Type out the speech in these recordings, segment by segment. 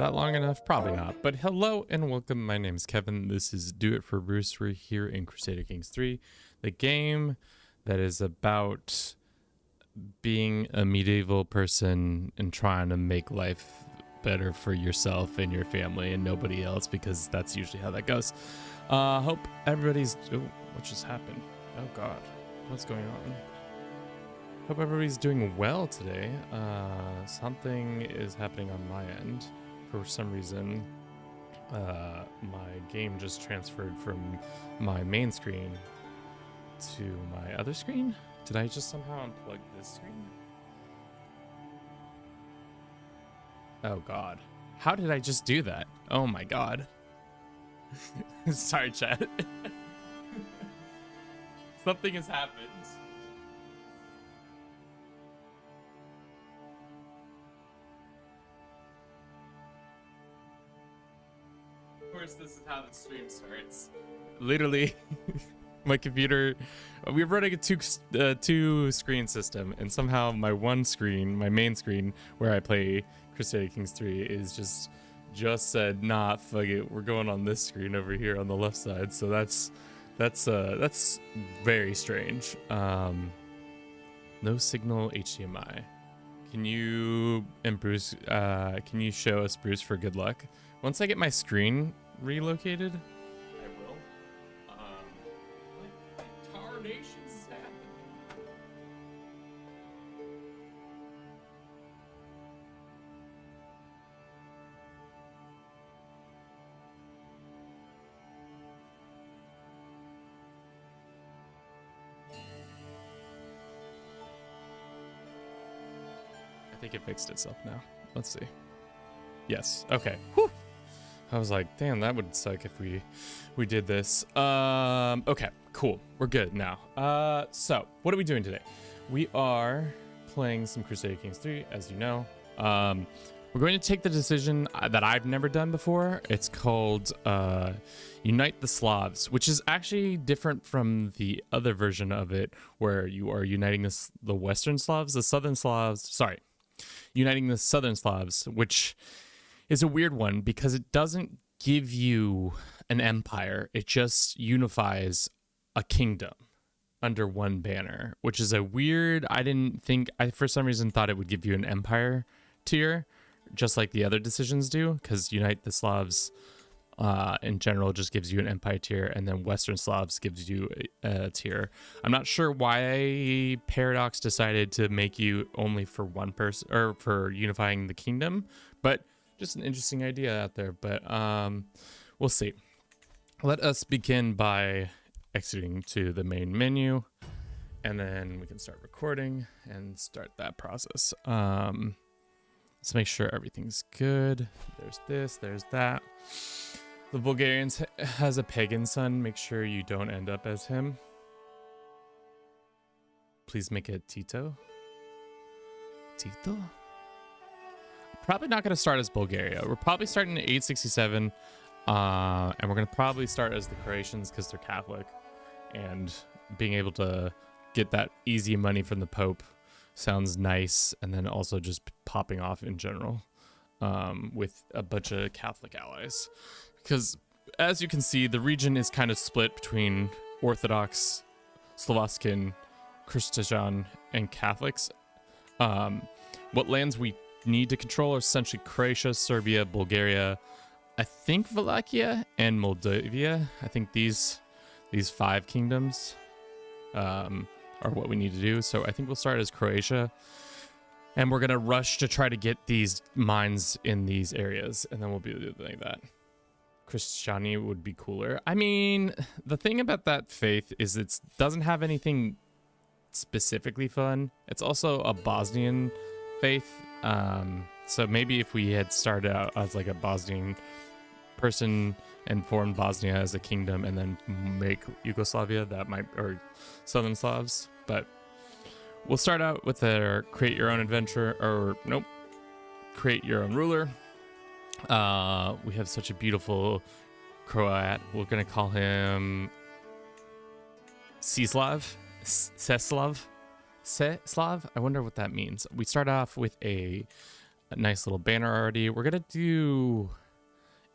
that long enough? Probably not. But hello and welcome. My name is Kevin. This is Do It for Bruce. We're here in Crusader Kings 3, the game that is about being a medieval person and trying to make life better for yourself and your family and nobody else, because that's usually how that goes. Hope everybody's... Oh, what just happened? Oh God, what's going on? Hope everybody's doing well today. Something is happening on my end. For some reason, my game just transferred from my main screen to my other screen. Did I just somehow unplug this screen? Oh God. How did I just do that? Oh my God. Sorry, chat. Something has happened. Of course, this is how the stream starts. Literally, my computer, we're running a two screen system, and somehow my one screen, my main screen, where I play Crusader Kings 3, is just said, nah, fuck it, we're going on this screen over here on the left side. So that's very strange. No signal HDMI. Can you and Bruce, can you show us Bruce for good luck? Once I get my screen relocated, I will. What tarnations is happening? I think it fixed itself now. Let's see. Yes. Okay. Whew. I was like, damn, that would suck if we did this. Okay, cool. We're good now. So what are we doing today? We are playing some Crusader Kings 3, as you know. We're going to take the decision that I've never done before. It's called Unite the Slavs, which is actually different from the other version of it, where you are uniting the Western Slavs, the Southern Slavs. Sorry, uniting the Southern Slavs, which is a weird one because it doesn't give you an empire. It just unifies a kingdom under one banner, which is a weird... I for some reason thought it would give you an empire tier, just like the other decisions do, because Unite the Slavs in general just gives you an empire tier, and then Western Slavs gives you a tier. I'm not sure why Paradox decided to make you only for one person, or for unifying the kingdom, but just an interesting idea out there. But we'll see. Let us begin by exiting to the main menu, and then we can start recording and start that process. Let's make sure everything's good. There's this, there's that. The Bulgarians has a pagan son. Make sure you don't end up as him. Please make it Tito. Tito? Probably not going to start as Bulgaria. We're probably starting at 867, and we're going to probably start as the Croatians because they're Catholic, and being able to get that easy money from the Pope sounds nice, and then also just popping off in general with a bunch of Catholic allies, because as you can see, the region is kind of split between Orthodox, Slovakian, Christian, and Catholics. What lands we need to control are essentially Croatia, Serbia, Bulgaria, I think Wallachia, and Moldavia. I think these 5 kingdoms are what we need to do. So I think we'll start as Croatia, and we're gonna rush to try to get these mines in these areas, and then we'll be doing that. Christiani would be cooler. I mean, the thing about that faith is it doesn't have anything specifically fun. It's also a Bosnian faith. So maybe if we had started out as like a Bosnian person and formed Bosnia as a kingdom and then make Yugoslavia, that might, or Southern Slavs, but we'll start out with our create your own adventure, or nope, create your own ruler. We have such a beautiful Croat. We're gonna call him Seslav. I wonder what that means. We start off with a a nice little banner already. We're gonna do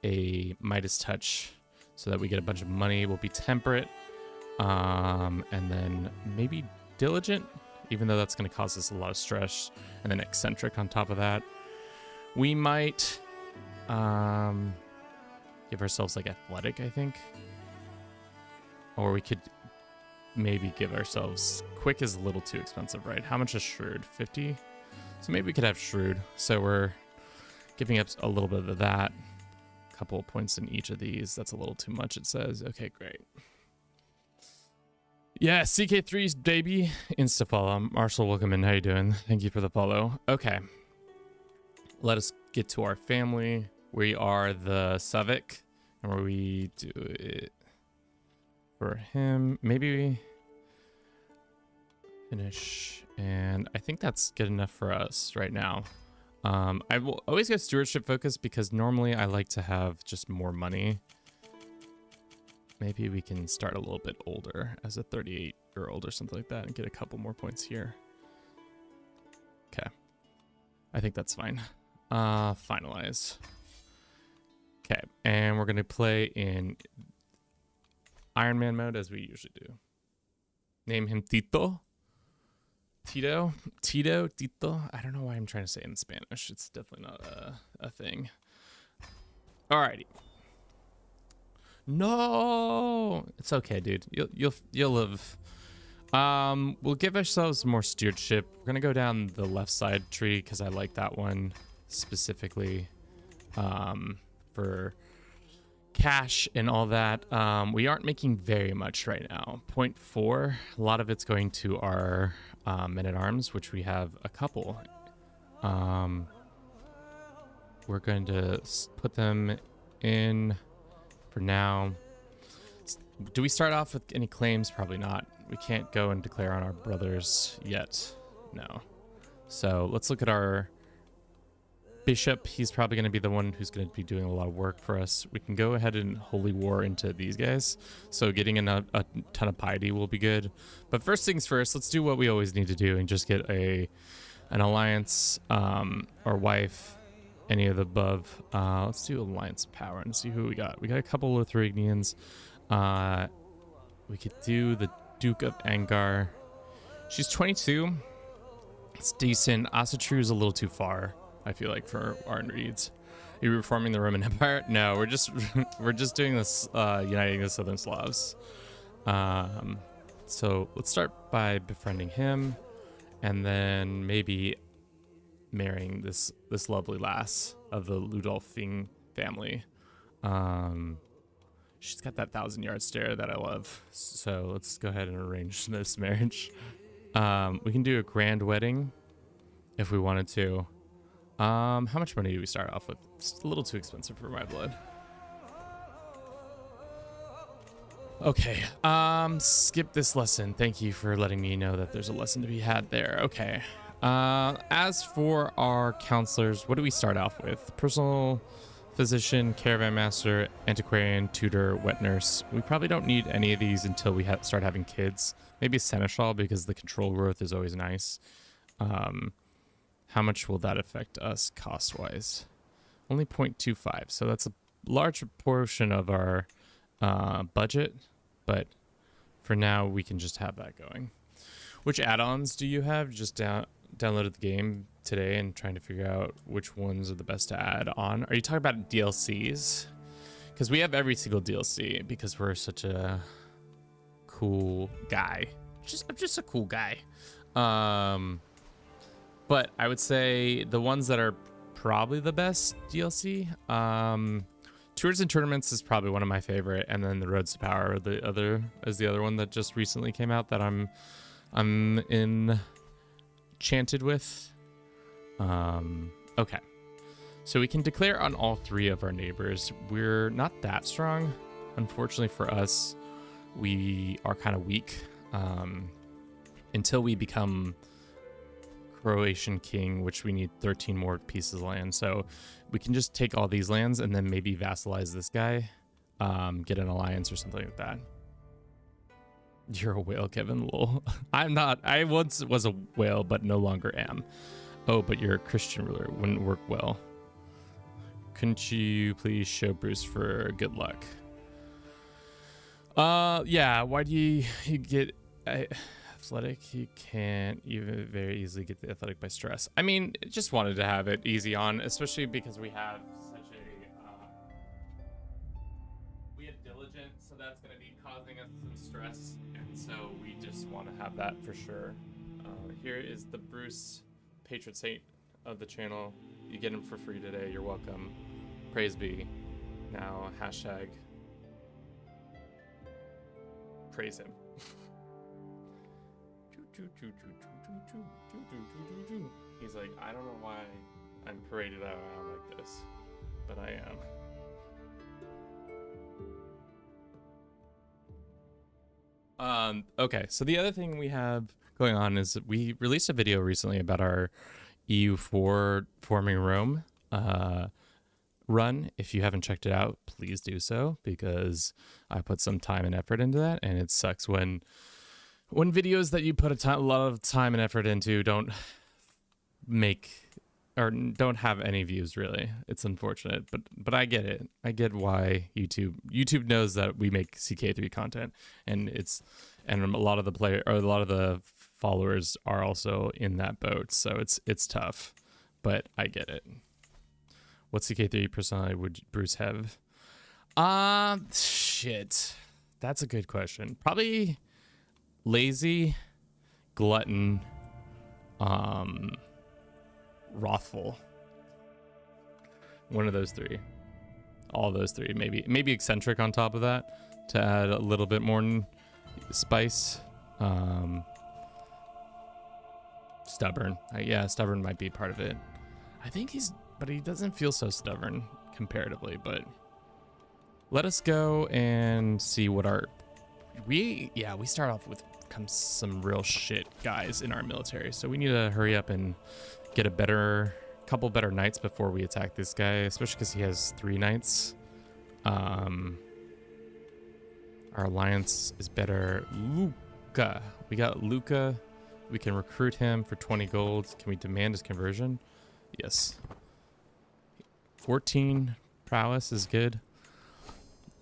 a Midas touch so that we get a bunch of money. We'll be temperate, and then maybe diligent, even though that's gonna cause us a lot of stress, and then eccentric on top of that. We might give ourselves like athletic, I think, or we could maybe give ourselves quick. Is a little too expensive, right? How much is shrewd? 50. So maybe we could have shrewd. So we're giving up a little bit of that. A couple of points in each of these. That's a little too much, it says. Okay, great. Yeah, CK3's baby. Insta follow. Marshall, welcome in. How you doing? Thank you for the follow. Okay. Let us get to our family. We are the Savic, and where we do it for him. Maybe we finish, and I think that's good enough for us right now. I will always get stewardship focus because normally I like to have just more money. Maybe we can start a little bit older as a 38-year-old or something like that and get a couple more points here. Okay. I think that's fine. Finalize. Okay, and we're going to play in Iron Man mode as we usually do. Name him Tito. Tito? I don't know why I'm trying to say it in Spanish. It's definitely not a thing. Alrighty. No, it's okay, dude. You'll live. We'll give ourselves more stewardship. We're gonna go down the left side tree because I like that one specifically for cash and all that. We aren't making very much right now. 0.4. A lot of it's going to our men-at-arms, which we have a couple. We're going to put them in for now. Do we start off with any claims? Probably not. We can't go and declare on our brothers yet. No. So let's look at our bishop. He's probably going to be the one who's going to be doing a lot of work for us. We can go ahead and holy war into these guys. So getting a ton of piety will be good. But first things first, let's do what we always need to do and just get an alliance or wife, any of the above. Let's do alliance power and see who we got. We got a couple of Lithuanians. We could do the Duke of Angar. She's 22. It's decent. Asatru is a little too far, I feel like, for our needs. Are you reforming the Roman Empire? No, we're just doing this, uniting the Southern Slavs. So let's start by befriending him, and then maybe marrying this lovely lass of the Ludolfing family. She's got that 1,000-yard stare that I love. So let's go ahead and arrange this marriage. We can do a grand wedding if we wanted to. How much money do we start off with? It's a little too expensive for my blood. Okay. Skip this lesson. Thank you for letting me know that there's a lesson to be had there. Okay. As for our counselors, what do we start off with? Personal physician, caravan master, antiquarian, tutor, wet nurse. We probably don't need any of these until we start having kids. Maybe a seneschal because the control growth is always nice. How much will that affect us cost-wise? Only 0.25, so that's a large portion of our budget, but for now we can just have that going. Which add-ons do you have? Just downloaded the game today and trying to figure out which ones are the best to add on. Are you talking about DLCs? Because we have every single DLC because we're such a cool guy. I'm just a cool guy. But I would say the ones that are probably the best DLC, Tours and Tournaments is probably one of my favorite, and then the Roads to Power the other one that just recently came out that I'm enchanted with. Okay, so we can declare on all three of our neighbors. We're not that strong, unfortunately for us. We are kind of weak until we become Croatian king, which we need 13 more pieces of land. So we can just take all these lands and then maybe vassalize this guy, get an alliance or something like that. You're a whale, Kevin. Lol. I'm not. I once was a whale, but no longer am. Oh, but you're a Christian ruler. Wouldn't work well. Couldn't you please show Bruce for good luck? Yeah. Why do you get athletic? You can't even very easily get the athletic by stress. I mean, just wanted to have it easy on, especially because we have such a we have diligent, so that's going to be causing us some stress, and so we just want to have that for sure. Here is the Bruce, patron saint of the channel. You get him for free today. You're welcome. Praise be. Now hashtag praise him. He's like, I don't know why I'm paraded around like this, but I am. Okay, so the other thing we have going on is we released a video recently about our EU4 forming Rome run. If you haven't checked it out, please do so, because I put some time and effort into that, and it sucks when videos that you put a lot of time and effort into don't make or don't have any views. Really, it's unfortunate, but I get it. I get why YouTube knows that we make CK3 content, and a lot of the followers are also in that boat, so it's tough, but I get it. What CK3 personality would Bruce have? Shit, that's a good question. Probably lazy, glutton, wrathful. One of those three. All those three. Maybe eccentric on top of that to add a little bit more spice. Stubborn. Yeah, stubborn might be part of it. I think but he doesn't feel so stubborn comparatively. But let us go and see what we start off with some real shit guys in our military, so we need to hurry up and get a couple better knights before we attack this guy, especially because he has 3 knights. Our alliance is better. Luca, we got Luca. We can recruit him for 20 gold. Can we demand his conversion? Yes. 14 prowess is good.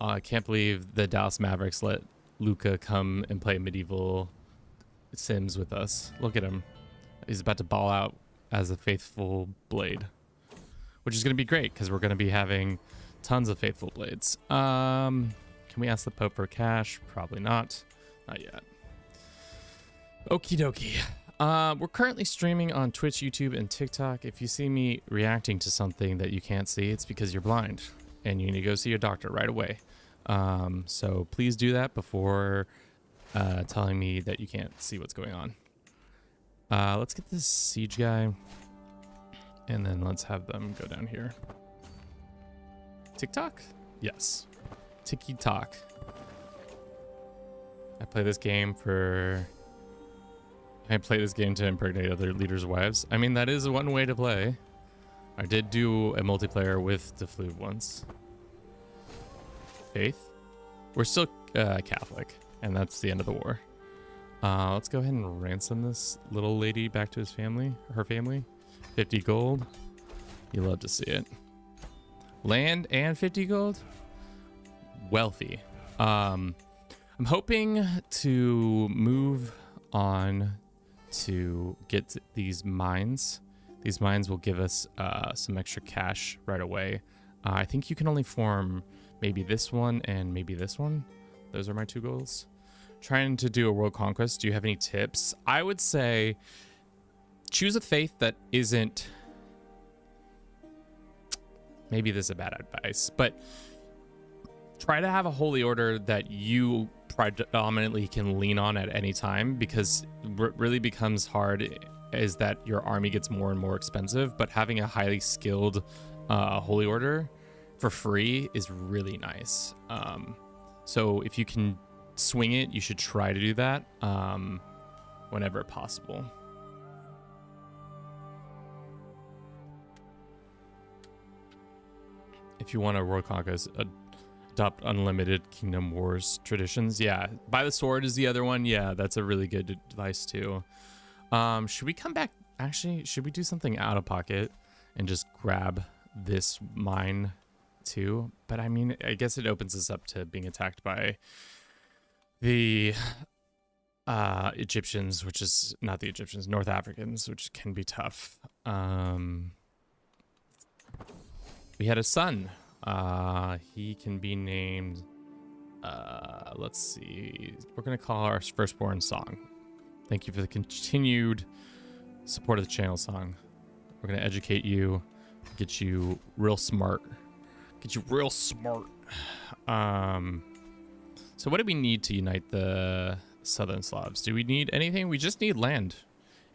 I can't believe the Dallas Mavericks let Luca come and play medieval Sims with us. Look at him. He's about to ball out as a faithful blade, which is going to be great because we're going to be having tons of faithful blades. Can we ask the Pope for cash? Probably not. Not yet. Okie dokie. We're currently streaming on Twitch, YouTube, and TikTok. If you see me reacting to something that you can't see, it's because you're blind and you need to go see your doctor right away. So please do that before telling me that you can't see what's going on. Let's get this siege guy, and then let's have them go down here. TikTok? Yes. Tiki-Talk. I play this game to impregnate other leaders' wives. I mean, that is one way to play. I did do a multiplayer with the Fleuve once. Faith? We're still Catholic, and that's the end of the war. Let's go ahead and ransom this little lady back to her family. 50 gold. You love to see it. Land and 50 gold? Wealthy. I'm hoping to move on to get these mines. These mines will give us some extra cash right away. I think you can only form maybe this one and maybe this one. Those are my 2 goals. Trying to do a world conquest. Do you have any tips? I would say choose a faith that isn't, maybe this is a bad advice, but try to have a holy order that you predominantly can lean on at any time, because what really becomes hard is that your army gets more and more expensive, but having a highly skilled holy order for free is really nice. So if you can swing it, you should try to do that whenever possible. If you want a world conquest, adopt unlimited kingdom wars traditions. Yeah, buy the sword is the other one. Yeah, that's a really good advice too. Should we come back Actually, should we do something out of pocket and just grab this mine too? But I mean, I guess it opens us up to being attacked by the Egyptians, which is not the Egyptians, North Africans, which can be tough. We had a son. He can be named, let's see. We're going to call our firstborn Song. Thank you for the continued support of the channel, Song. We're going to educate you, get you real smart. Get you real smart. So what do we need to unite the Southern Slavs? Do we need anything? We just need land.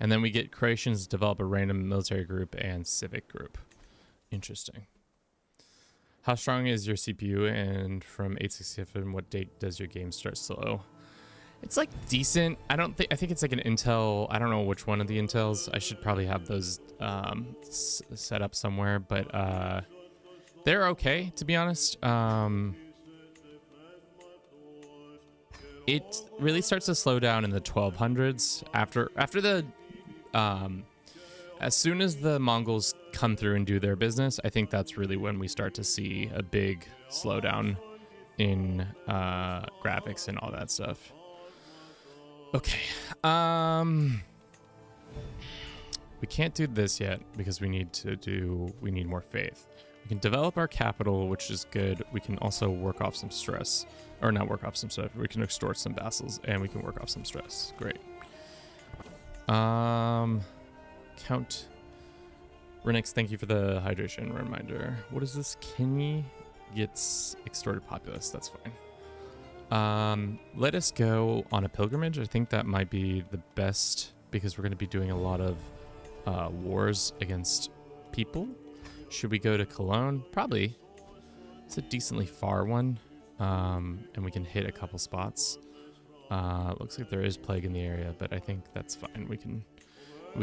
And then we get Croatians to develop a random military group and civic group. Interesting. How strong is your CPU? And from 867, what date does your game start slow? It's like decent. I think it's like an Intel. I don't know which one of the Intels. I should probably have those set up somewhere, but they're okay, to be honest. It really starts to slow down in the 1200s after the as soon as the Mongols come through and do their business. I think that's really when we start to see a big slowdown in graphics and all that stuff. Okay. We can't do this yet because we need more faith. We can develop our capital, which is good. We can also work off some stress. Or not work off some stuff. We can extort some vassals and we can work off some stress. Great. Count Renix, thank you for the hydration reminder. What is this? Kenny gets extorted populace. That's fine. Let us go on a pilgrimage. I think that might be the best because we're going to be doing a lot of wars against people. Should we go to Cologne? Probably. It's a decently far one. And we can hit a couple spots. Looks like there is plague in the area, but I think that's fine. We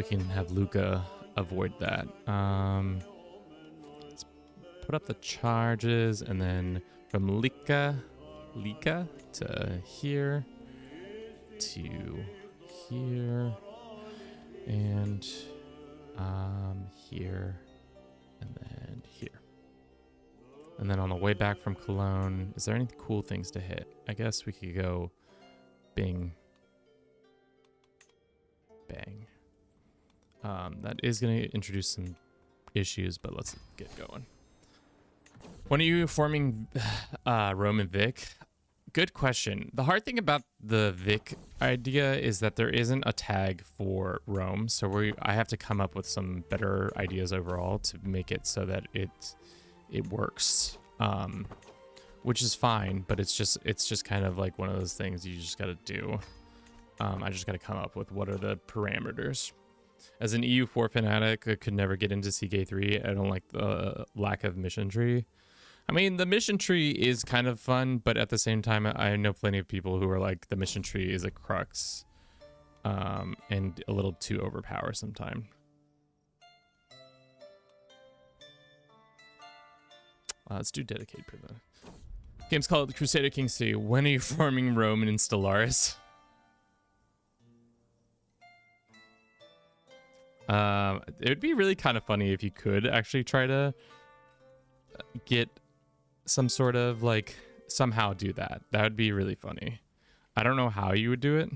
can have Luca avoid that. Let's put up the charges, and then from Lika to here to here and here and then here. And then on the way back from Cologne, is there any cool things to hit? I guess we could go bing, bang. That is going to introduce some issues, but let's get going. When are you forming Roman Vic? Good question. The hard thing about the Vic idea is that there isn't a tag for Rome, so I have to come up with some better ideas overall to make it so that it works, which is fine, but it's just kind of like one of those things you just got to do. I just got to come up with what are the parameters. As an EU4 fanatic, I could never get into CK3. I don't like the lack of mission tree. I mean, the mission tree is kind of fun, but at the same time, I know plenty of people who are like, the mission tree is a crux, and a little too overpowered sometimes. Let's do dedicate for the game's called Crusader King City. When are you forming Roman in Stellaris? It would be really kind of funny if you could actually try to get some sort of like somehow do that. That would be really funny. I don't know how you would do it.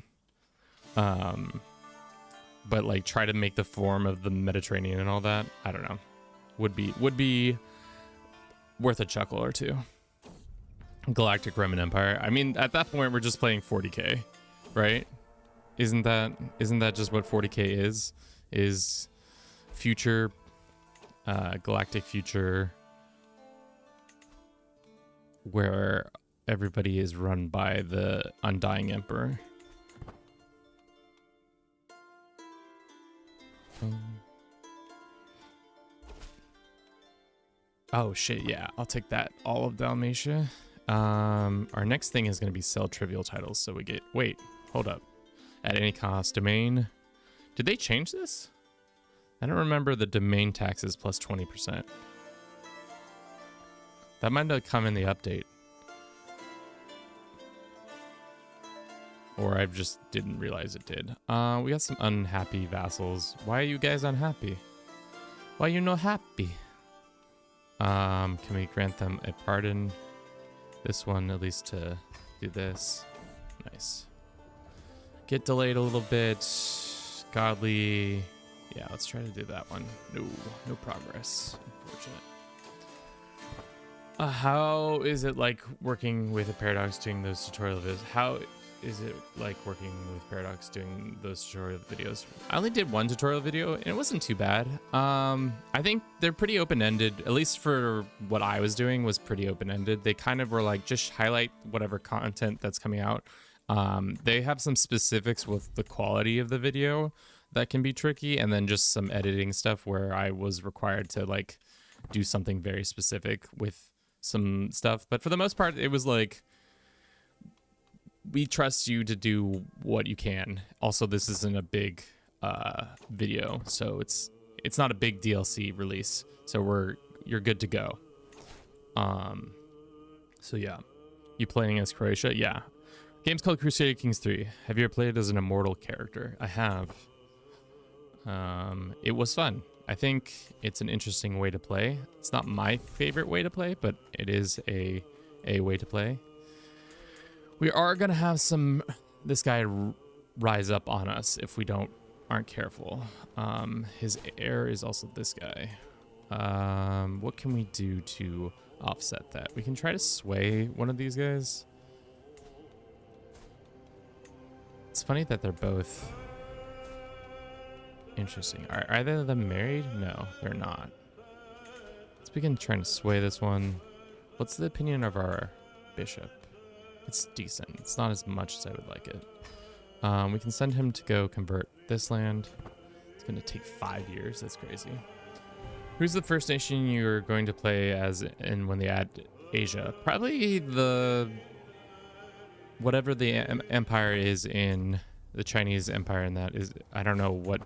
But like try to make the form of the Mediterranean and all that. I don't know. Would be worth a chuckle or two. Galactic Roman Empire. I mean, at that point we're just playing 40k, right? Isn't that just what 40k is? Is future galactic future where everybody is run by the undying emperor. Oh shit, yeah, I'll take that. All of Dalmatia. Our next thing is going to be sell trivial titles, so we get, wait, hold up. At any cost, domain. Did they change this? I don't remember the domain taxes plus 20%. That might have come in the update. Or I just didn't realize it did. We got some unhappy vassals. Why are you guys unhappy? Why you no happy? Can we grant them a pardon? This one, at least to do this. Nice. Get delayed a little bit. Godly. Yeah, let's try to do that one. No progress. Unfortunate. How is it like working with a Paradox doing those tutorial videos? How is it like working with Paradox doing those tutorial videos? I only did one tutorial video and it wasn't too bad. I think they're pretty open-ended, at least for what I was doing was pretty open-ended. They kind of were like, just highlight whatever content that's coming out. They have some specifics with the quality of the video that can be tricky, and then just some editing stuff where I was required to like do something very specific with some stuff. But for the most part, it was like, we trust you to do what you can. Also, this isn't a big video, so it's not a big DLC release, so you're good to go. So yeah, you playing as Croatia? Yeah. Game's called Crusader Kings 3. Have you ever played as an immortal character? I have. It was fun. I think it's an interesting way to play. It's not my favorite way to play, but it is a way to play. We are gonna have this guy rise up on us if we aren't careful. His heir is also this guy. What can we do to offset that? We can try to sway one of these guys. It's funny that they're both interesting. Are either of them married? No, they're not. Let's begin trying to sway this one. What's the opinion of our bishop? It's decent. It's not as much as I would like it. We can send him to go convert this land. It's going to take 5 years. That's crazy. Who's the first nation you're going to play as in when they add Asia? Probably whatever the empire is in the Chinese empire, and that is, I don't know what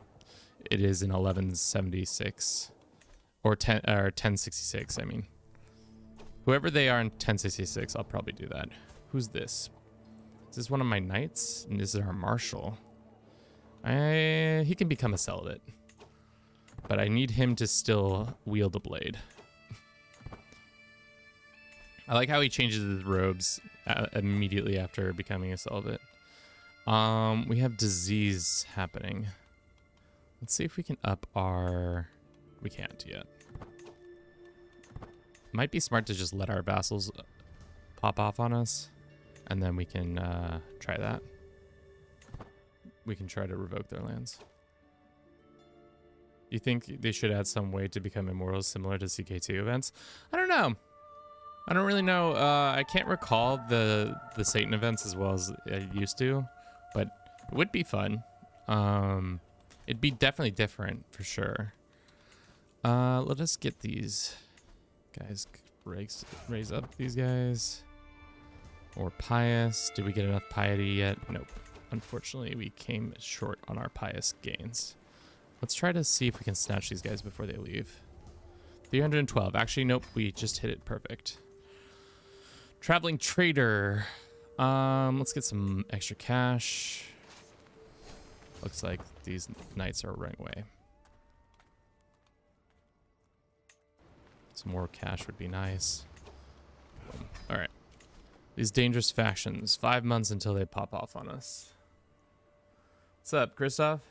it is in 1176 or 1066. I mean, whoever they are in 1066, I'll probably do that. Who's this? Is this one of my knights? And this is our marshal. He can become a celibate, but I need him to still wield a blade. I like how he changes his robes immediately after becoming a celibate. We have disease happening. Let's see if we can up our... We can't yet. Might be smart to just let our vassals pop off on us, and then we can try that. We can try to revoke their lands. You think they should add some way to become immortals similar to CK2 events? I don't know. I don't really know. I can't recall the Satan events as well as I used to, but it would be fun. It'd be definitely different for sure. Let us get these guys, raise up these guys. Or pious. Did we get enough piety yet? Nope. Unfortunately, we came short on our pious gains. Let's try to see if we can snatch these guys before they leave. 312. Actually, nope. We just hit it perfect. Traveling trader. Let's get some extra cash. Looks like these knights are running away. Some more cash would be nice. All right. These dangerous factions. 5 months until they pop off on us. What's up, Christoph?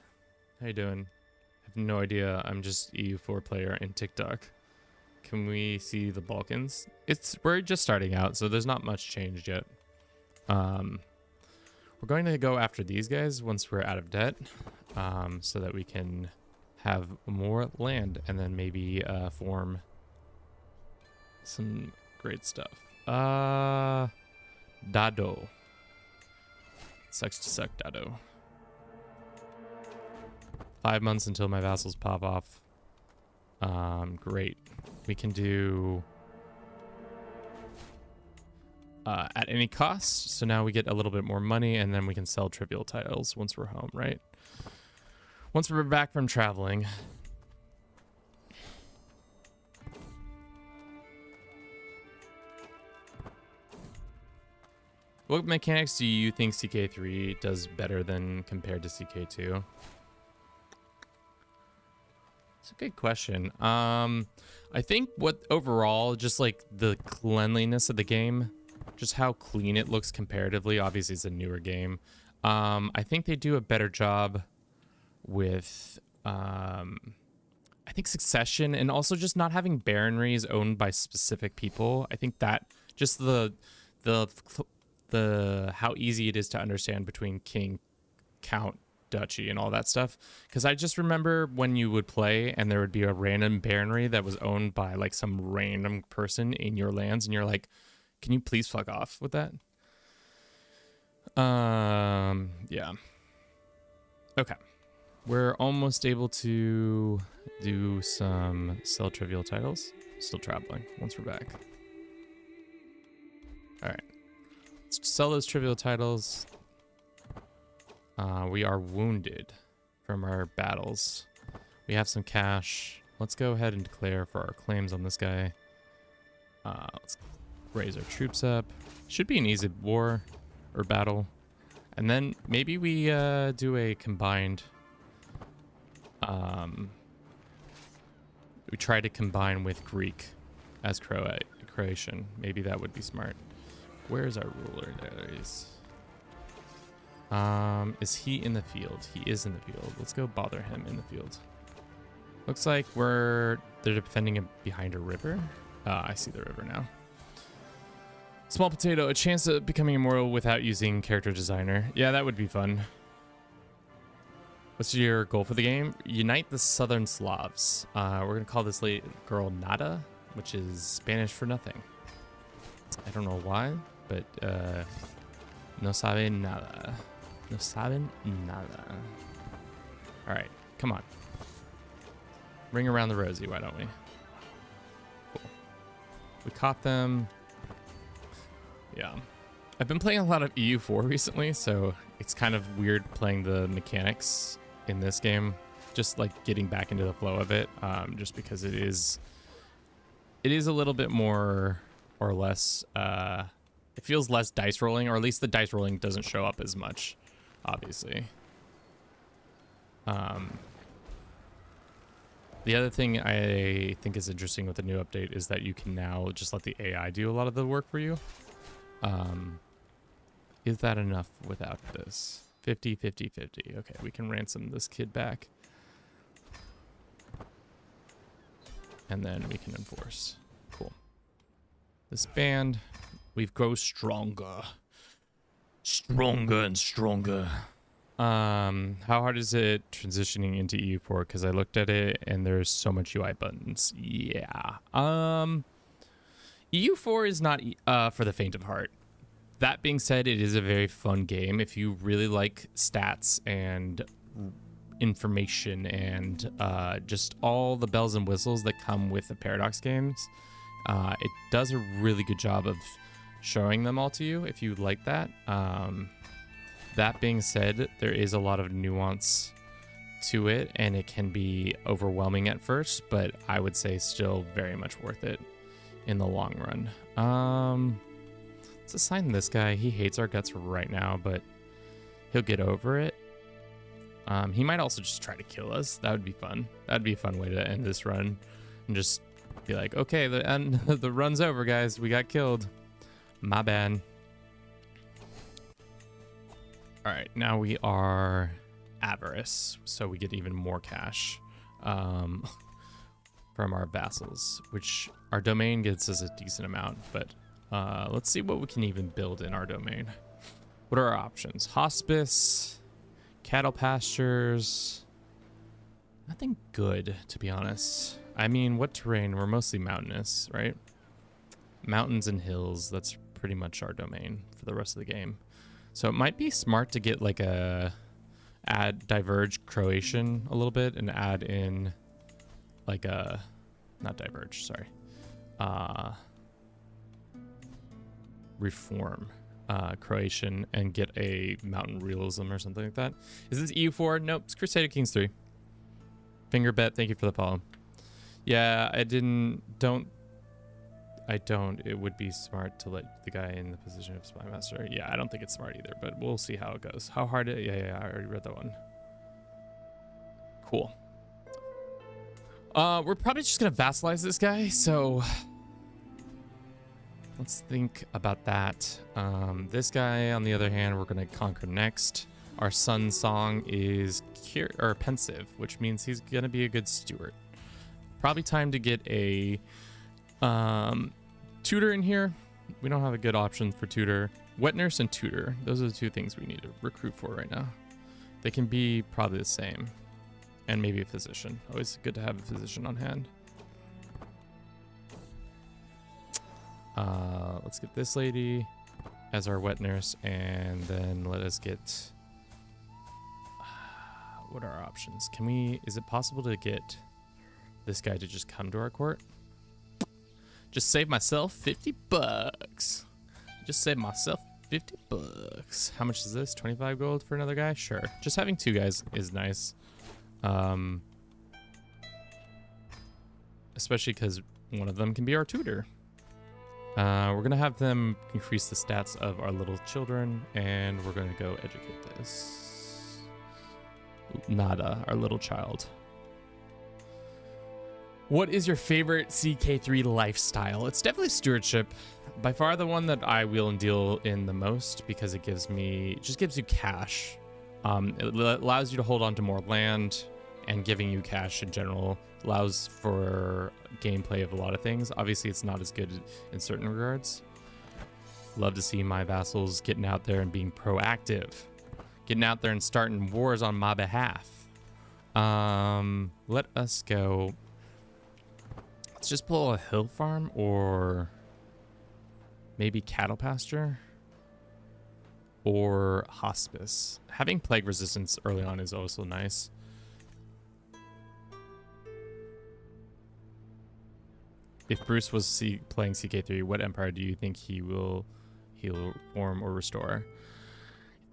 How you doing? I have no idea. I'm just EU4 player in TikTok. Can we see the Balkans? We're just starting out, so there's not much changed yet. We're going to go after these guys once we're out of debt, so that we can have more land and then maybe form some great stuff. Dado. Sucks to suck, Dado. 5 months until my vassals pop off. Great. We can do at any cost. So now we get a little bit more money, and then we can sell trivial titles once we're home, right? Once we're back from traveling. What mechanics do you think CK3 does better than compared to CK2? It's a good question. I think what overall, just like the cleanliness of the game, just how clean it looks comparatively. Obviously, it's a newer game. I think they do a better job with, I think succession, and also just not having baronries owned by specific people. I think that just the how easy it is to understand between king, count, duchy, and all that stuff. Because I just remember when you would play and there would be a random baronry that was owned by like some random person in your lands, and you're like, can you please fuck off with that? Yeah. Okay. We're almost able to do some sell trivial titles. Still traveling once we're back. All right. Let's sell those trivial titles. We are wounded from our battles. We have some cash. Let's go ahead and declare for our claims on this guy. Let's raise our troops up. Should be an easy war or battle. And then maybe we do a combined... we try to combine with Greek as Croatian. Maybe that would be smart. Where's our ruler? There he is. Is he in the field? He is in the field. Let's go bother him in the field. Looks like they're defending him behind a river. I see the river now. Small potato, a chance of becoming immortal without using character designer. Yeah, that would be fun. What's your goal for the game? Unite the Southern Slavs. We're going to call this girl Nada, which is Spanish for nothing. I don't know why, but no saben nada. No saben nada. All right, come on. Ring around the rosy, why don't we? Cool. We caught them. Yeah. I've been playing a lot of EU4 recently, so it's kind of weird playing the mechanics in this game. Just like getting back into the flow of it, just because it is a little bit more or less, it feels less dice rolling, or at least the dice rolling doesn't show up as much, obviously. The other thing I think is interesting with the new update is that you can now just let the AI do a lot of the work for you. Is that enough without this? 50, 50, 50. Okay, we can ransom this kid back. And then we can enforce. Cool. This band, we grow stronger. Stronger and stronger. How hard is it transitioning into EU4? Because I looked at it and there's so much UI buttons. Yeah. EU4 is not for the faint of heart. That being said, it is a very fun game. If you really like stats and information and just all the bells and whistles that come with the Paradox games, it does a really good job of showing them all to you if you like that. That being said, there is a lot of nuance to it, and it can be overwhelming at first, but I would say still very much worth it in the long run. Let's assign this guy. He hates our guts right now, but he'll get over it. He might also just try to kill us. That would be fun. That'd be a fun way to end this run, and just be like, okay, the run's over, guys. We got killed. My bad. All right, now we are avarice, so we get even more cash from our vassals, which our domain gets us a decent amount, but let's see what we can even build in our domain. What are our options? Hospice, cattle pastures, nothing good, to be honest. I mean, what terrain? We're mostly mountainous, right? Mountains and hills, that's pretty much our domain for the rest of the game. So it might be smart to get like add diverge Croatian a little bit and add in like not diverge, sorry. Reform Croatian and get a mountain realism or something like that. Is this EU4? Nope, it's Crusader Kings 3. Finger bet, thank you for the follow. Yeah, I don't. It would be smart to let the guy in the position of spy master. Yeah, I don't think it's smart either, but we'll see how it goes. How hard it? Yeah, I already read that one. Cool. We're probably just gonna vassalize this guy, so let's think about that. This guy, on the other hand, we're gonna conquer next. Our son's song is pensive, which means he's gonna be a good steward. Probably time to get a tutor in here. We don't have a good option for tutor. Wet nurse and tutor. Those are the two things we need to recruit for right now. They can be probably the same. And maybe a physician. Always good to have a physician on hand. Let's get this lady as our wet nurse, and then let us get... what are our options? Can we... is it possible to get this guy to just come to our court? Just save myself 50 bucks. Just save myself 50 bucks. How much is this? 25 gold for another guy? Sure. Just having two guys is nice. Especially because one of them can be our tutor. We're gonna have them increase the stats of our little children, and we're gonna go educate this Nada, our little child. What is your favorite CK3 lifestyle? It's definitely stewardship. By far the one that I wheel and deal in the most, because it gives me, it just gives you cash. It allows you to hold on to more land, and giving you cash in general allows for gameplay of a lot of things. Obviously, it's not as good in certain regards. Love to see my vassals getting out there and being proactive. Getting out there and starting wars on my behalf. Let us go. Let's just pull a hill farm or maybe cattle pasture or hospice. Having plague resistance early on is also nice. If Bruce was playing CK3, what empire do you think he will heal, form, or restore?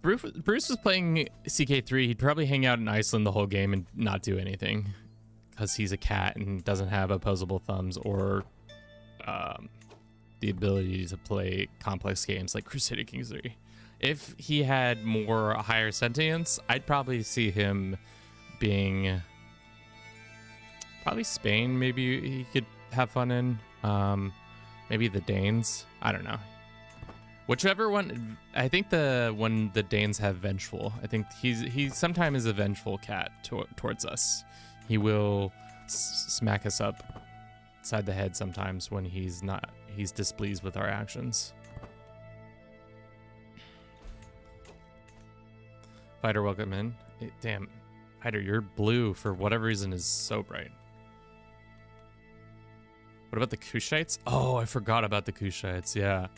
Bruce was playing CK3, he'd probably hang out in Iceland the whole game and not do anything. Because he's a cat and doesn't have opposable thumbs or the ability to play complex games like Crusader Kings 3. If he had more higher sentience, I'd probably see him being... probably Spain, maybe he could have fun in. Maybe the Danes. I don't know. Whichever one. I think the one the Danes have vengeful. I think he sometimes is a vengeful cat towards us. He will smack us up side the head sometimes when he's displeased with our actions. Fighter, welcome in. Damn, Fighter, your blue for whatever reason is so bright. What about the Kushites? Oh, I forgot about the Kushites. Yeah,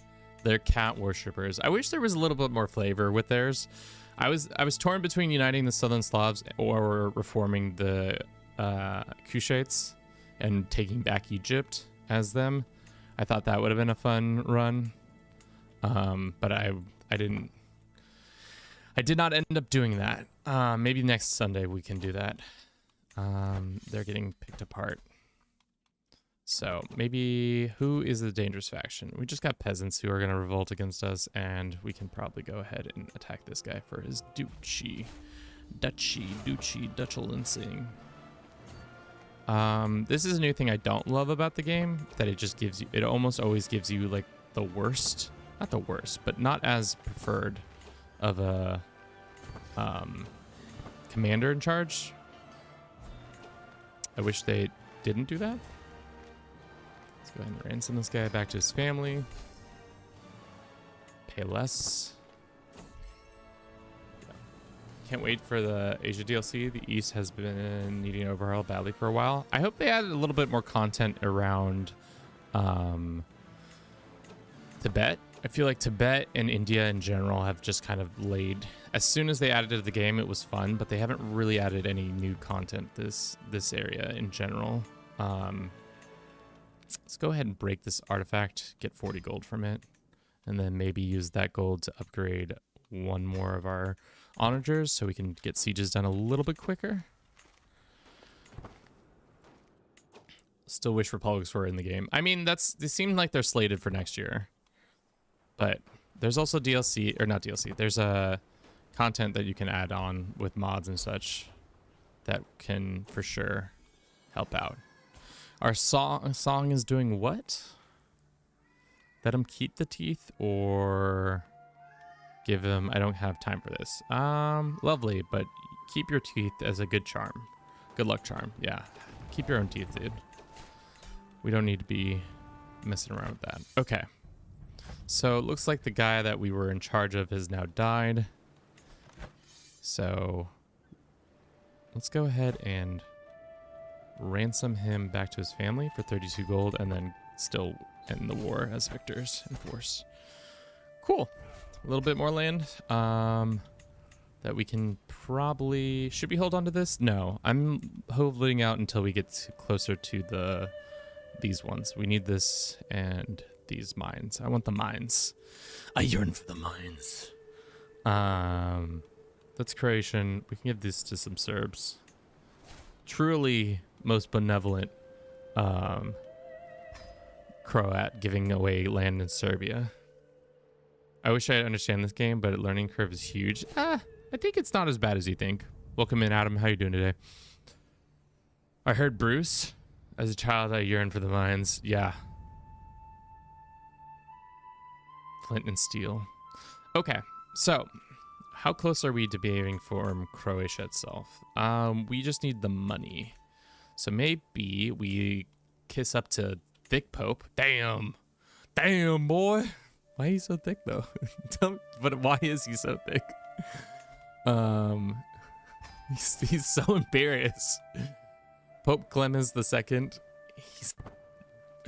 they're cat worshippers. I wish there was a little bit more flavor with theirs. I was torn between uniting the Southern Slavs or reforming the Kushites and taking back Egypt as them. I thought that would have been a fun run, but I did not end up doing that. Maybe next Sunday we can do that. They're getting picked apart. So maybe who is the dangerous faction? We just got peasants who are going to revolt against us, and we can probably go ahead and attack this guy for his duchy. Dutchelancing. This is a new thing I don't love about the game, that it just gives you, it almost always gives you like the worst, not the worst, but not as preferred of a commander in charge. I wish they didn't do that. Let's go ahead and ransom this guy back to his family. Pay less. Yeah. Can't wait for the Asia DLC. The East has been needing overhaul badly for a while. I hope they added a little bit more content around Tibet. I feel like Tibet and India in general have just kind of laid... As soon as they added it to the game, it was fun, but they haven't really added any new content this area in general. Let's go ahead and break this artifact, get 40 gold from it, and then maybe use that gold to upgrade one more of our onagers so we can get sieges done a little bit quicker. Still wish republics were in the game. I mean, they seem like they're slated for next year. But there's also DLC, or not DLC. There's a content that you can add on with mods and such that can for sure help out. Our song is doing what? Let him keep the teeth or give him... I don't have time for this. Lovely, but keep your teeth as a good charm. Good luck charm, yeah. Keep your own teeth, dude. We don't need to be messing around with that. Okay. So it looks like the guy that we were in charge of has now died. So let's go ahead and ransom him back to his family for 32 gold and then still end the war as victors in force. Cool. A little bit more land that we can probably... Should we hold on to this? No. I'm holding out until we get closer to these ones. We need this and these mines. I want the mines. I yearn for the mines. That's Croatian. We can give this to some Serbs. Truly most benevolent Croat giving away land in Serbia. I wish I understand this game, but learning curve is huge. I think it's not as bad as you think. Welcome in, Adam. How you doing today? I heard Bruce. As a child, I yearned for the mines. Yeah. Flint and steel. Okay, so how close are we to being from Croatia itself? We just need the money. So maybe we kiss up to Thick Pope. Damn, boy. Why is he so thick though? But why is he so thick? He's so embarrassed. Pope Clemens II.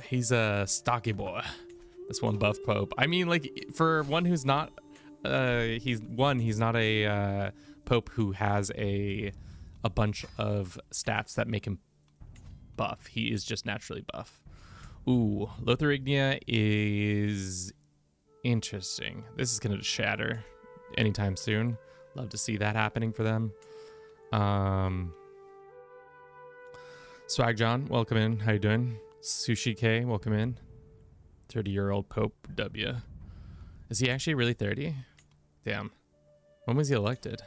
He's a stocky boy. This one buff Pope. I mean, like, for one who's not he's not a Pope who has a bunch of stats that make him buff. He is just naturally buff. Ooh, Lotharingia is interesting. This is gonna shatter anytime soon. Love to see that happening for them. Swag John, welcome in. How you doing? Sushi K, welcome in. 30-year-old Pope W. Is he actually really 30? Damn. When was he elected?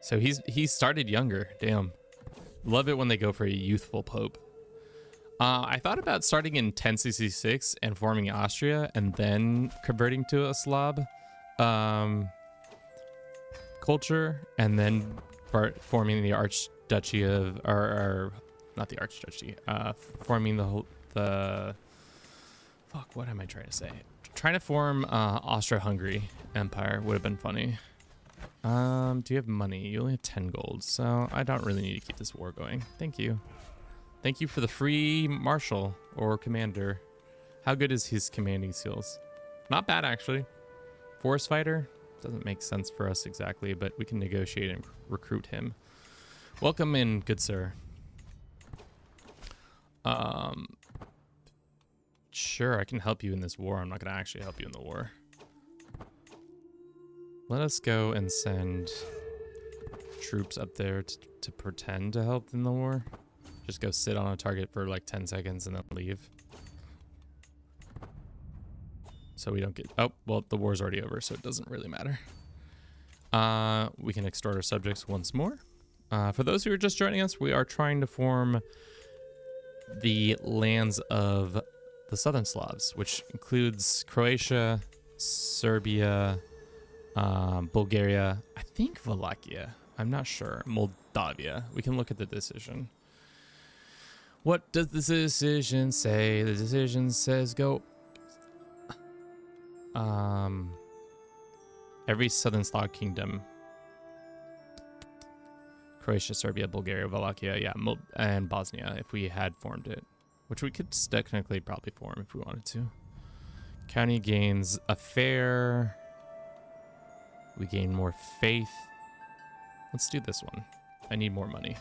So he started younger. Damn. Love it when they go for a youthful pope. I thought about starting in 1066 and forming Austria and then converting to a Slav culture and then forming the Archduchy of, or not the Archduchy, forming the fuck, what am I trying to say? Trying to form Austro-Hungary Empire would have been funny. Do you have money? You only have 10 gold, so I don't really need to keep this war going. Thank you. Thank you for the free marshal or commander. How good is his commanding skills? Not bad, actually. Forest fighter doesn't make sense for us exactly, but we can negotiate and recruit him. Welcome in, good sir. Sure, I can help you in this war. I'm not going to actually help you in the war. Let us go and send troops up there to pretend to help in the war. Just go sit on a target for like 10 seconds and then leave. So we don't get... Oh, well, the war's already over, so it doesn't really matter. We can extort our subjects once more. For those who are just joining us, we are trying to form the lands of the Southern Slavs, which includes Croatia, Serbia, Bulgaria, I think Wallachia. I'm not sure. Moldavia. We can look at the decision. What does the decision say? The decision says go. Every Southern Slav kingdom. Croatia, Serbia, Bulgaria, Wallachia, yeah, and Bosnia, if we had formed it. Which we could technically probably form if we wanted to. County gains a fair. We gain more faith. Let's do this one. I need more money.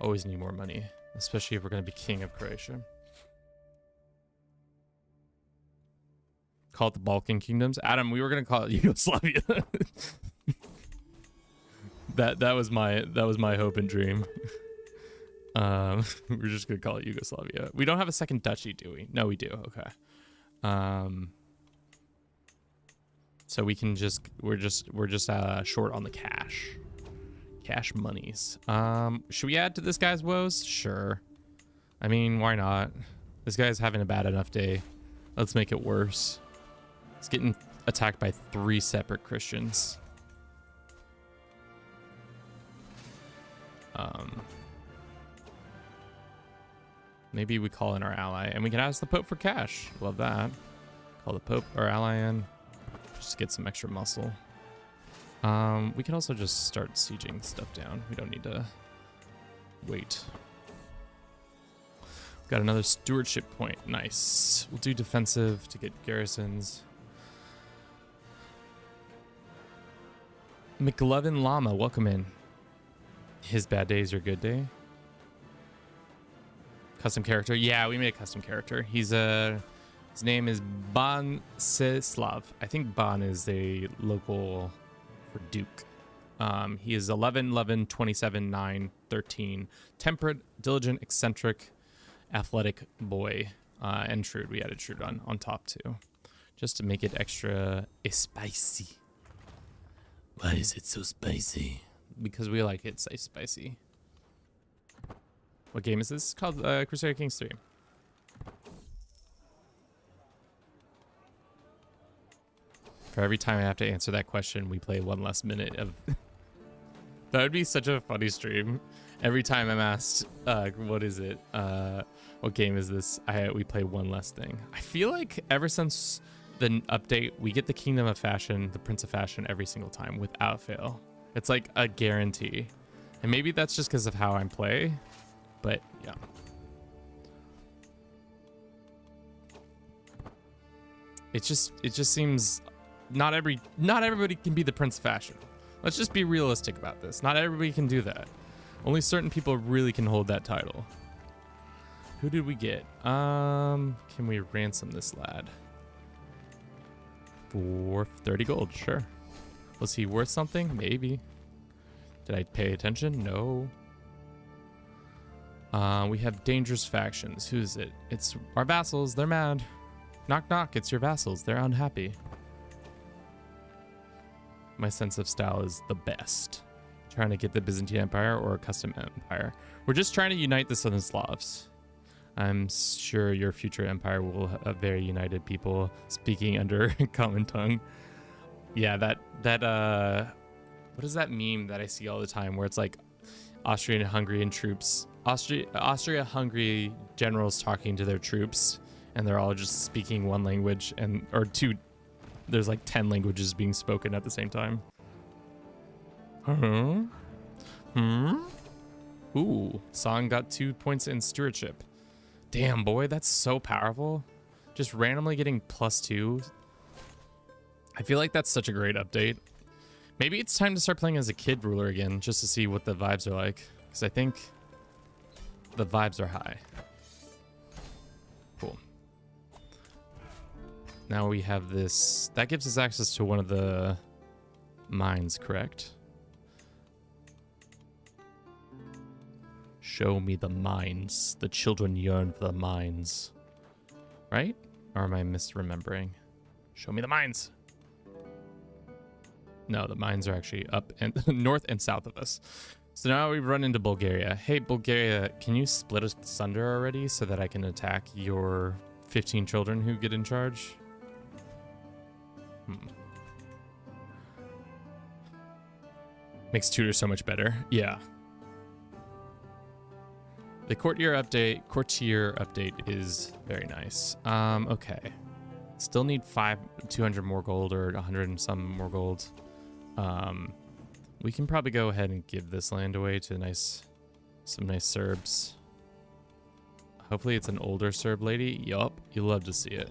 Always need more money. Especially if we're going to be king of Croatia. Call it the Balkan Kingdoms. Adam, we were going to call it Yugoslavia. that was my hope and dream. We're just gonna call it Yugoslavia. We don't have a second duchy, do we? No, we do. Okay. So we can just we're just short on the cash monies. Should we add to this guy's woes? Sure. I mean, why not? This guy's having a bad enough day. Let's make it worse. He's getting attacked by 3 separate Christians. Maybe we call in our ally, and we can ask the Pope for cash. Love that. Call the Pope our ally in, just to get some extra muscle. We can also just start sieging stuff down. We don't need to wait. Got another stewardship point. Nice. We'll do defensive to get garrisons. McLovin Llama, welcome in. His bad day is your good day. Custom character. Yeah, we made a custom character. He's his name is Ban Seslav. I think Ban is a local for Duke. He is 11, 11, 27, 9, 13. Temperate, diligent, eccentric, athletic boy. And shrewd. We added shrewd on top too. Just to make it extra spicy. Why is it so spicy? Because we like it so spicy. What game is this? It's called Crusader Kings 3. For every time I have to answer that question, we play 1 less minute of... That would be such a funny stream. Every time I'm asked, what is it? What game is this? We play 1 less thing. I feel like ever since the update, we get the Kingdom of Fashion, the Prince of Fashion every single time without fail. It's like a guarantee. And maybe that's just because of how I play. But yeah. It just seems not everybody can be the Prince of Fashion. Let's just be realistic about this. Not everybody can do that. Only certain people really can hold that title. Who did we get? Can we ransom this lad? For 30 gold, sure. Was he worth something? Maybe. Did I pay attention? No. We have dangerous factions. Who's it? It's our vassals. They're mad. Knock, knock. It's your vassals. They're unhappy. My sense of style is the best. Trying to get the Byzantine Empire or a custom empire. We're just trying to unite the Southern Slavs. I'm sure your future empire will have very united people speaking under common tongue. Yeah, that what is that meme that I see all the time where it's like Austrian-Hungarian troops, Austria-Hungary generals talking to their troops, and they're all just speaking one language, or two. There's like 10 languages being spoken at the same time. Ooh, Song got 2 points in stewardship. Damn, boy, that's so powerful. Just randomly getting +2. I feel like that's such a great update. Maybe it's time to start playing as a kid ruler again, just to see what the vibes are like. Because I think the vibes are high. Cool. Now we have this. That gives us access to one of the mines, correct? Show me the mines. The children yearn for the mines. Right? Or am I misremembering? Show me the mines. No, the mines are actually up and north and south of us. So now we run into Bulgaria. Hey, Bulgaria, can you split us asunder already so that I can attack your 15 children who get in charge? Makes tutor so much better. Yeah. The courtier update is very nice. Okay. Still need 200 more gold or 100 and some more gold. We can probably go ahead and give this land away to some nice Serbs. Hopefully it's an older Serb lady. Yup, you'll love to see it.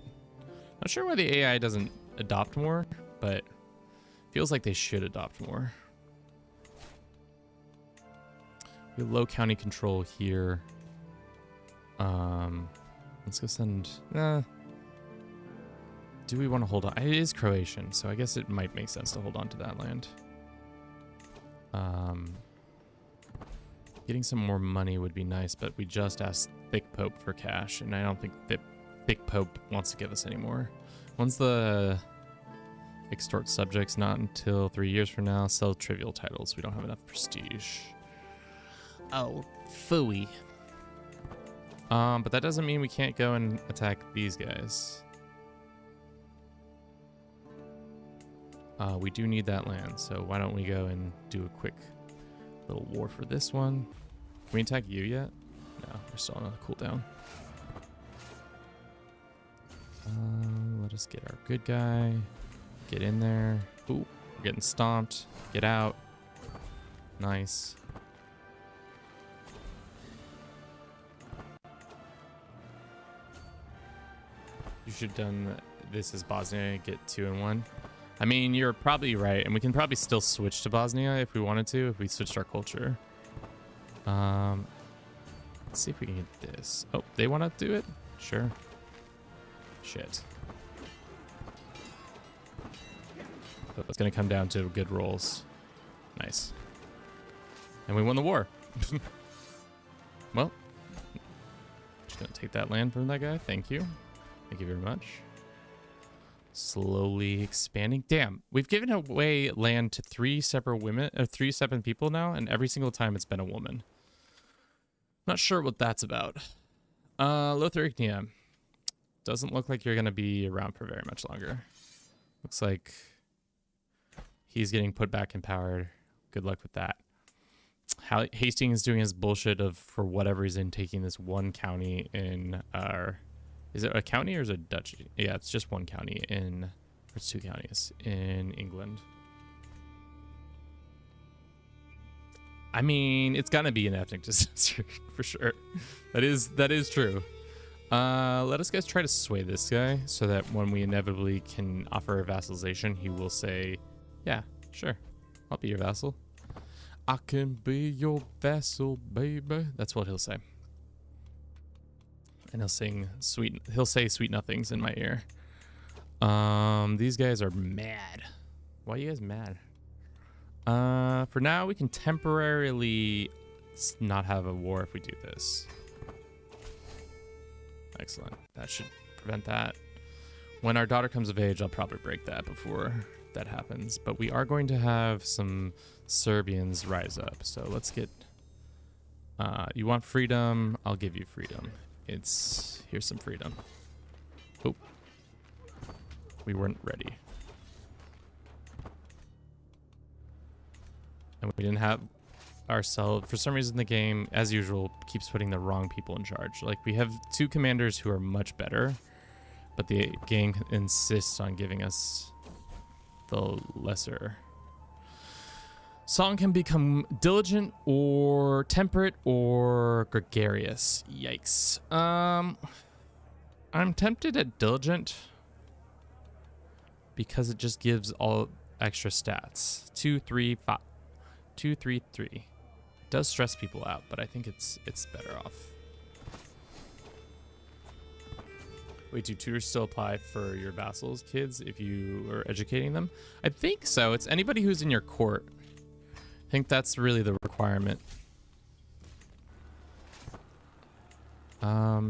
Not sure why the AI doesn't adopt more, but feels like they should adopt more. We have low county control here. Let's go send... Do we want to hold on? It is Croatian, so I guess it might make sense to hold on to that land. Getting some more money would be nice, but we just asked Thick Pope for cash, and I don't think Thick Pope wants to give us any more. When's the extort subjects? Not until 3 years from now. Sell trivial titles. We don't have enough prestige. Oh, phooey. But that doesn't mean we can't go and attack these guys. We do need that land, so why don't we go and do a quick little war for this one. Can we attack you yet? No, we're still on a cooldown. Let us get our good guy. Get in there. Ooh, we're getting stomped. Get out. Nice. You should have done this as Bosnia, get 2 and 1. I mean, you're probably right, and we can probably still switch to Bosnia if we wanted to, if we switched our culture. Let's see if we can get this. Oh, they want to do it? Sure. Shit. So it's going to come down to good rolls. Nice. And we won the war. Well, just going to take that land from that guy. Thank you. Thank you very much. Slowly expanding. Damn, we've given away land to 3 separate women, or 3 separate people now, and every single time it's been a woman. Not sure what that's about. Lotharingia. Doesn't look like you're going to be around for very much longer. Looks like he's getting put back in power. Good luck with that. Hastings is doing his bullshit of, for whatever reason, taking this one county in our... Is it a county or is it a duchy? Yeah, it's just one county in... Or it's 2 counties in England. I mean, it's gonna be an ethnic disaster for sure. That is true. Let us guys try to sway this guy so that when we inevitably can offer a vassalization, he will say, yeah, sure, I'll be your vassal. I can be your vassal, baby. That's what he'll say. And he'll say sweet nothings in my ear. These guys are mad. Why are you guys mad? For now, we can temporarily not have a war if we do this. Excellent. That should prevent that. When our daughter comes of age, I'll probably break that before that happens. But we are going to have some Serbians rise up. So let's get... you want freedom? I'll give you freedom. Here's some freedom. Oh. We weren't ready. And we didn't have ourselves, for some reason the game, as usual, keeps putting the wrong people in charge. Like, we have 2 commanders who are much better, but the game insists on giving us the lesser. Song can become diligent or temperate or gregarious. Yikes. I'm tempted at diligent because it just gives all extra stats. 2, 3, 5. 2, 3, 3. It does stress people out, but I think it's better off. Wait, do tutors still apply for your vassals' kids if you are educating them? I think so. It's anybody who's in your court. I think that's really the requirement.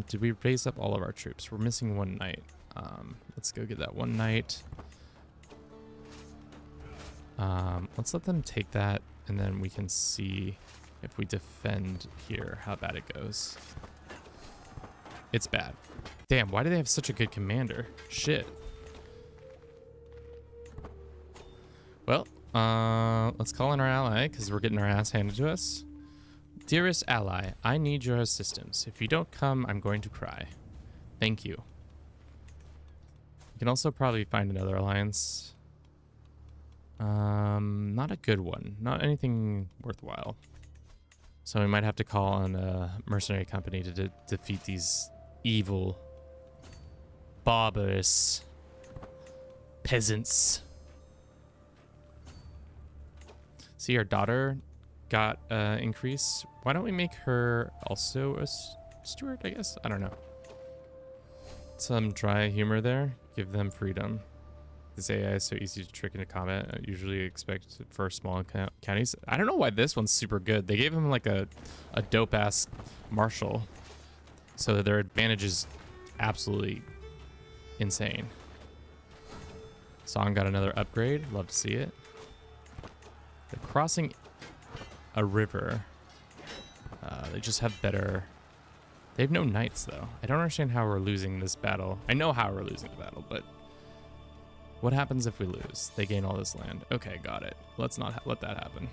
Did we raise up all of our troops? We're missing 1 knight. Let's go get that 1 knight. Let's let them take that, and then we can see if we defend here how bad it goes. It's bad. Damn, why do they have such a good commander? Shit. Well, let's call in our ally, because we're getting our ass handed to us. Dearest ally, I need your assistance. If you don't come, I'm going to cry. Thank you. You can also probably find another alliance. Not a good one. Not anything worthwhile. So we might have to call on a mercenary company to defeat these evil, barbarous peasants. See, our daughter got increase. Why don't we make her also a steward, I guess? I don't know. Some dry humor there. Give them freedom. This AI is so easy to trick into combat. I usually expect it for small counties. I don't know why this one's super good. They gave him like a dope ass marshal, so their advantage is absolutely insane. Song got another upgrade. Love to see it. They're crossing a river. They just have better. They have no knights though. I don't understand how we're losing this battle. I know how we're losing the battle, but what happens if we lose? They gain all this land. Okay, got it. Let's not let that happen.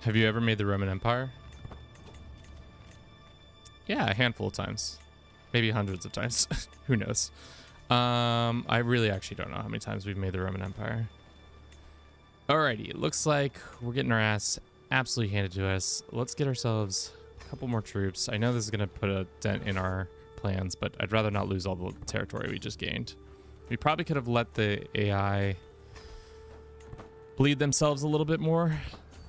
Have you ever made the Roman Empire? Yeah, a handful of times. Maybe hundreds of times. Who knows? I really actually don't know how many times we've made the Roman Empire. Alrighty, it looks like we're getting our ass absolutely handed to us. Let's get ourselves a couple more troops. I know this is going to put a dent in our plans, but I'd rather not lose all the territory we just gained. We probably could have let the AI bleed themselves a little bit more.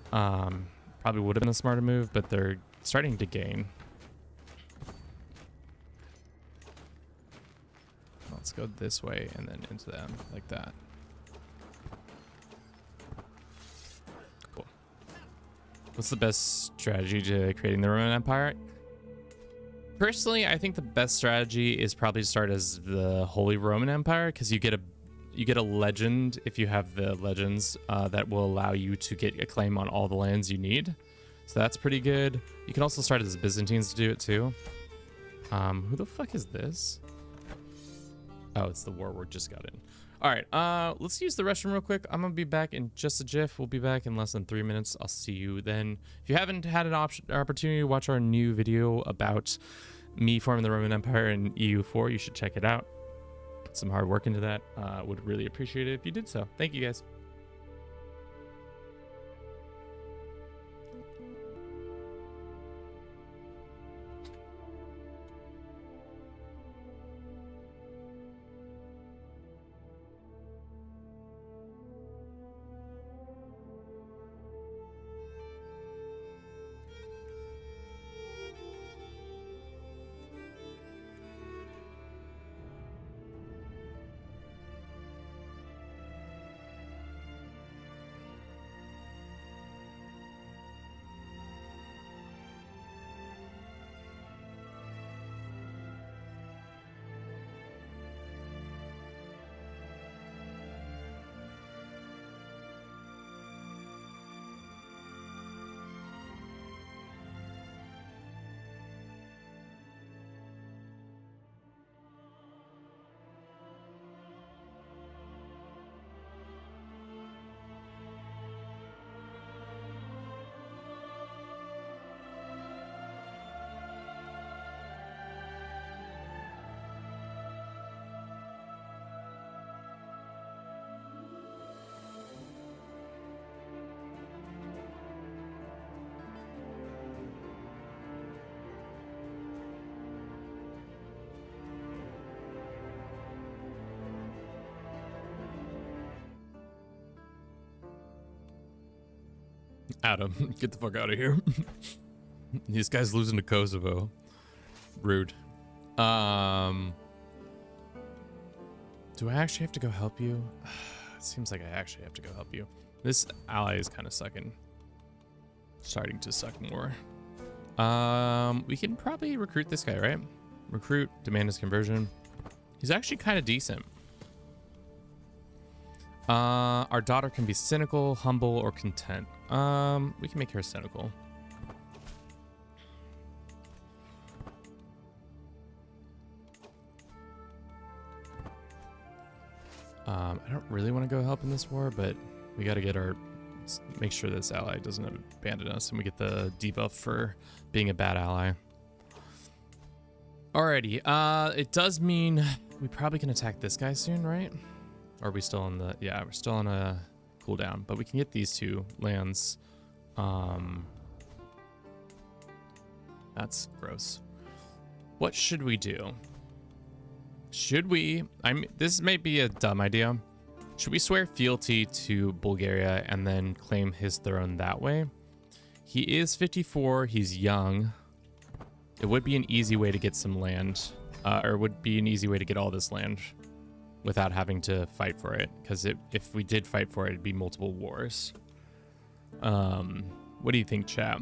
Probably would have been a smarter move, but they're starting to gain. Let's go this way and then into them like that. Cool. What's the best strategy to creating the Roman Empire? Personally, I think the best strategy is probably to start as the Holy Roman Empire, because you get a legend if you have the legends that will allow you to get a claim on all the lands you need. So that's pretty good. You can also start as Byzantines to do it too. Who the fuck is this? Oh, it's the war just got in. All right, let's use the restroom real quick. I'm gonna be back in just a jiff. We'll be back in less than 3 minutes. I'll see you then. If you haven't had an opportunity to watch our new video about me forming the Roman Empire in EU4, you should check it out. Put some hard work into that. Would really appreciate it if you did so. Thank you guys. Adam, get the fuck out of here. These guys losing to Kosovo. Rude. Do I actually have to go help you? It seems like I actually have to go help you. This ally is kind of sucking. Starting to suck more. We can probably recruit this guy, right? Recruit, demand his conversion. He's actually kind of decent. Our daughter can be cynical, humble, or content. We can make her cynical. I don't really want to go help in this war, but we got to get our, make sure this ally doesn't abandon us and we get the debuff for being a bad ally. Alrighty, it does mean we probably can attack this guy soon, right? Or are we still on the, yeah, we're still on a cooldown, but we can get these two lands. That's gross. What should we do? Should we, this may be a dumb idea. Should we swear fealty to Bulgaria and then claim his throne that way? He is 54, he's young. It would be an easy way to get some land. or would be an easy way to get all this land without having to fight for it. Because if we did fight for it, it'd be multiple wars. What do you think, chat?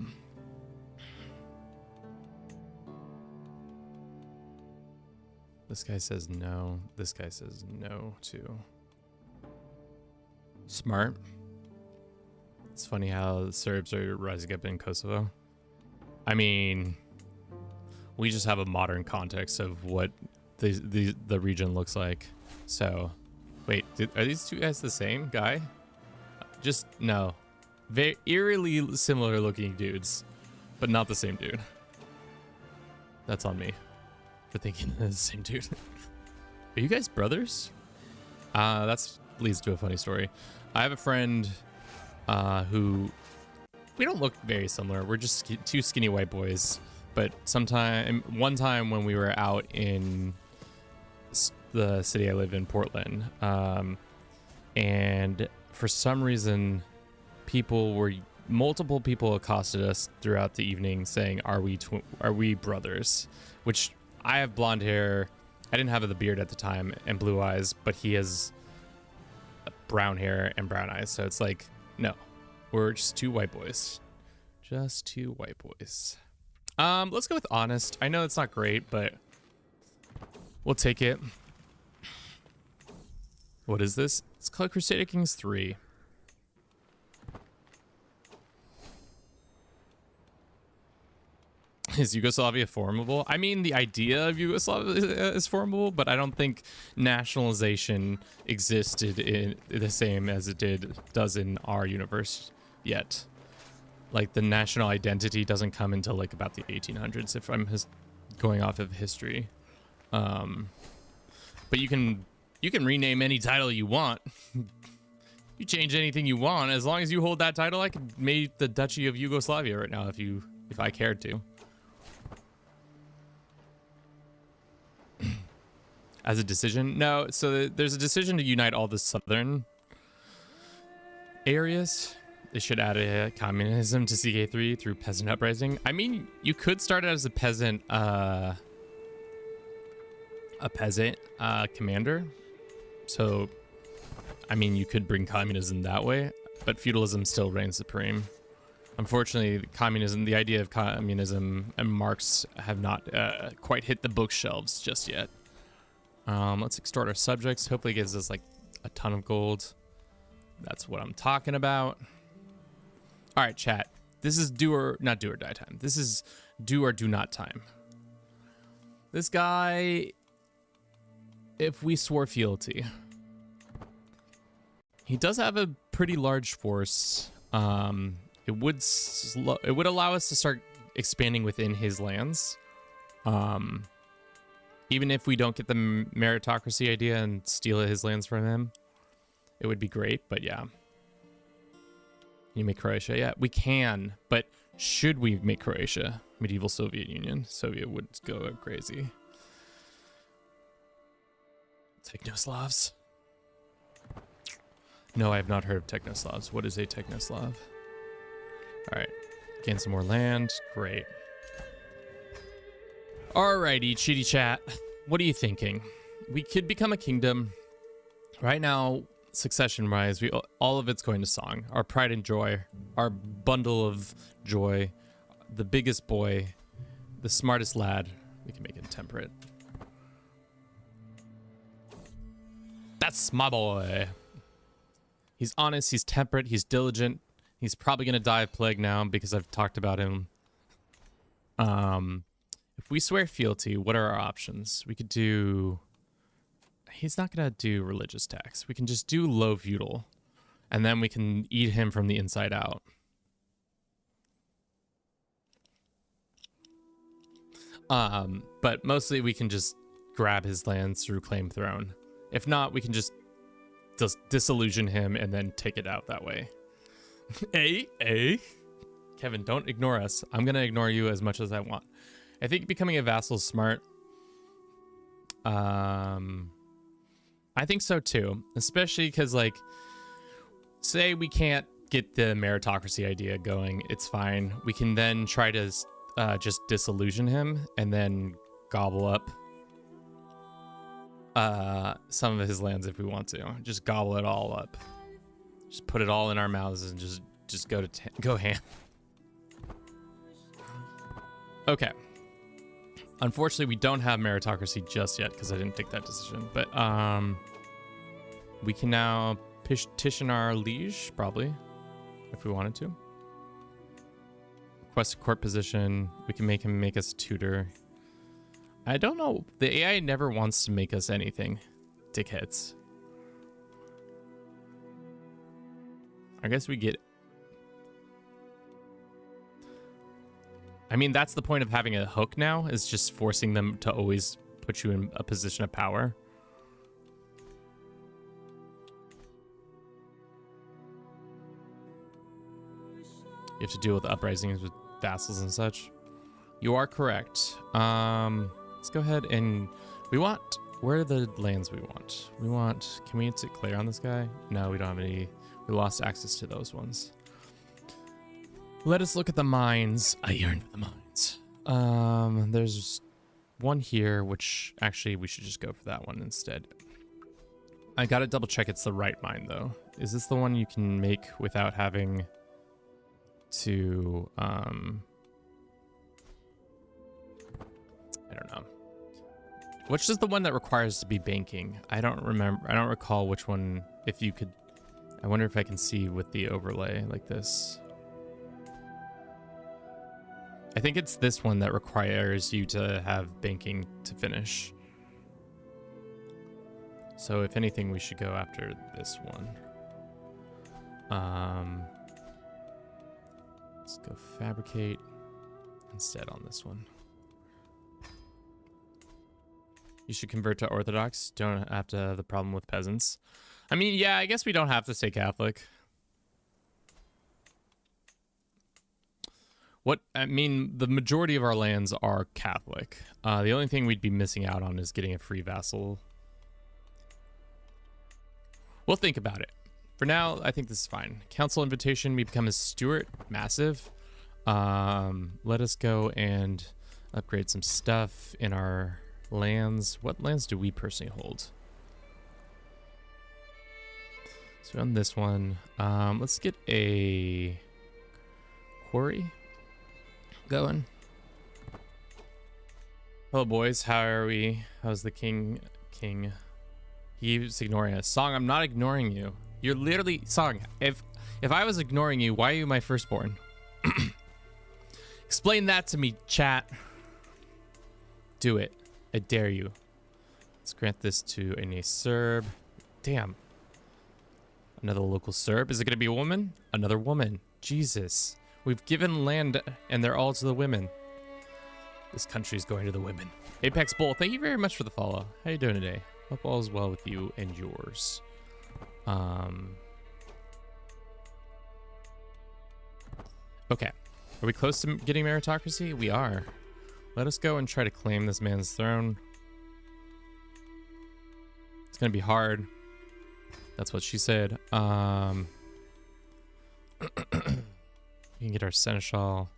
This guy says no. This guy says no too. Smart. It's funny how the Serbs are rising up in Kosovo. I mean, we just have a modern context of what the region looks like. So, wait, are these two guys the same guy? Just, no. Very eerily similar looking dudes, but not the same dude. That's on me for thinking they're the same dude. Are you guys brothers? That leads to a funny story. I have a friend who, we don't look very similar. We're just two skinny white boys. But one time when we were out in the city I live in, Portland, and for some reason, multiple people accosted us throughout the evening saying, "Are we brothers?" Which I have blonde hair. I didn't have the beard at the time and blue eyes, but he has brown hair and brown eyes. So it's like, no, we're just two white boys. Just two white boys. Let's go with honest. I know it's not great, but we'll take it. What is this? It's called Crusader Kings 3. Is Yugoslavia formable? I mean, the idea of Yugoslavia is formable, but I don't think nationalization existed in the same as it does in our universe yet. Like, the national identity doesn't come until like about the 1800s, if I'm going off of history. But you can rename any title you want. You change anything you want as long as you hold that title. I could make the Duchy of Yugoslavia right now if I cared to. As a decision? No, so there's a decision to unite all the southern areas. They should add a communism to CK3 through peasant uprising. I mean, you could start as a peasant commander. So, I mean, you could bring communism that way, but feudalism still reigns supreme. Unfortunately, the idea of communism and Marx have not quite hit the bookshelves just yet. Let's extort our subjects. Hopefully it gives us like a ton of gold. That's what I'm talking about. All right, chat. This is not do or die time. This is do or do not time. This guy, if we swore fealty, he does have a pretty large force. It would allow us to start expanding within his lands. Even if we don't get the meritocracy idea and steal his lands from him, it would be great. But yeah. Can you make Croatia? Yeah, we can. But should we make Croatia? Medieval Soviet Union. Soviet would go crazy. Technoslavs? No, I have not heard of Technoslavs. What is a Technoslav? Alright. Gain some more land. Great. Alrighty, chitty chat. What are you thinking? We could become a kingdom. Right now, succession-wise, all of it's going to song. Our pride and joy. Our bundle of joy. The biggest boy. The smartest lad. We can make it temperate. That's my boy. He's honest, he's temperate, he's diligent. He's probably going to die of plague now because I've talked about him. If we swear fealty, what are our options? We could do... He's not going to do religious tax. We can just do low feudal. And then we can eat him from the inside out. But mostly we can just grab his lands through claim throne. If not, we can just disillusion him and then take it out that way. Hey. Kevin, don't ignore us. I'm going to ignore you as much as I want. I think becoming a vassal is smart. I think so too. Especially because, like, say we can't get the meritocracy idea going. It's fine. We can then try to just disillusion him and then gobble up some of his lands if we want to. Just gobble it all up. Just put it all in our mouths and just go ham. Okay. Unfortunately, we don't have meritocracy just yet because I didn't take that decision. But we can now petition our liege, probably, if we wanted to. Request a court position. We can make him make us a tutor. I don't know. The AI never wants to make us anything. Dickheads. I guess we get... I mean, that's the point of having a hook now, is just forcing them to always put you in a position of power. You have to deal with uprisings with vassals and such. You are correct. Let's go ahead and... Where are the lands we want? Can we declare on this guy? No, we don't have any. We lost access to those ones. Let us look at the mines. I yearn for the mines. There's one here, which actually we should just go for that one instead. I gotta double check it's the right mine though. Is this the one you can make without having to, I don't know. Which is the one that requires to be banking? I don't recall which one. If you could, I wonder if I can see with the overlay like this. I think it's this one that requires you to have banking to finish. So if anything, we should go after this one. Let's go fabricate instead on this one. You should convert to Orthodox. Don't have to have the problem with peasants. I mean, yeah, I guess we don't have to stay Catholic. I mean, the majority of our lands are Catholic. The only thing we'd be missing out on is getting a free vassal. We'll think about it. For now, I think this is fine. Council invitation, we become a steward. Massive. Let us go and upgrade some stuff in our lands. What lands do we personally hold? So on this one, let's get a quarry going. Hello boys, how are we? How's the king? He's ignoring us. Song, I'm not ignoring you. You're literally... Song, if I was ignoring you, why are you my firstborn? Explain that to me, chat. Do it. I dare you. Let's grant this to a Serb. Damn. Another local Serb. Is it going to be a woman? Another woman. Jesus. We've given land and they're all to the women. This country's going to the women. Apex Bull, thank you very much for the follow. How you doing today? Hope all is well with you and yours. Okay. Are we close to getting meritocracy? We are. Let us go and try to claim this man's throne. It's gonna be hard. That's what she said. We can get our seneschal.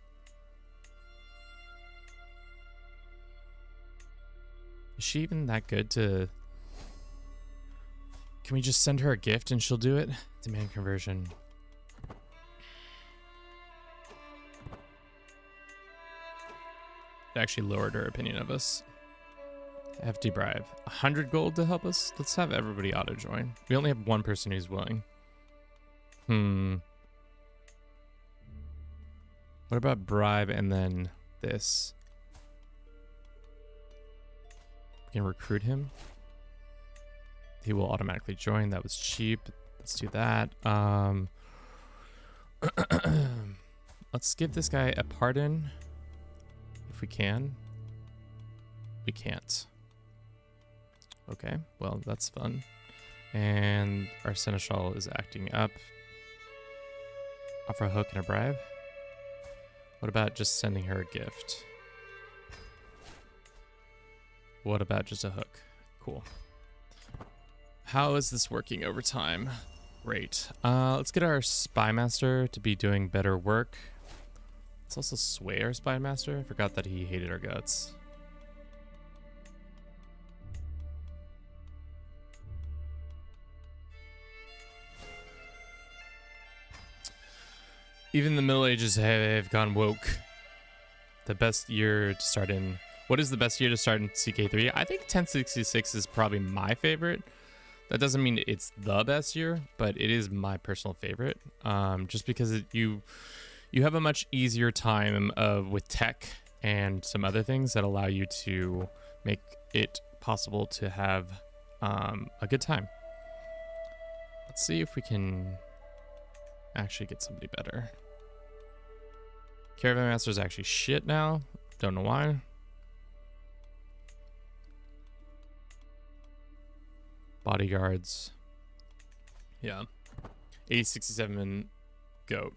Is she even that good to... Can we just send her a gift and she'll do it? Demand conversion. It actually lowered her opinion of us. FD bribe. 100 gold to help us? Let's have everybody auto join. We only have one person who's willing. What about bribe and then this? We can recruit him. He will automatically join. That was cheap. Let's do that. Let's give this guy a pardon. If we can. We can't. Okay, well, that's fun. And our seneschal is acting up. Offer a hook and a bribe. What about just sending her a gift? What about just a hook? Cool. How is this working over time? Great. Let's get our spy master to be doing better work. Let's also sway our spy master. I forgot that he hated our guts. Even the Middle Ages have gone woke. The best year to start in... What is the best year to start in CK3? I think 1066 is probably my favorite. That doesn't mean it's the best year, but it is my personal favorite. Just because you have a much easier time with tech and some other things that allow you to make it possible to have a good time. Let's see if we can actually get somebody better. Caravan Master is actually shit now. Don't know why. Bodyguards. Yeah. 867 goat.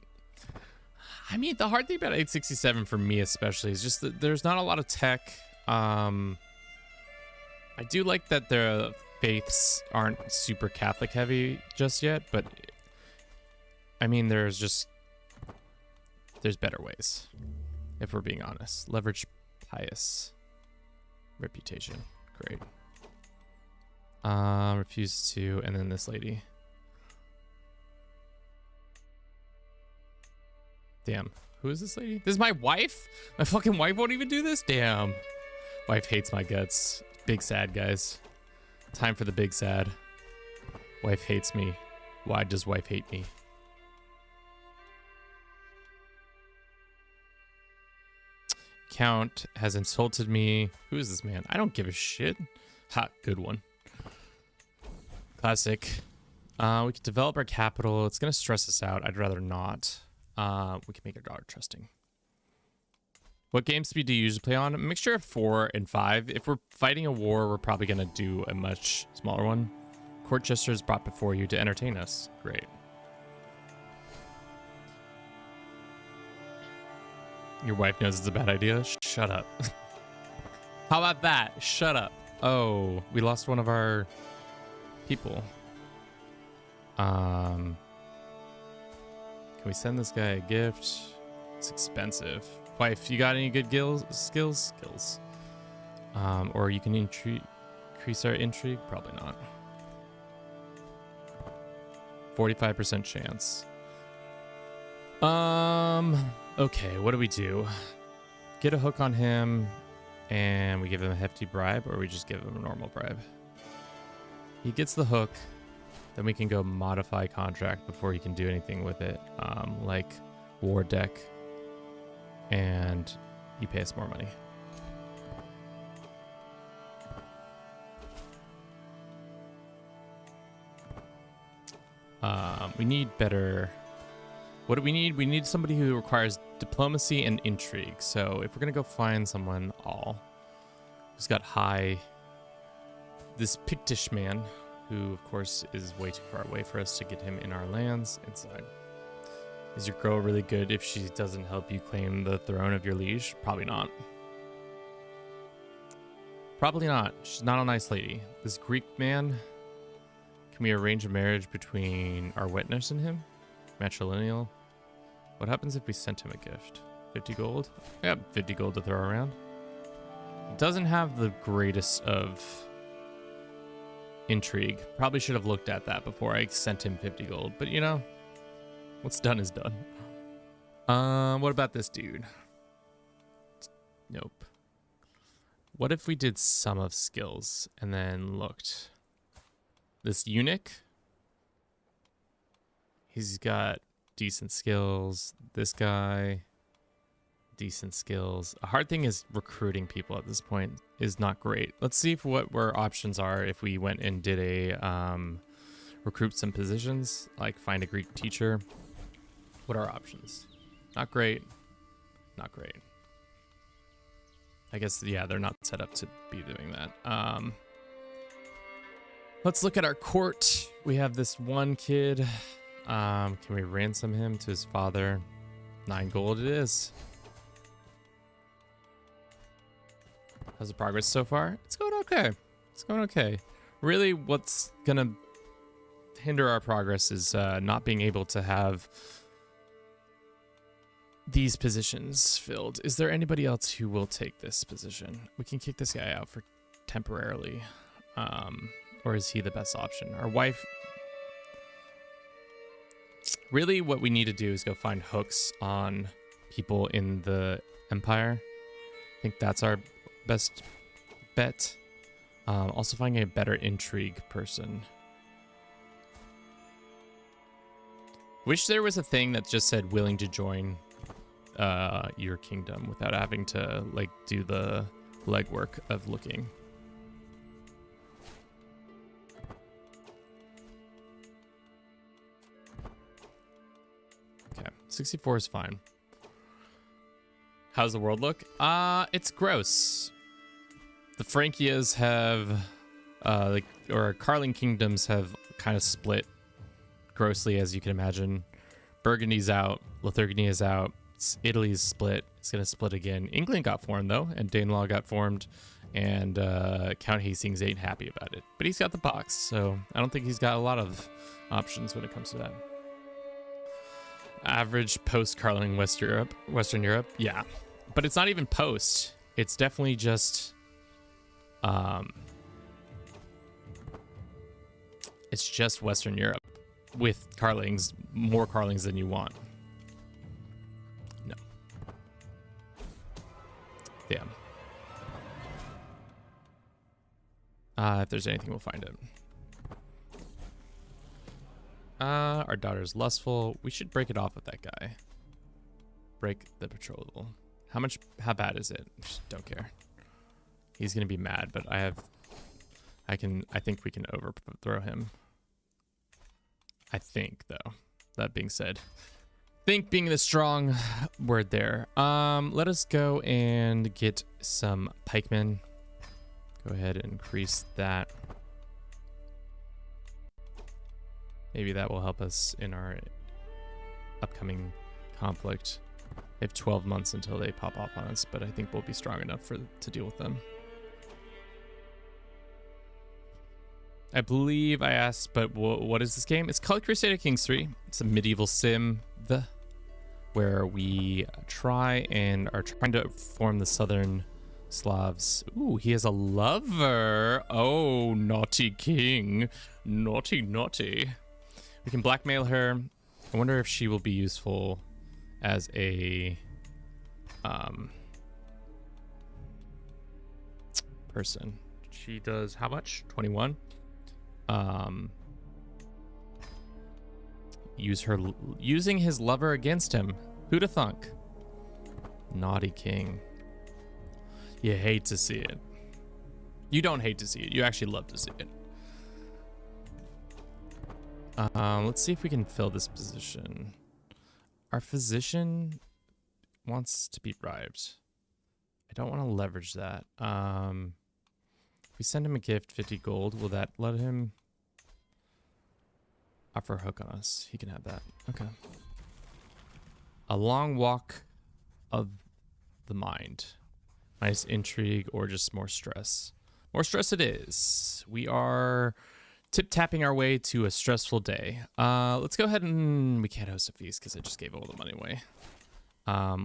I mean, the hard thing about 867 for me especially is just that there's not a lot of tech. I do like that the faiths aren't super Catholic heavy just yet, but I mean, there's better ways, if we're being honest. Leverage pious reputation. Great. Refuses to, and then this lady. Damn. Who is this lady? This is my wife? My fucking wife won't even do this? Damn. Wife hates my guts. Big sad, guys. Time for the big sad. Wife hates me. Why does wife hate me? Count has insulted me. Who is this man? I don't give a shit. Ha, good one. Classic. We could develop our capital. It's going to stress us out. I'd rather not. We can make our daughter trusting. What game speed do you usually play on? A mixture of 4 and 5. If we're fighting a war, we're probably going to do a much smaller one. Court jester is brought before you to entertain us. Great. Your wife knows it's a bad idea? Shut up. How about that? Shut up. Oh, we lost one of our people. Can we send this guy a gift? It's expensive. Wife, you got any good skills? Or you can increase our intrigue? Probably not. 45% chance. Okay, what do we do? Get a hook on him and we give him a hefty bribe, or we just give him a normal bribe? He gets the hook, then we can go modify contract before he can do anything with it, like war deck, and you pay us more money. We need better. What do we need? We need somebody who requires diplomacy and intrigue. So if we're gonna go find someone who's got high, this Pictish man, who of course is way too far away for us to get him in our lands inside. Is your girl really good if she doesn't help you claim the throne of your liege? Probably not. Probably not. She's not a nice lady. This Greek man, can we arrange a marriage between our witness and him? Matrilineal. What happens if we sent him a gift? 50 gold? Yeah, 50 gold to throw around. Doesn't have the greatest of intrigue. Probably should have looked at that before I sent him 50 gold. But you know, what's done is done. What about this dude? Nope. What if we did sum of skills and then looked? This eunuch? He's got decent skills. This guy, decent skills. A hard thing is recruiting people at this point is not great. Let's see what our options are if we went and did a recruit some positions, like find a Greek teacher. What are our options? Not great. Not great. I guess, yeah, they're not set up to be doing that. Let's look at our court. We have this one kid. Can we ransom him to his father? 9 gold it is. How's the progress so far? It's going okay. It's going okay. Really, what's gonna hinder our progress is not being able to have these positions filled. Is there anybody else who will take this position? We can kick this guy out for temporarily. Or is he the best option? Our wife... Really, what we need to do is go find hooks on people in the Empire. I think that's our best bet. Also finding a better intrigue person. Wish there was a thing that just said willing to join your kingdom without having to like do the legwork of looking. Okay, 64 is fine. How's the world look? It's gross. The Frankias have, or Carling kingdoms have kind of split grossly, as you can imagine. Burgundy's out, Luthurgany is out, Italy's split. It's gonna split again. England got formed though, and Danelaw got formed, and Count Hastings ain't happy about it. But he's got the box, so I don't think he's got a lot of options when it comes to that. Average post-Carling Western Europe, yeah. But it's not even post. It's definitely just... it's just Western Europe with Carlings, more Carlings than you want. No. Damn. If there's anything, we'll find it. Our daughter's lustful. We should break it off with that guy. Break the betrothal. How bad is it? Just don't care. He's gonna be mad, but I think we can overthrow him. I think, though. That being said, think being the strong word there. Let us go and get some pikemen. Go ahead and increase that. Maybe that will help us in our upcoming conflict. They have 12 months until they pop off on us, but I think we'll be strong enough to deal with them. I believe I asked, but what is this game? It's called Crusader Kings 3. It's a medieval sim, where we are trying to form the southern Slavs. Ooh, he has a lover. Oh, naughty king. Naughty, naughty. We can blackmail her. I wonder if she will be useful as a person. She does how much? 21. Using his lover against him. Who'da thunk? Naughty king. You hate to see it. You don't hate to see it. You actually love to see it. Let's see if we can fill this position. Our physician wants to be bribed. I don't want to leverage that. If we send him a gift, 50 gold, will that let him offer a hook on us? He can have that. Okay. A long walk of the mind. Nice intrigue or just more stress. More stress it is. We are tip-tapping our way to a stressful day. Let's go ahead and... We can't host a feast because I just gave all the money away.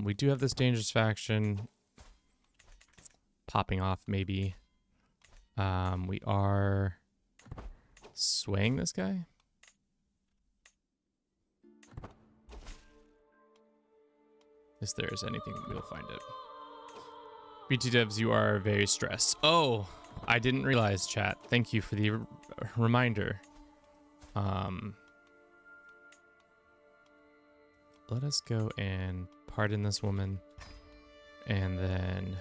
We do have this dangerous faction popping off, maybe. We are swaying this guy. If there is anything, we'll find it. BT devs, you are very stressed. Oh, I didn't realize, chat. Thank you for the reminder. Let us go and pardon this woman, and then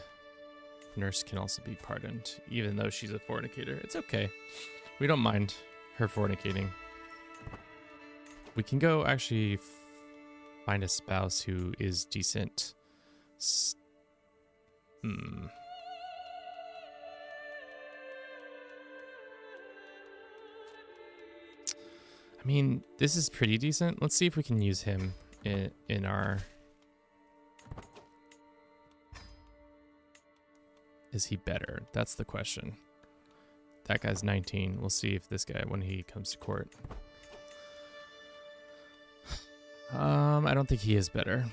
nurse can also be pardoned, even though she's a fornicator. It's okay. We don't mind her fornicating. We can go actually find a spouse who is decent. I mean, this is pretty decent. Let's see if we can use him in our... Is he better? That's the question. That guy's 19. We'll see if this guy, when he comes to court. I don't think he is better.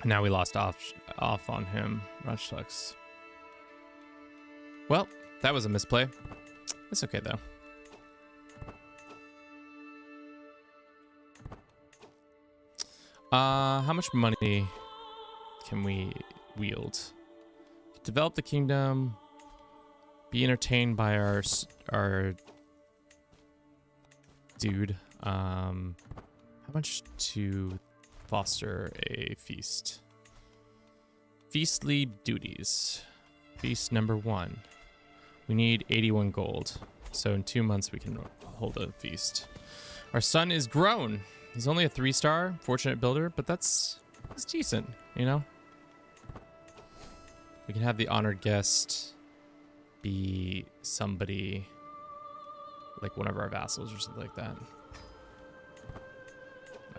Now we lost off on him. Rush sucks. Well, that was a misplay. It's okay though. How much money can we wield? Develop the kingdom. Be entertained by our dude. How much to foster a feast? Feastly duties. Feast number 1. We need 81 gold. So in 2 months we can hold a feast. Our son is grown. He's only a 3-star, fortunate builder, but that's decent, you know? We can have the honored guest be somebody like one of our vassals or something like that. All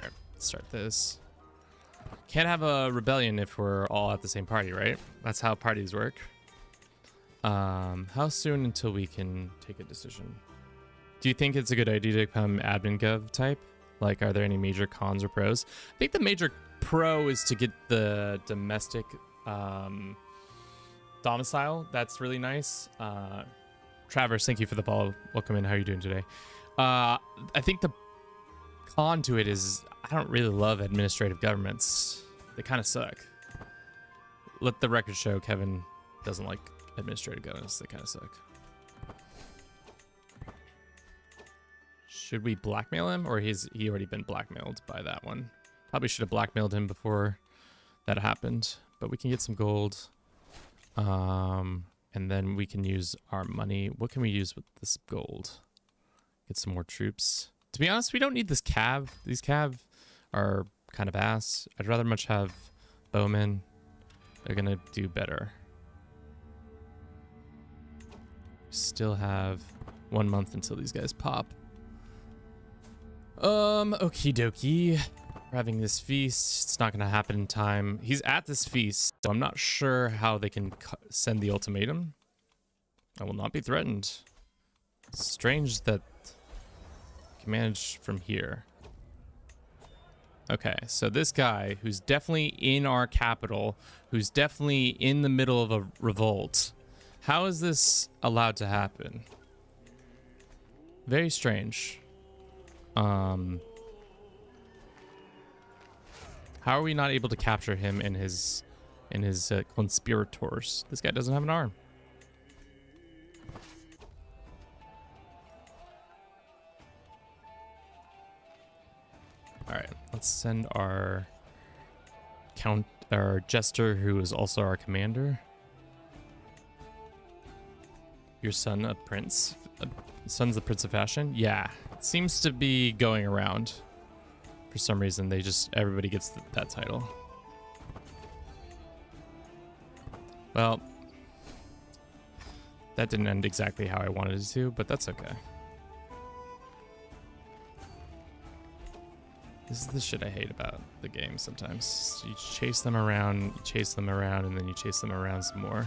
right, let's start this. Can't have a rebellion if we're all at the same party, right? That's how parties work. How soon until we can take a decision? Do you think it's a good idea to become admin gov type? Like, are there any major cons or pros? I think the major pro is to get the domestic domicile. That's really nice. Travers, thank you for the follow. Welcome in. How are you doing today? I think the con to it is I don't really love administrative governments. They kind of suck. Let the record show Kevin doesn't like administrative governments. They kind of suck. Should we blackmail him, or he already been blackmailed by that one? Probably should have blackmailed him before that happened, but we can get some gold. And then we can use our money. What can we use with this gold? Get some more troops. To be honest, we don't need this cav. These cav are kind of ass. I'd rather much have bowmen. They're gonna do better. Still have 1 month until these guys pop. Okie dokie. We're having this feast. It's not gonna happen in time. He's at this feast, so I'm not sure how they can send the ultimatum. I will not be threatened. Strange that I can manage from here. Okay, so this guy, who's definitely in our capital, who's definitely in the middle of a revolt, how is this allowed to happen? Very strange. How are we not able to capture him and his conspirators? This guy doesn't have an arm. All right, let's send our jester, who is also our commander. Your son a prince? Son's the prince of fashion? Yeah, it seems to be going around. For some reason, everybody gets that title. Well, that didn't end exactly how I wanted it to, but that's okay. This is the shit I hate about the game sometimes. You chase them around, and then you chase them around some more.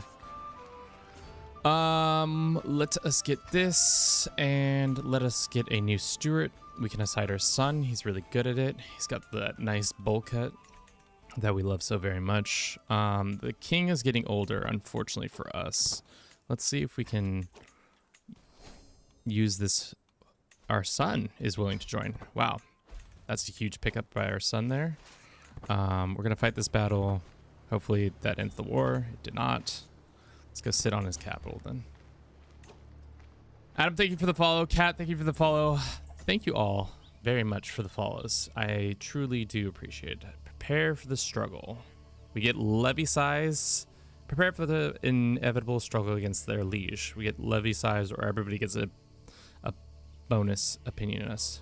Let us get this, and let us get a new steward. We can assign our son. He's really good at it. He's got that nice bowl cut that we love so very much. The king is getting older, unfortunately for us. Let's see if we can use this. Our son is willing to join. Wow. That's a huge pickup by our son there. We're going to fight this battle. Hopefully that ends the war. It did not. Let's go sit on his capital then. Adam, thank you for the follow. Kat, thank you for the follow. Thank you all very much for the follows. I truly do appreciate it. Prepare for the struggle. We get levy size. Prepare for the inevitable struggle against their liege. We get levy size, or everybody gets a bonus opinion in us.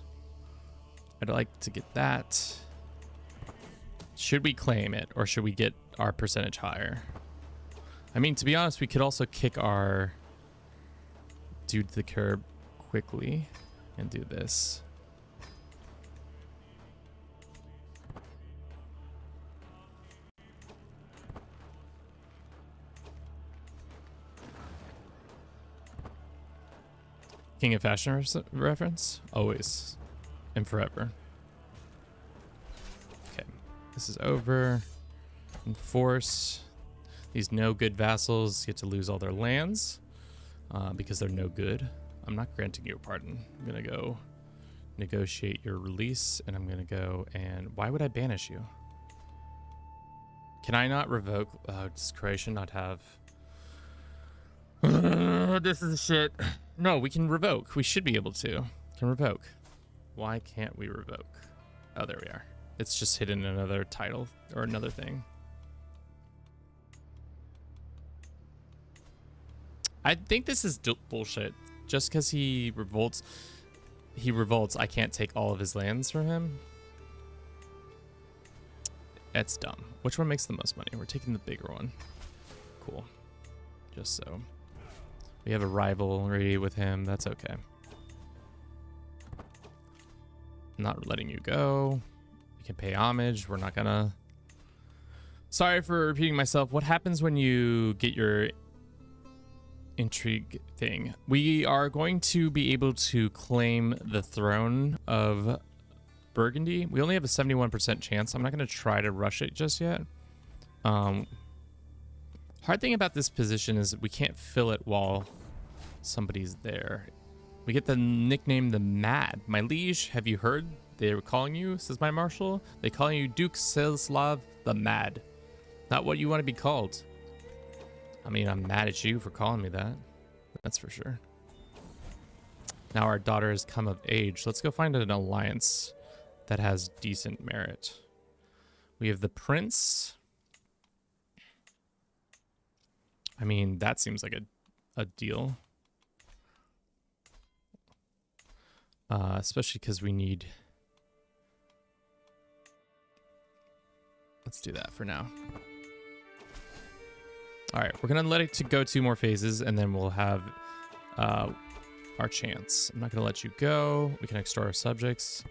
I'd like to get that. Should we claim it, or should we get our percentage higher? I mean, to be honest, we could also kick our dude to the curb quickly and do this. King of Fashion reference? Always and forever. Okay, this is over. Enforce. These no good vassals get to lose all their lands because they're no good. I'm not granting you a pardon. I'm gonna go negotiate your release, and I'm gonna go and why would I banish you? Can I not revoke? Does Croatia not have? This is shit. No, we can revoke. We should be able to. Can revoke. Why can't we revoke? Oh, there we are. It's just hidden in another title or another thing. I think this is bullshit. Just because he revolts, I can't take all of his lands from him. That's dumb. Which one makes the most money? We're taking the bigger one. Cool. Just so. We have a rivalry with him. That's okay. I'm not letting you go. You can pay homage. We're not gonna. Sorry for repeating myself. What happens when you get your intrigue thing? We are going to be able to claim the throne of Burgundy. We only have a 71% chance. I'm not going to try to rush it just yet. Hard thing about this position is we can't fill it while somebody's there. We get the nickname the Mad. My liege, have you heard they were calling you, says my marshal? They call you Duke Selslav the Mad. Not what you want to be called. I mean, I'm mad at you for calling me that. That's for sure. Now our daughter has come of age. Let's go find an alliance that has decent merit. We have the prince. I mean, that seems like a deal. Especially because we need... Let's do that for now. All right, we're going to let it to go 2 more phases, and then we'll have our chance. I'm not going to let you go. We can extort our subjects.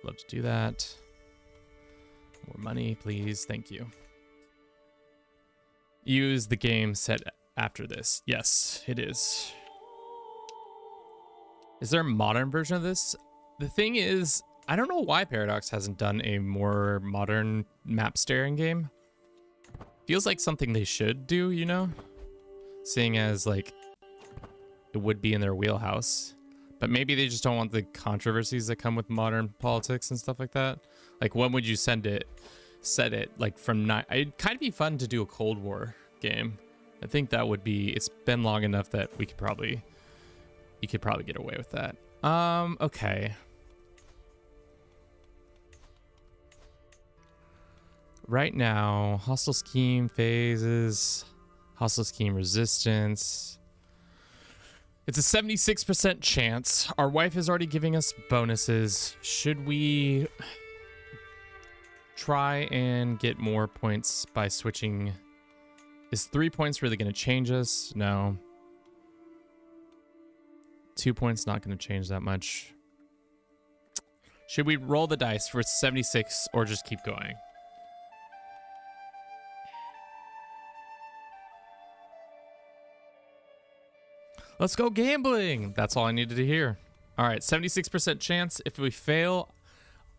Love to do that. More money, please. Thank you. Use the game set after this. Yes, it is. Is there a modern version of this? The thing is, I don't know why Paradox hasn't done a more modern map staring game. Feels like something they should do, you know? Seeing as, like, it would be in their wheelhouse. But maybe they just don't want the controversies that come with modern politics and stuff like that. Like, when would you set it, like, from... It'd kind of be fun to do a Cold War game. I think that would be... It's been long enough that we could probably... You could probably get away with that. Okay. Right now, hostile scheme phases, hostile scheme resistance. It's a 76% chance. Our wife is already giving us bonuses. Should we try and get more points by switching? Is 3 points really going to change us? No. 2 points not going to change that much. Should we roll the dice for 76 or just keep going? Let's go gambling. That's all I needed to hear. All right, 76% chance. If we fail,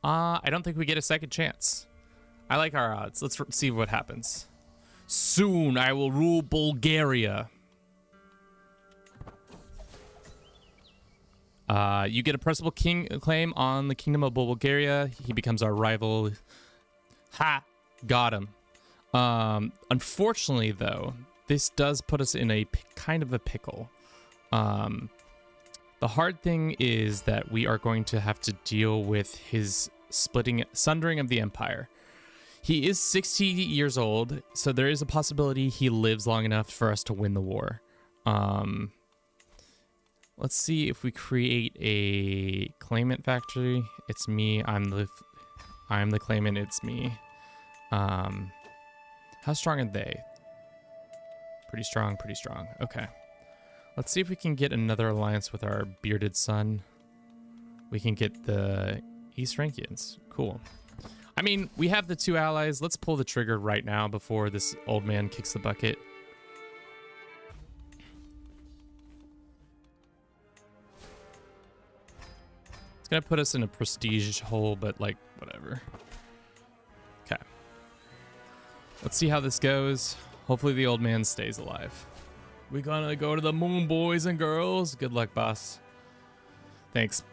I don't think we get a second chance. I like our odds. Let's see what happens. Soon I will rule Bulgaria. You get a pressable claim on the Kingdom of Bulgaria. He becomes our rival. Ha! Got him. Unfortunately, though, this does put us in a kind of a pickle. The hard thing is that we are going to have to deal with his sundering of the empire. He is 60 years old, so there is a possibility he lives long enough for us to win the war. Let's see if we create a claimant factory. It's me. I'm the claimant. It's me. How strong are they? Pretty strong. Pretty strong. Okay. Let's see if we can get another alliance with our bearded son. We can get the East Frankians. Cool. I mean, we have the 2 allies. Let's pull the trigger right now before this old man kicks the bucket. It's going to put us in a prestige hole, but, like, whatever. Okay. Let's see how this goes. Hopefully the old man stays alive. We're gonna go to the moon, boys and girls. Good luck, boss. Thanks.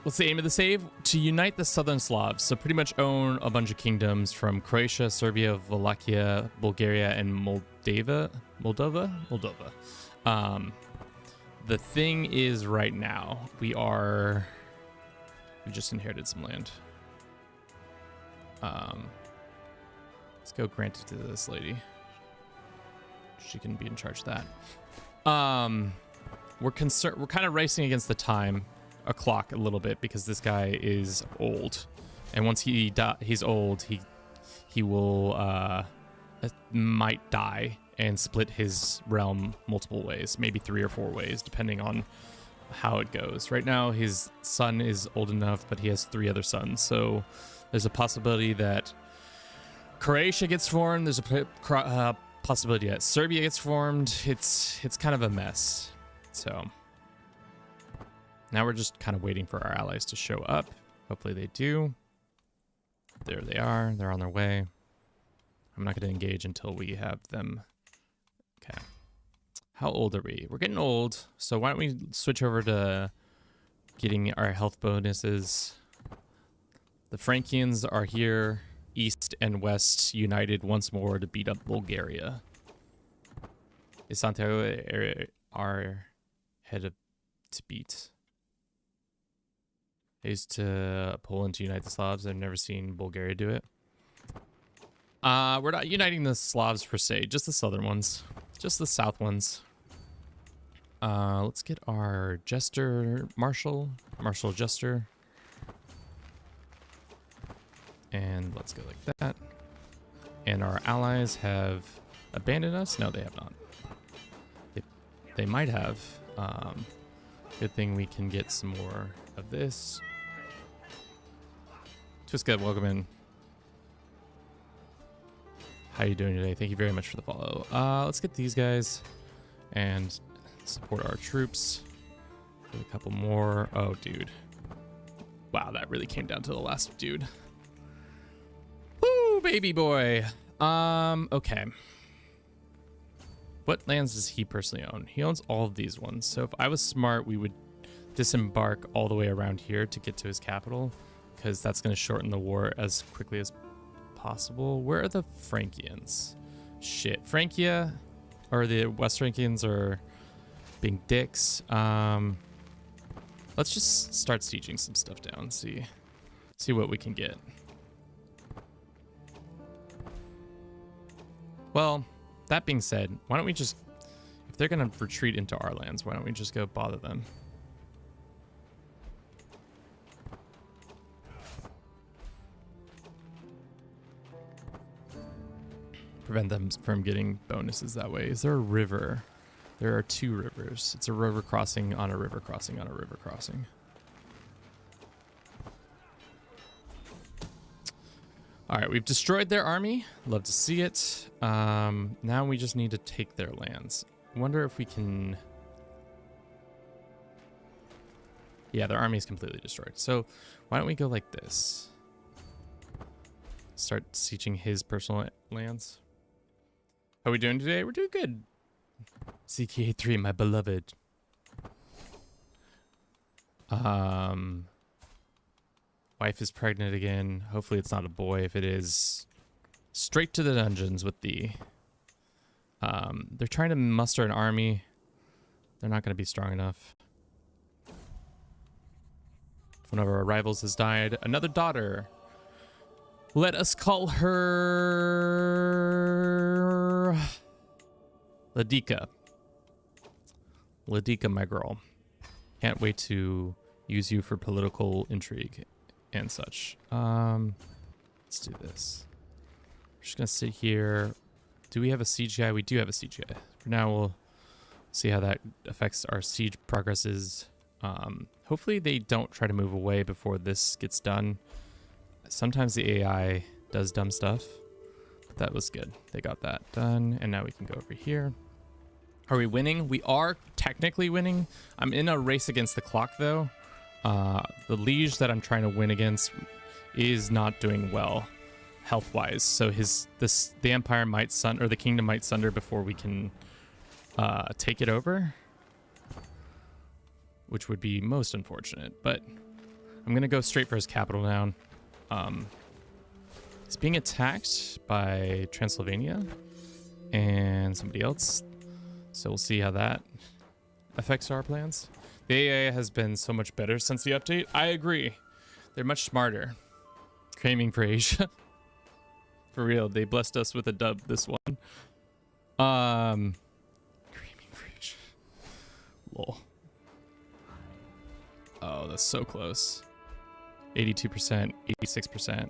What's the aim of the save? To unite the southern Slavs, so pretty much own a bunch of kingdoms from Croatia, Serbia, Wallachia, Bulgaria, and Moldova. The thing is, right now we just inherited some land. Let's go grant it to this lady. She can be in charge of that. We're kind of racing against the time. A clock a little bit because this guy is old, and once he's old, he will might die and split his realm multiple ways, maybe 3 or 4 ways, depending on how it goes. Right now, his son is old enough, but he has 3 other sons, so there's a possibility that Croatia gets formed. There's a possibility that Serbia gets formed. It's kind of a mess. So now we're just kind of waiting for our allies to show up. Hopefully they do. There they are. They're on their way. I'm not going to engage until we have them. Okay. How old are we? We're getting old. So why don't we switch over to getting our health bonuses. The Frankians are here. East and West united once more to beat up Bulgaria. Is Santiago our head of to beat? Is to Poland to unite the Slavs. I've never seen Bulgaria do it. We're not uniting the Slavs per se, just the southern ones, just the south ones. Let's get our Jester Marshal Jester. And let's go like that. And our allies have abandoned us? No, they have not. They might have. Good thing we can get some more of this. Twiska, welcome in. How you doing today? Thank you very much for the follow. Let's get these guys and support our troops. Get a couple more. Oh, dude. Wow, that really came down to the last dude. Woo, baby boy. Okay. What lands does he personally own? He owns all of these ones. So if I was smart, we would disembark all the way around here to get to his capital, because that's going to shorten the war as quickly as possible. Where are the Frankians? Shit. Frankia, or the West Frankians are being dicks. Let's just start sieging some stuff down. See what we can get. Well, that being said, why don't we just, if they're going to retreat into our lands, why don't we just go bother them? Prevent them from getting bonuses that way. Is there a river? There are 2 rivers. It's a river crossing on a river crossing on a river crossing. All right, we've destroyed their army. Love to see it. Now we just need to take their lands. I wonder if we can... Yeah, their army is completely destroyed. So why don't we go like this? Start sieging his personal lands. How are we doing today? We're doing good. CK3, my beloved. Wife is pregnant again. Hopefully it's not a boy. If it is, straight to the dungeons with the... they're trying to muster an army. They're not going to be strong enough. One of our rivals has died. Another daughter. Let us call her... Ladika. Ladika, my girl. Can't wait to use you for political intrigue and such. Let's do this. We're just gonna sit here. Do we have a siege guy? We do have a siege guy. For now, we'll see how that affects our siege progresses. Hopefully they don't try to move away before this gets done. Sometimes the AI does dumb stuff, but that was good. They got that done, and now we can go over here. Are we winning? We are technically winning. I'm in a race against the clock, though. The liege that I'm trying to win against is not doing well health-wise, so the empire might or the kingdom might sunder before we can take it over, which would be most unfortunate. But I'm gonna go straight for his capital now. He's being attacked by Transylvania and somebody else. So we'll see how that affects our plans. The AI has been so much better since the update. I agree. They're much smarter. Craving for Asia. For real, they blessed us with a dub this one. Craving for Asia. Lol. Oh, that's so close. 82%, 86%.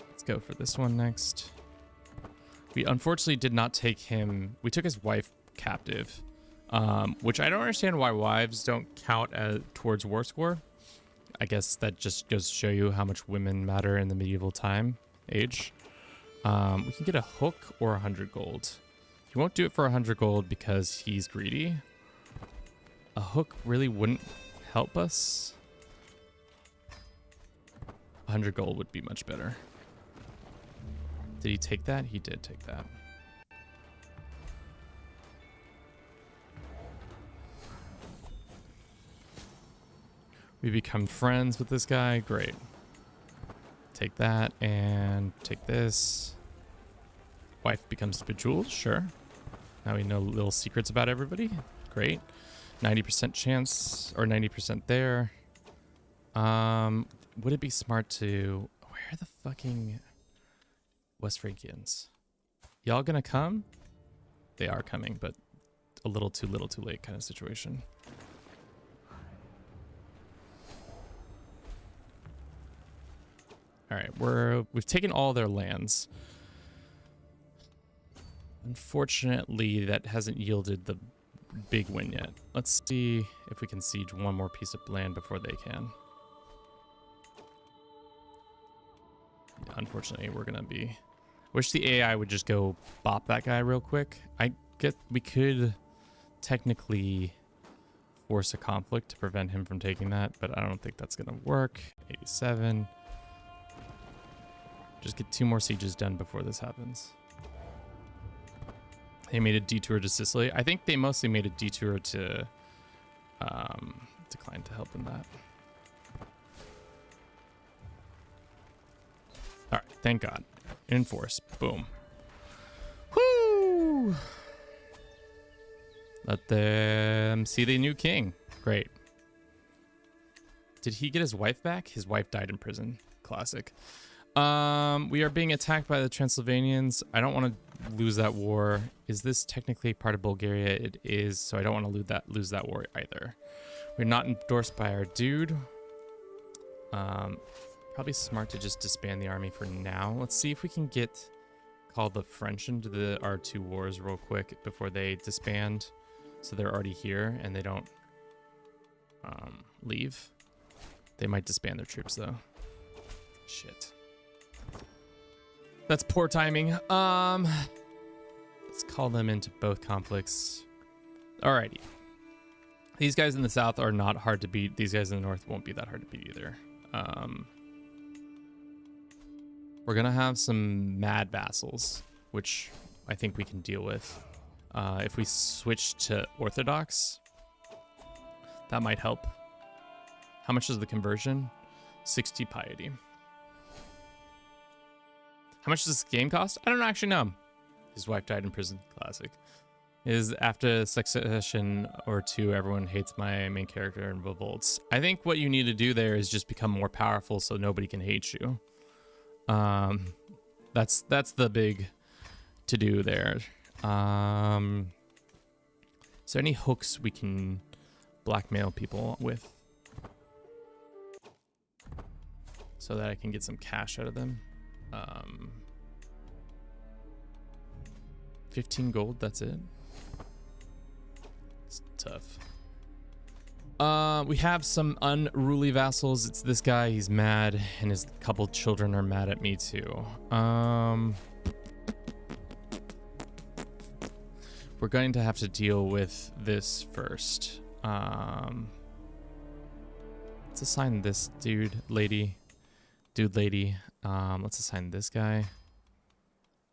Let's go for this one next. We unfortunately did not take him. We took his wife captive, which I don't understand why wives don't count as towards war score. I guess that just goes to show you how much women matter in the medieval age. We can get a hook or 100 gold. He won't do it for 100 gold because he's greedy. A hook really wouldn't help us. 100 gold would be much better. Did he take that? He did take that. We become friends with this guy. Great. Take that and take this. Wife becomes bejeweled. Sure. Now we know little secrets about everybody. Great. 90% chance or 90% there. Would it be smart to... Where are the fucking West Frankians? Y'all gonna come? They are coming, but a little too late kind of situation. All right, we've taken all their lands. Unfortunately, that hasn't yielded the big win yet. Let's see if we can siege one more piece of land before they can. Yeah, unfortunately, we're gonna be... Wish the AI would just go bop that guy real quick. We could technically force a conflict to prevent him from taking that, but I don't think that's gonna work. 87. Just get 2 more sieges done before this happens. They made a detour to Sicily. I think they mostly made a detour to decline to help in that. All right, thank God. Enforce. Boom. Whoo! Let them see the new king. Great. Did he get his wife back? His wife died in prison. Classic. We are being attacked by the Transylvanians. I don't want to lose that war. Is this technically part of Bulgaria? It is, so I don't want to lose that war either. We're not endorsed by our dude. Probably smart to just disband the army for now. Let's see if we can call the French into our 2 wars real quick before they disband. So they're already here and they don't leave. They might disband their troops though. Shit. That's poor timing. Let's call them into both conflicts. Alrighty. These guys in the south are not hard to beat. These guys in the north won't be that hard to beat either. We're gonna have some mad vassals, which I think we can deal with. If we switch to Orthodox, that might help. How much is the conversion? 60 piety. How much does this game cost? I don't actually know. His wife died in prison. Classic. Is after succession or 2, everyone hates my main character and revolts. I think what you need to do there is just become more powerful so nobody can hate you. That's the big to do there. Is there any hooks we can blackmail people with so that I can get some cash out of them? 15 gold, that's it. It's tough. We have some unruly vassals. It's this guy, he's mad, and his couple children are mad at me too. We're going to have to deal with this first. Let's assign this dude, lady. Let's assign this guy.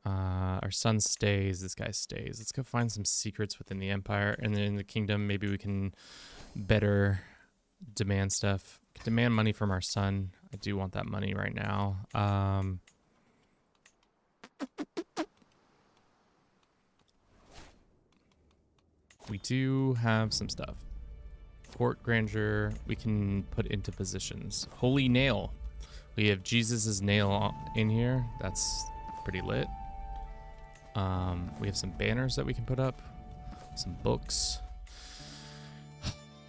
Our son stays, this guy stays. Let's go find some secrets within the empire, and then in the kingdom, maybe we can better demand stuff. Demand money from our son. I do want that money right now. We do have some stuff. Court grandeur we can put into positions. Holy nail. We have Jesus's nail in here. That's pretty lit. We have some banners that we can put up. Some books.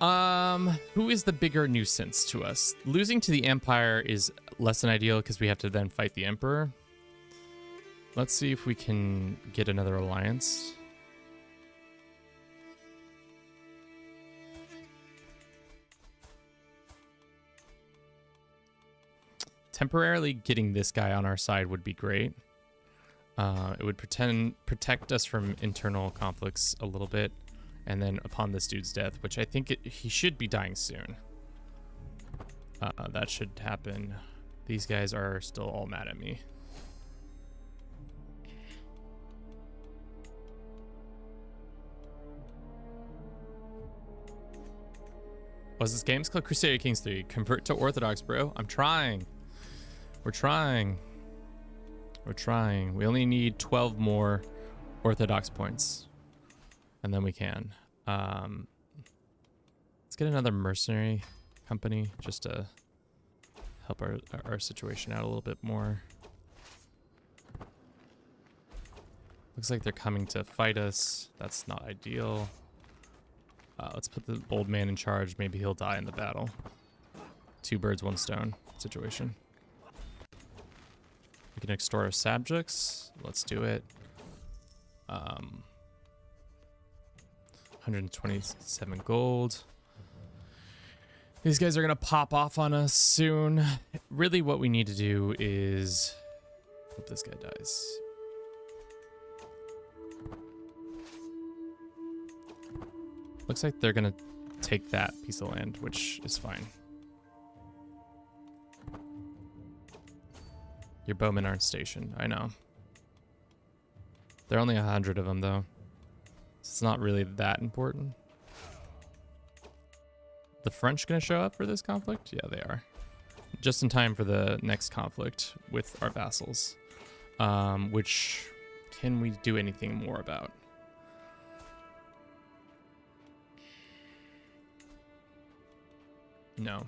Who is the bigger nuisance to us? Losing to the Empire is less than ideal because we have to then fight the Emperor. Let's see if we can get another alliance. Temporarily getting this guy on our side would be great. It would protect us from internal conflicts a little bit. And then upon this dude's death, which I think he should be dying soon. That should happen. These guys are still all mad at me. What's this game? It's called Crusader Kings 3. Convert to Orthodox, bro. I'm trying. We're trying. We're trying. We only need 12 more Orthodox points. And then we can. Let's get another mercenary company just to help our situation out a little bit more. Looks like they're coming to fight us. That's not ideal. Let's put the old man in charge. Maybe he'll die in the battle. 2 birds, 1 stone situation. We can extort our subjects. Let's do it. 127 gold. These guys are gonna pop off on us soon. Really what we need to do is hope this guy dies. Looks like they're gonna take that piece of land, which is fine. Your bowmen aren't stationed, I know. There are only 100 of them though. It's not really that important. The French gonna show up for this conflict? Yeah, they are. Just in time for the next conflict with our vassals. Which, can we do anything more about? No.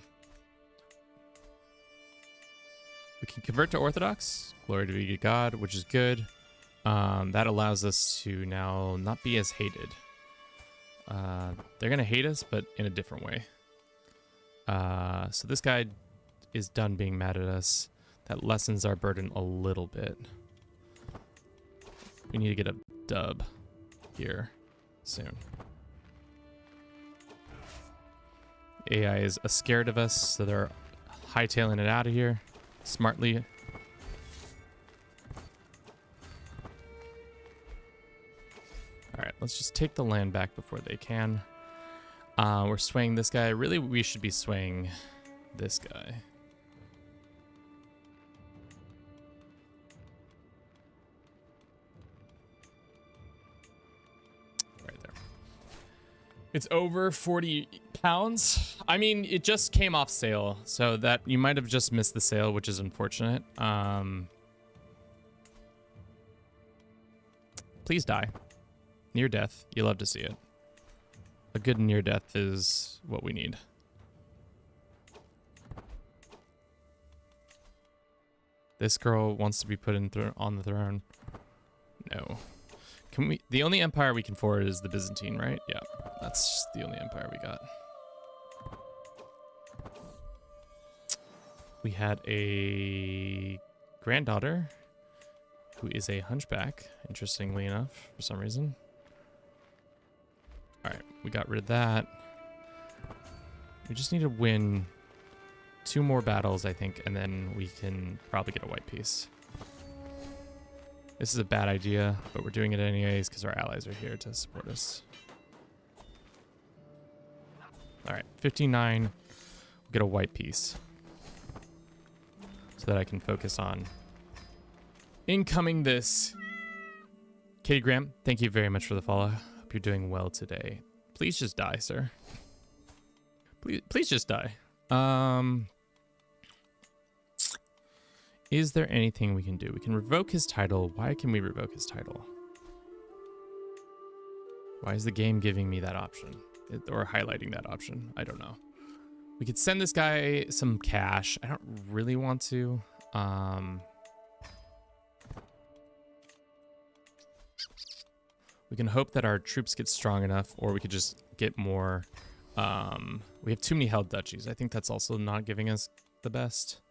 We can convert to Orthodox. Glory to be God, which is good. That allows us to now not be as hated. They're going to hate us, but in a different way. So this guy is done being mad at us. That lessens our burden a little bit. We need to get a dub here soon. AI is scared of us, so they're hightailing it out of here smartly. All right, let's just take the land back before they can. We're swaying this guy. Really, we should be swaying this guy. Right there. It's over 40 pounds. I mean, it just came off sale, so that you might have just missed the sale, which is unfortunate. Please die. Near death. You love to see it. A good near death is what we need. This girl wants to be put on the throne. No. Can we? The only empire we can forward is the Byzantine, right? Yeah, that's just the only empire we got. We had a granddaughter who is a hunchback, interestingly enough, for some reason. All right, we got rid of that. We just need to win 2 more battles, I think, and then we can probably get a white piece. This is a bad idea, but we're doing it anyways because our allies are here to support us. All right, 59. We'll get a white piece so that I can focus on incoming this. Katie Graham, thank you very much for the follow. Hope you're doing well today. Please just die, sir. Please just die. Is there anything we can do? We can revoke his title. Why can we revoke his title? Why is the game giving me that option? Or highlighting that option? I don't know. We could send this guy some cash. I don't really want to. We can hope that our troops get strong enough, or we could just get more. We have too many held duchies. I think that's also not giving us the best.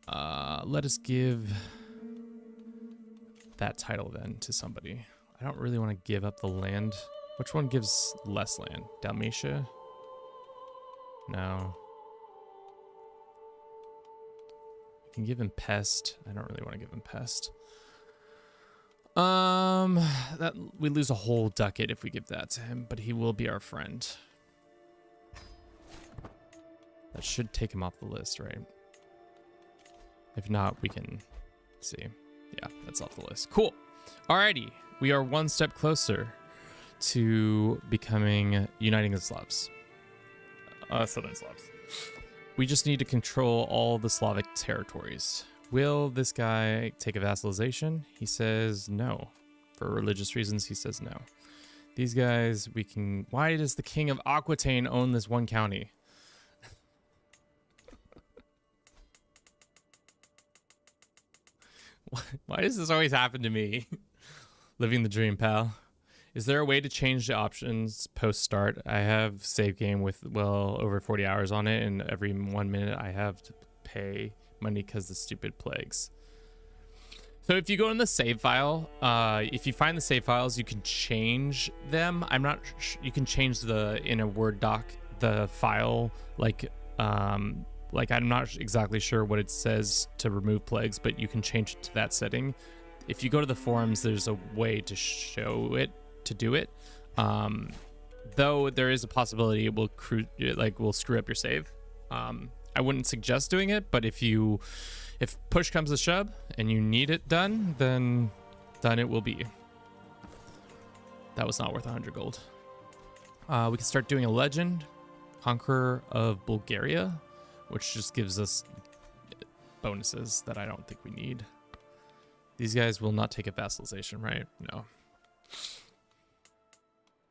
Let us give that title then to somebody. I don't really want to give up the land. Which one gives less land? Dalmatia? No. I can give him Pest. I don't really want to give him Pest. That we lose a whole ducat if we give that to him, but he will be our friend. That should take him off the list, right? If not, we can see. Yeah, that's off the list. Cool. Alrighty. We are one step closer to becoming uniting the Slavs. Southern Slavs. We just need to control all the Slavic territories. Will this guy take a vassalization? He says no. For religious reasons, he says no. These guys, we can... Why does the king of Aquitaine own this one county? Why does this always happen to me? Living the dream, pal. Is there a way to change the options post-start? I have save game with well over 40 hours on it, and every 1 minute I have to pay money because the stupid plagues. So if you go in the save file, if you find the save files, you can change them. I'm not you can change in a Word doc the file like I'm not exactly sure what it says to remove plagues, but you can change it to that setting. If you go to the forums, there's a way to show it, to do it. Though there is a possibility it will will screw up your save. I wouldn't suggest doing it, but if push comes to shove and you need it done, then done it will be. That was not worth 100 gold. We can start doing a legend, Conqueror of Bulgaria, which just gives us bonuses that I don't think we need. These guys will not take a vassalization, right? No.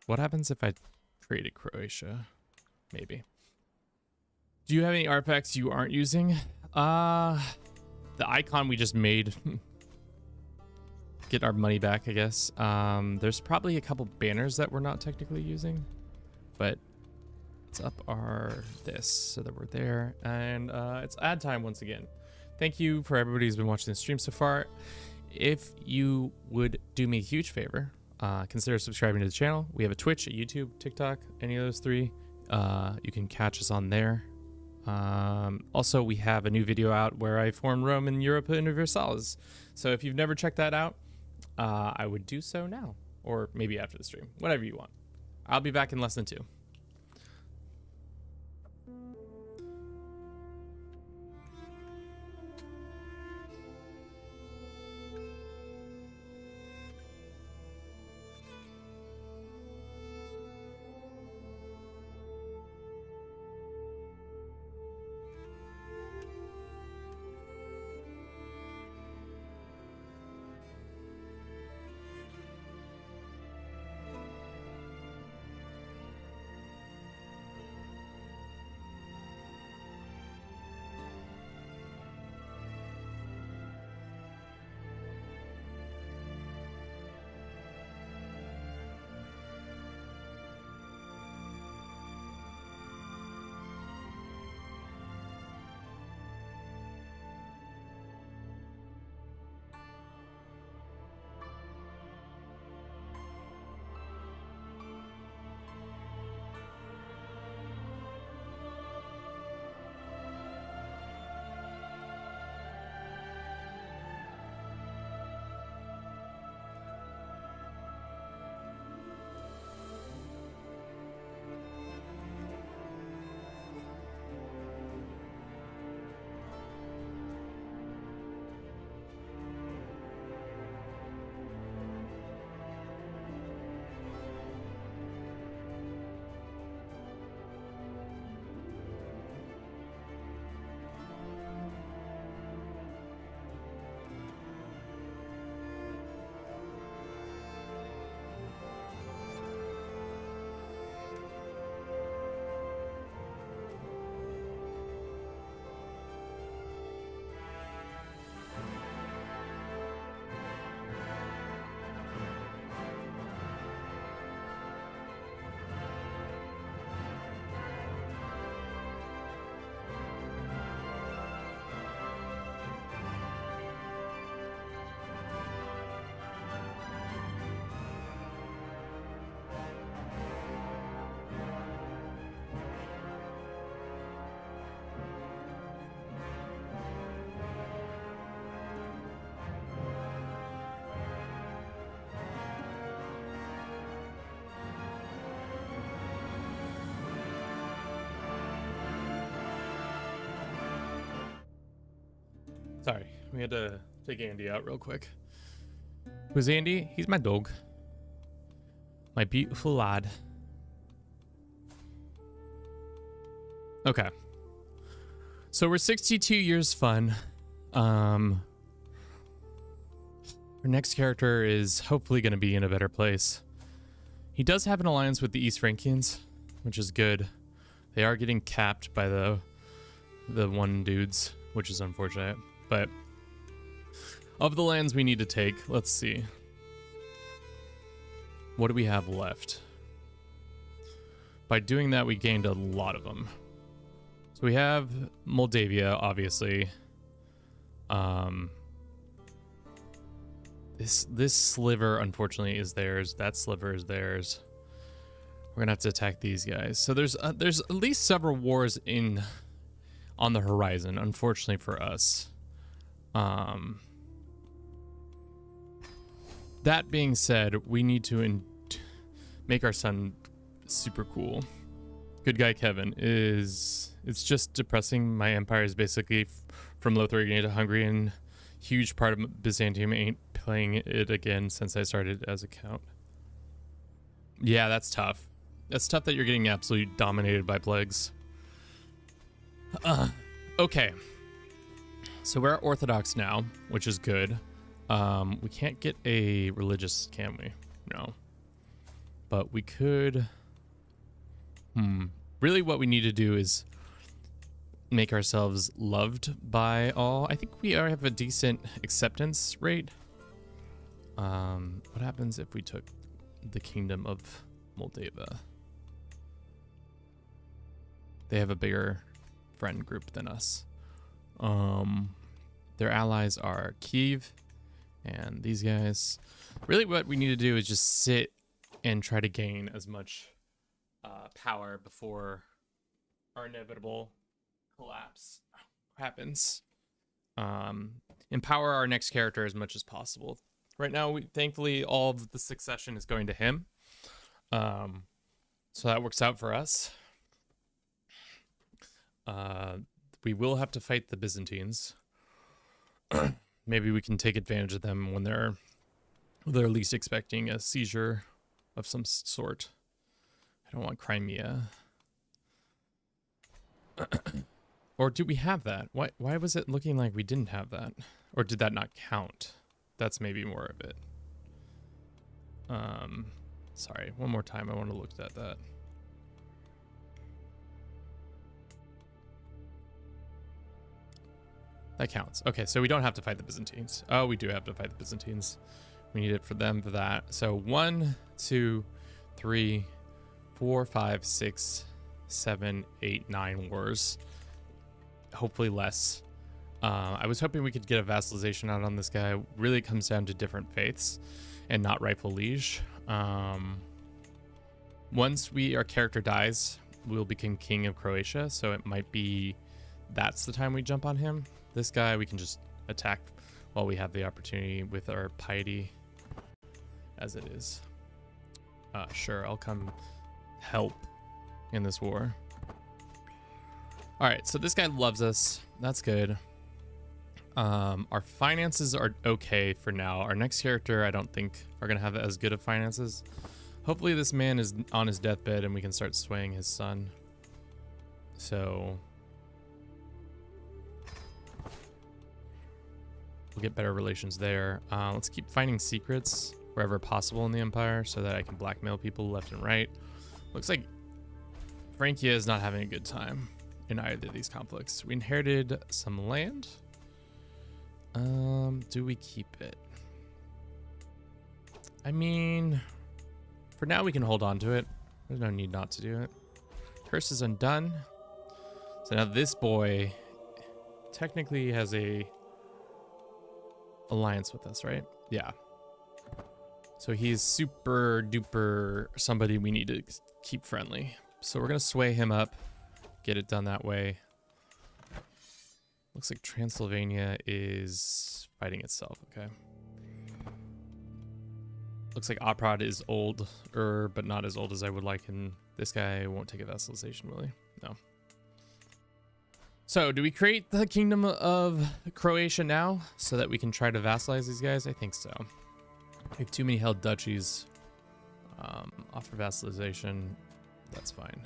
What happens if I traded Croatia? Maybe. Do you have any artifacts you aren't using? The icon we just made. Get our money back, I guess. There's probably a couple banners that we're not technically using, but let's up this so that we're there. And it's ad time once again. Thank you for everybody who's been watching the stream so far. If you would do me a huge favor, consider subscribing to the channel. We have a Twitch, a YouTube, TikTok, any of those three. You can catch us on there. Also, we have a new video out where I formed Rome and Europa Universalis. So if you've never checked that out, I would do so now, or maybe after the stream, whatever you want. I'll be back in less than 2. Sorry, we had to take Andy out real quick. Who's Andy? He's my dog. My beautiful lad. Okay. So we're 62 years fun. Our next character is hopefully going to be in a better place. He does have an alliance with the East Frankians, which is good. They are getting capped by the one dudes, which is unfortunate. But of the lands we need to take, let's see. What do we have left? By doing that, we gained a lot of them. So we have Moldavia, obviously. This sliver, unfortunately, is theirs. That sliver is theirs. We're gonna have to attack these guys. So there's at least several wars on the horizon, unfortunately for us. That being said, we need to make our son super cool. Good guy Kevin it's just depressing. My empire is basically from Lithuania to Hungary, and huge part of Byzantium ain't playing it again since I started as a count. Yeah, that's tough. That's tough that you're getting absolutely dominated by plagues. Okay. So we're Orthodox now, which is good. We can't get a religious, can we? No. But we could... Really what we need to do is make ourselves loved by all. I think we have a decent acceptance rate. What happens if we took the Kingdom of Moldavia? They have a bigger friend group than us. Their allies are Kiev and these guys. Really what we need to do is just sit and try to gain as much power before our inevitable collapse happens. Empower our next character as much as possible. Right now, thankfully, all of the succession is going to him. So that works out for us. We will have to fight the Byzantines. Maybe we can take advantage of them when they're least expecting a seizure of some sort. I don't want Crimea. Or do we have that? Why was it looking like we didn't have that? Or did that not count? That's maybe more of it. Sorry, one more time. I want to look at that. That counts. Okay, so we don't have to fight the Byzantines. Oh, we do have to fight the Byzantines. We need it for them for that. So 1, 2, 3, 4, 5, 6, 7, 8, 9 wars. Hopefully less. I was hoping we could get a vassalization out on this guy. Really comes down to different faiths and not rightful liege. Once our character dies, we'll become king of Croatia. So it might be that's the time we jump on him. This guy we can just attack while we have the opportunity with our piety as it is. Sure, I'll come help in this war. All right, so this guy loves us. That's good. Our finances are okay for now. Our next character, I don't think, are going to have as good of finances. Hopefully this man is on his deathbed and we can start swaying his son. So we'll get better relations there. Let's keep finding secrets wherever possible in the Empire so that I can blackmail people left and right. Looks like Francia is not having a good time in either of these conflicts. We inherited some land. Do we keep it? I mean, for now we can hold on to it. There's no need not to do it. Curse is undone. So now this boy technically has a alliance with us, right? Yeah. So he's super duper somebody we need to keep friendly. So we're gonna sway him up, get it done that way. Looks like Transylvania is fighting itself. Okay. Looks like Oprod is older, but not as old as I would like, and this guy won't take a vassalization, will he? No. So, do we create the Kingdom of Croatia now so that we can try to vassalize these guys? I think so. We have too many held duchies. Offer vassalization. That's fine.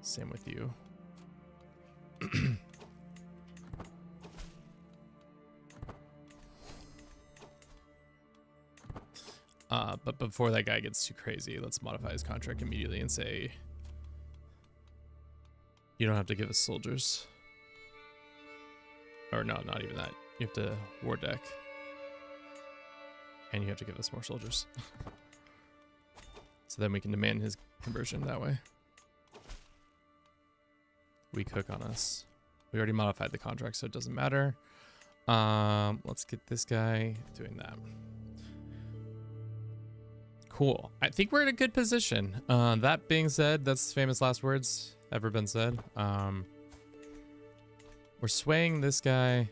Same with you. But before that guy gets too crazy, let's modify his contract immediately and say, you don't have to give us soldiers. Or no, not even that. You have to war deck. And you have to give us more soldiers. So then we can demand his conversion that way. We cook on us. We already modified the contract, so it doesn't matter. Let's get this guy doing that. Cool. I think we're in a good position. That being said, that's famous last words ever been said. We're swaying this guy.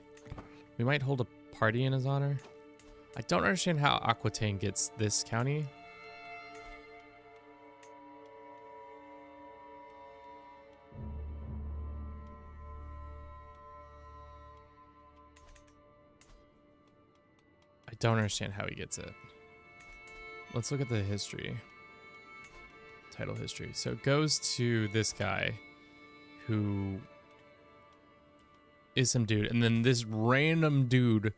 We might hold a party in his honor. I don't understand how Aquitaine gets this county. I don't understand how he gets it. Let's look at the history. Title history. So it goes to this guy who is some dude, and then this random dude,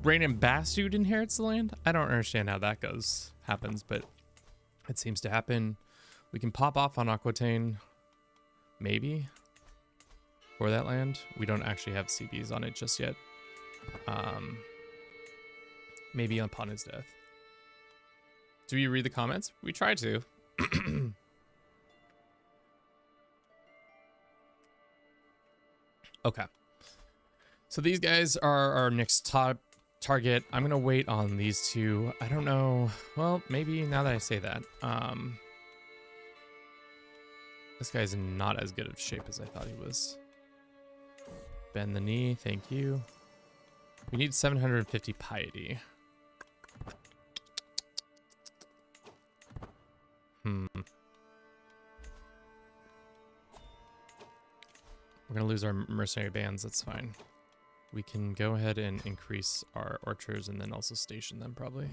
random bass dude inherits the land. I don't understand how that happens, but it seems to happen. We can pop off on Aquitaine, maybe, for that land. We don't actually have CBs on it just yet. Maybe upon his death. Do you read the comments? We try to. Okay. So these guys are our next target. I'm going to wait on these two. I don't know. Well, maybe now that I say that. This guy's not as good of shape as I thought he was. Bend the knee. Thank you. We need 750 piety. We're gonna lose our mercenary bands, that's fine. We can go ahead and increase our archers and then also station them probably.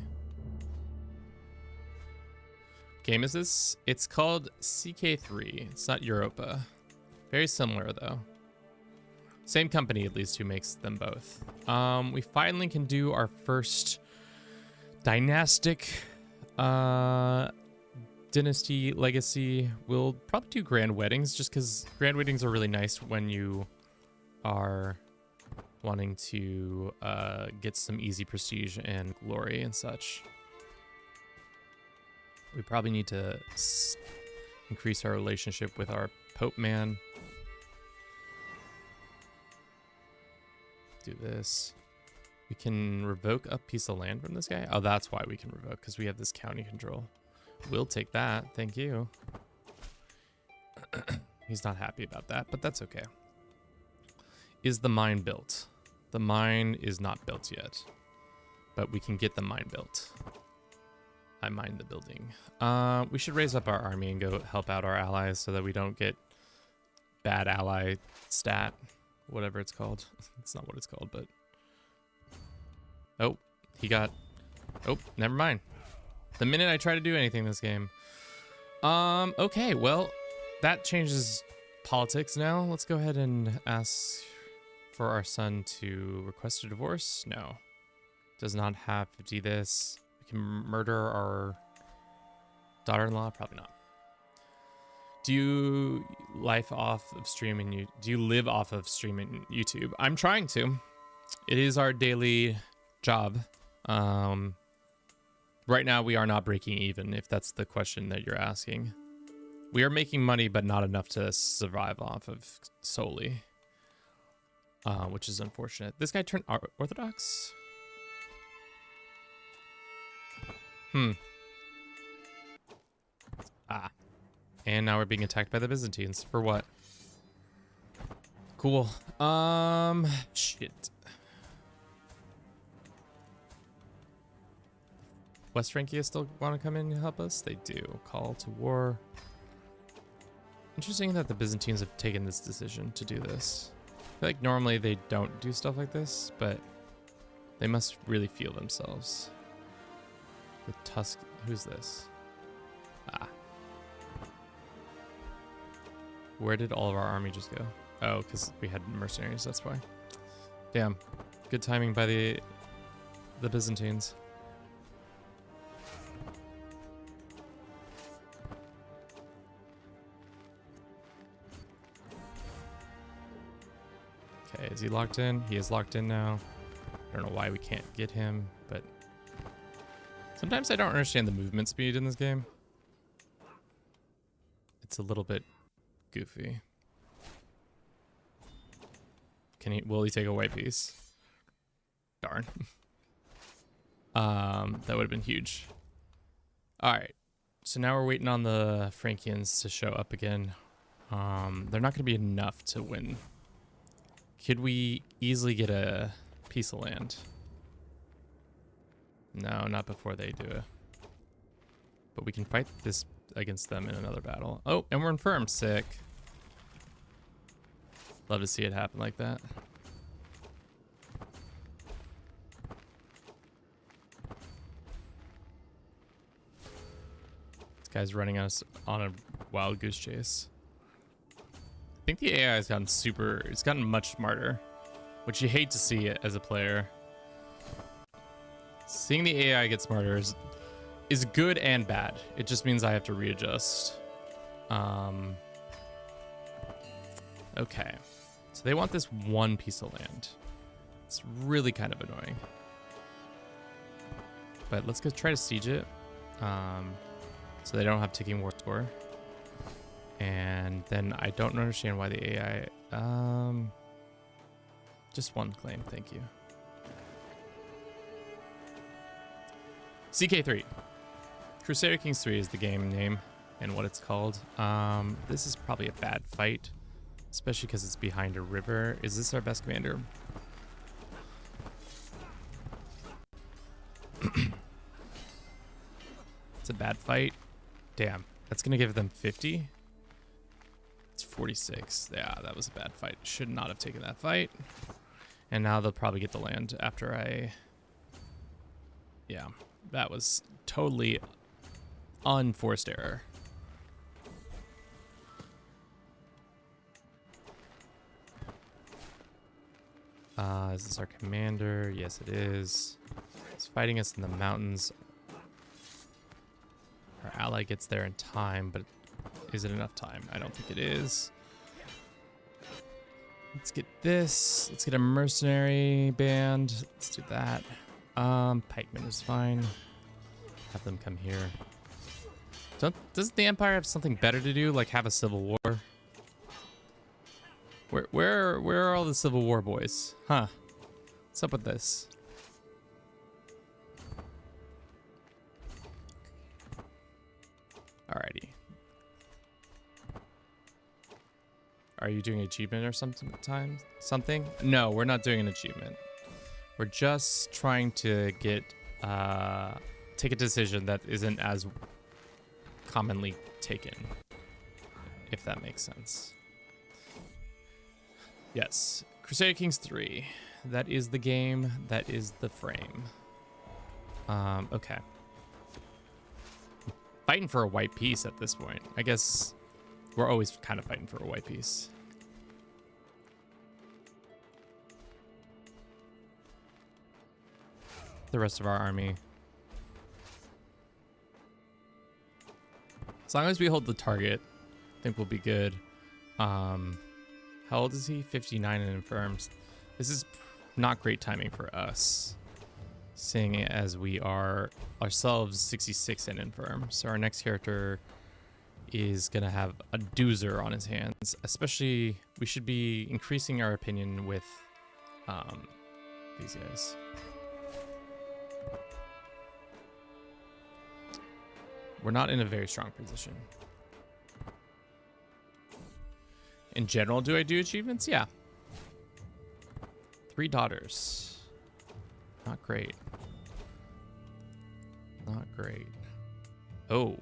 Game is this? It's called CK3. It's not Europa. Very similar though. Same company at least who makes them both. We finally can do our first dynastic dynasty legacy. We'll probably do grand weddings just because grand weddings are really nice when you are wanting to get some easy prestige and glory and such. We probably need to increase our relationship with our Pope man. Do this. We can revoke a piece of land from this guy. Oh, that's why we can revoke, because we have this county control. We'll take that. Thank you. He's not happy about that, but that's okay. Is the mine built? The mine is not built yet, but we can get the mine built. I mined the building. We should raise up our army and go help out our allies so that we don't get bad ally stat, whatever it's called. It's not what it's called, but... Oh, he got... Oh, never mind. The minute I try to do anything in this game. Okay, well, that changes politics now. Let's go ahead and ask for our son to request a divorce. No. Does not have 50 this. We can murder our daughter-in-law? Probably not. Do you live off of streaming? Do you live off of streaming YouTube? I'm trying to. It is our daily job. Right now, we are not breaking even, if that's the question that you're asking. We are making money, but not enough to survive off of solely, which is unfortunate. This guy turned Orthodox? Ah. And now we're being attacked by the Byzantines. For what? Cool. Shit. West Francia still want to come in and help us? They do. Call to war. Interesting that the Byzantines have taken this decision to do this. I feel like normally they don't do stuff like this, but they must really feel themselves. The Tusk, who's this? Ah. Where did all of our army just go? Oh, because we had mercenaries, that's why. Damn. Good timing by the Byzantines. Okay, is he locked in? He is locked in now. I don't know why we can't get him, but sometimes I don't understand the movement speed in this game. It's a little bit goofy. Will he take a white piece? Darn. That would have been huge. All right. So now we're waiting on the Frankians to show up again. They're not going to be enough to win. Could we easily get a piece of land? No, not before they do it. But we can fight this against them in another battle. Oh, and we're infirm. Sick. Love to see it happen like that. This guy's running us on a wild goose chase. I think the AI has gotten it's gotten much smarter, which you hate to see it as a player. Seeing the AI get smarter is good and bad. It just means I have to readjust. Okay. So they want this one piece of land. It's really kind of annoying. But let's go try to siege it. So they don't have ticking war score. And then I don't understand why the AI... just one claim, thank you. CK3. Crusader Kings 3 is the game name and what it's called. This is probably a bad fight, especially because it's behind a river. Is this our best commander? It's a bad fight. Damn, that's gonna give them 50. It's 46. Yeah, that was a bad fight. Should not have taken that fight. And now they'll probably get the land after I... Yeah, that was totally unforced error. Is this our commander? Yes, it is. He's fighting us in the mountains. Our ally gets there in time, but is it enough time? I don't think it is. Let's get this. Let's get a mercenary band. Let's do that. Pikemen is fine. Have them come here. Doesn't the Empire have something better to do, like have a civil war? Where are all the Civil War boys? Huh? What's up with this? Alrighty. Are you doing an achievement or something? No, we're not doing an achievement. We're just trying to get take a decision that isn't as commonly taken, if that makes sense. Yes, Crusader Kings 3. That is the game. That is the frame. Okay. Fighting for a white piece at this point. I guess we're always kind of fighting for a white piece. The rest of our army. As long as we hold the target, I think we'll be good. How old is he? 59 and infirms. This is not great timing for us, seeing as we are ourselves 66 and infirm. So our next character is going to have a doozer on his hands. Especially, we should be increasing our opinion with these guys. We're not in a very strong position. In general, do I do achievements? Yeah. 3 daughters. Not great. Not great. Oh.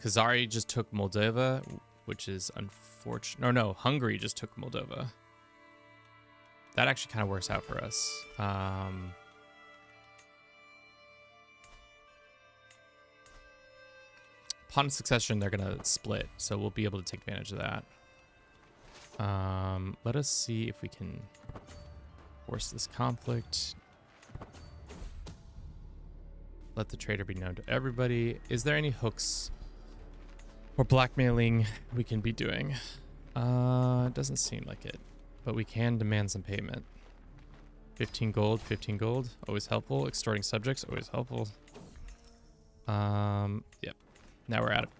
Khazari just took Moldova. which is unfortunate. No, Hungary just took Moldova. That actually kind of works out for us. Upon succession, they're going to split, so we'll be able to take advantage of that. Let us see if we can force this conflict. Let the traitor be known to everybody. Is there any hooks or blackmailing we can be doing? It doesn't seem like it, but we can demand some payment. 15 gold, 15 gold, always helpful. Extorting subjects, always helpful. Yep. Now we're out of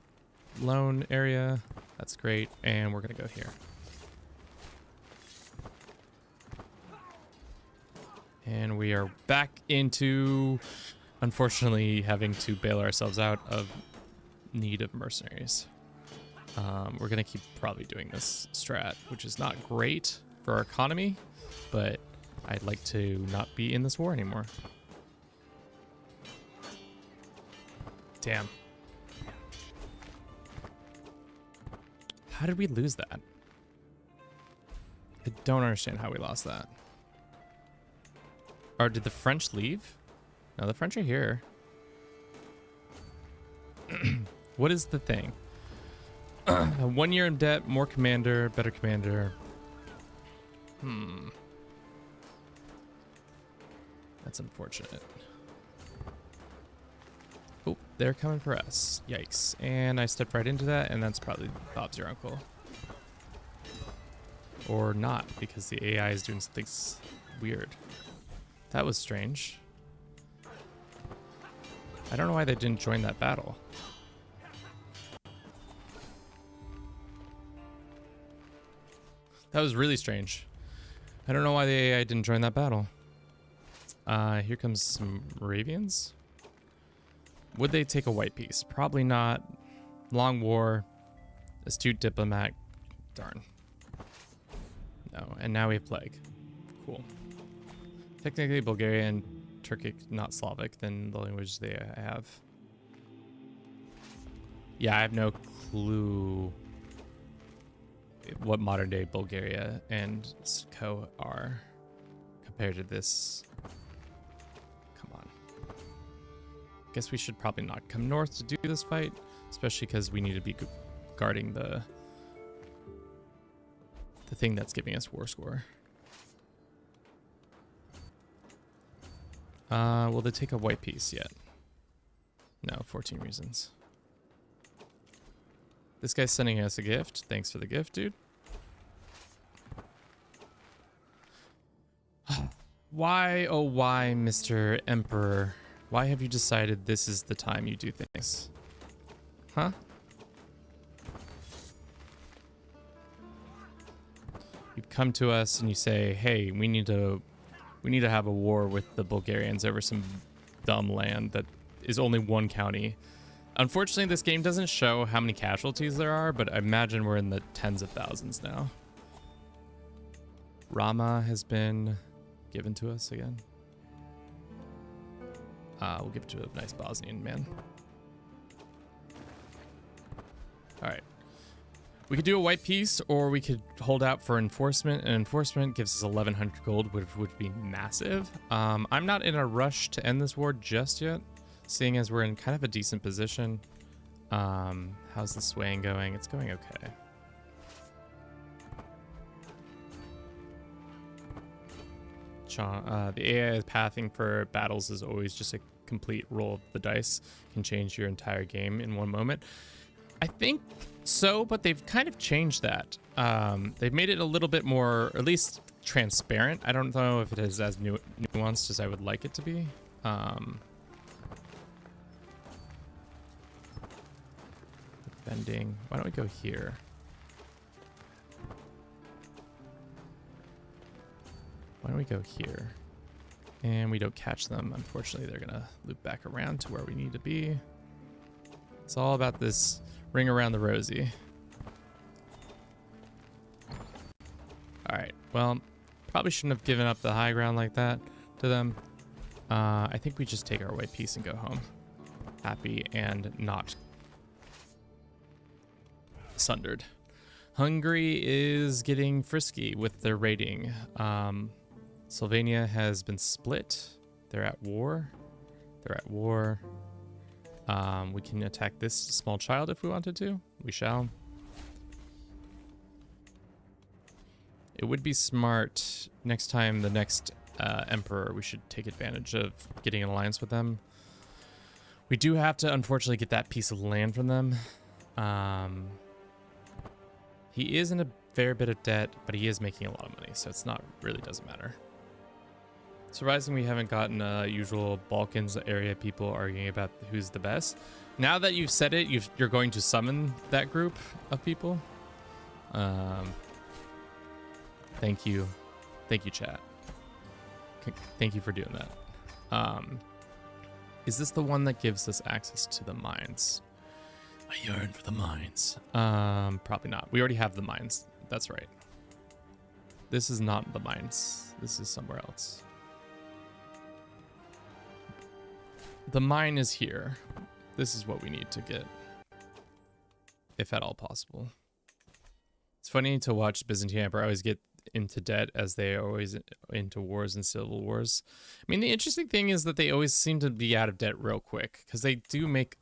loan area. That's great. And we're gonna go here. And we are back into, unfortunately, having to bail ourselves out of need of mercenaries. We're gonna keep probably doing this strat, which is not great for our economy, but I'd like to not be in this war anymore. Damn. How did we lose that? I don't understand how we lost that. Or did the French leave? No, the French are here. What is the thing? 1 year in debt, more commander, better commander. That's unfortunate. Oh, they're coming for us. Yikes. And I stepped right into that, and that's probably Bob's your uncle. Or not, because the AI is doing something weird. That was strange. I don't know why they didn't join that battle. That was really strange. I don't know why the AI didn't join that battle. Here comes some Moravians. Would they take a white piece? Probably not. Long war. Astute diplomat. Darn. No, and now we have plague. Cool. Technically Bulgarian, Turkic, not Slavic, than the language they have. Yeah, I have no clue what modern day Bulgaria and Co are compared to this. Come on. Guess we should probably not come north to do this fight, especially because we need to be guarding the thing that's giving us war score. Will they take a white piece yet? No, 14 reasons. This guy's sending us a gift. Thanks for the gift, dude. Why, oh why, Mr. Emperor? Why have you decided this is the time you do things? Huh? You come to us and you say, hey, we need to have a war with the Bulgarians over some dumb land that is only one county. Unfortunately, this game doesn't show how many casualties there are, but I imagine we're in the tens of thousands now. Rama has been given to us again. We'll give it to a nice Bosnian man. All right. We could do a white piece, or we could hold out for enforcement, and enforcement gives us 1,100 gold, which would be massive. I'm not in a rush to end this war just yet, seeing as we're in kind of a decent position. How's the swaying going? It's going okay. The AI pathing for battles is always just a complete roll of the dice. Can change your entire game in one moment. I think so, but they've kind of changed that. They've made it a little bit more, or at least transparent. I don't know if it is as nuanced as I would like it to be. Bending. Why don't we go here? Why don't we go here? And we don't catch them. Unfortunately, they're gonna loop back around to where we need to be. It's all about this ring around the rosy. All right, well, probably shouldn't have given up the high ground like that to them. I think we just take our white piece and go home. Happy and not sundered. Hungary is getting frisky with their raiding. Slovenia has been split. They're at war. They're at war. We can attack this small child if we wanted to. We shall. It would be smart next time the next emperor, we should take advantage of getting an alliance with them. We do have to unfortunately get that piece of land from them. He is in a fair bit of debt, but he is making a lot of money, so it's not really doesn't matter. Surprising we haven't gotten usual Balkans area people arguing about who's the best. Now that you've said it, you're going to summon that group of people. Thank you, chat. Thank you for doing that. Is this the one that gives us access to the mines? I yearn for the mines. Probably not. We already have the mines. That's right. This is not the mines. This is somewhere else. The mine is here. This is what we need to get, if at all possible. It's funny to watch Byzantine Empire always get into debt as they are always into wars and civil wars. I mean, the interesting thing is that they always seem to be out of debt real quick because they do make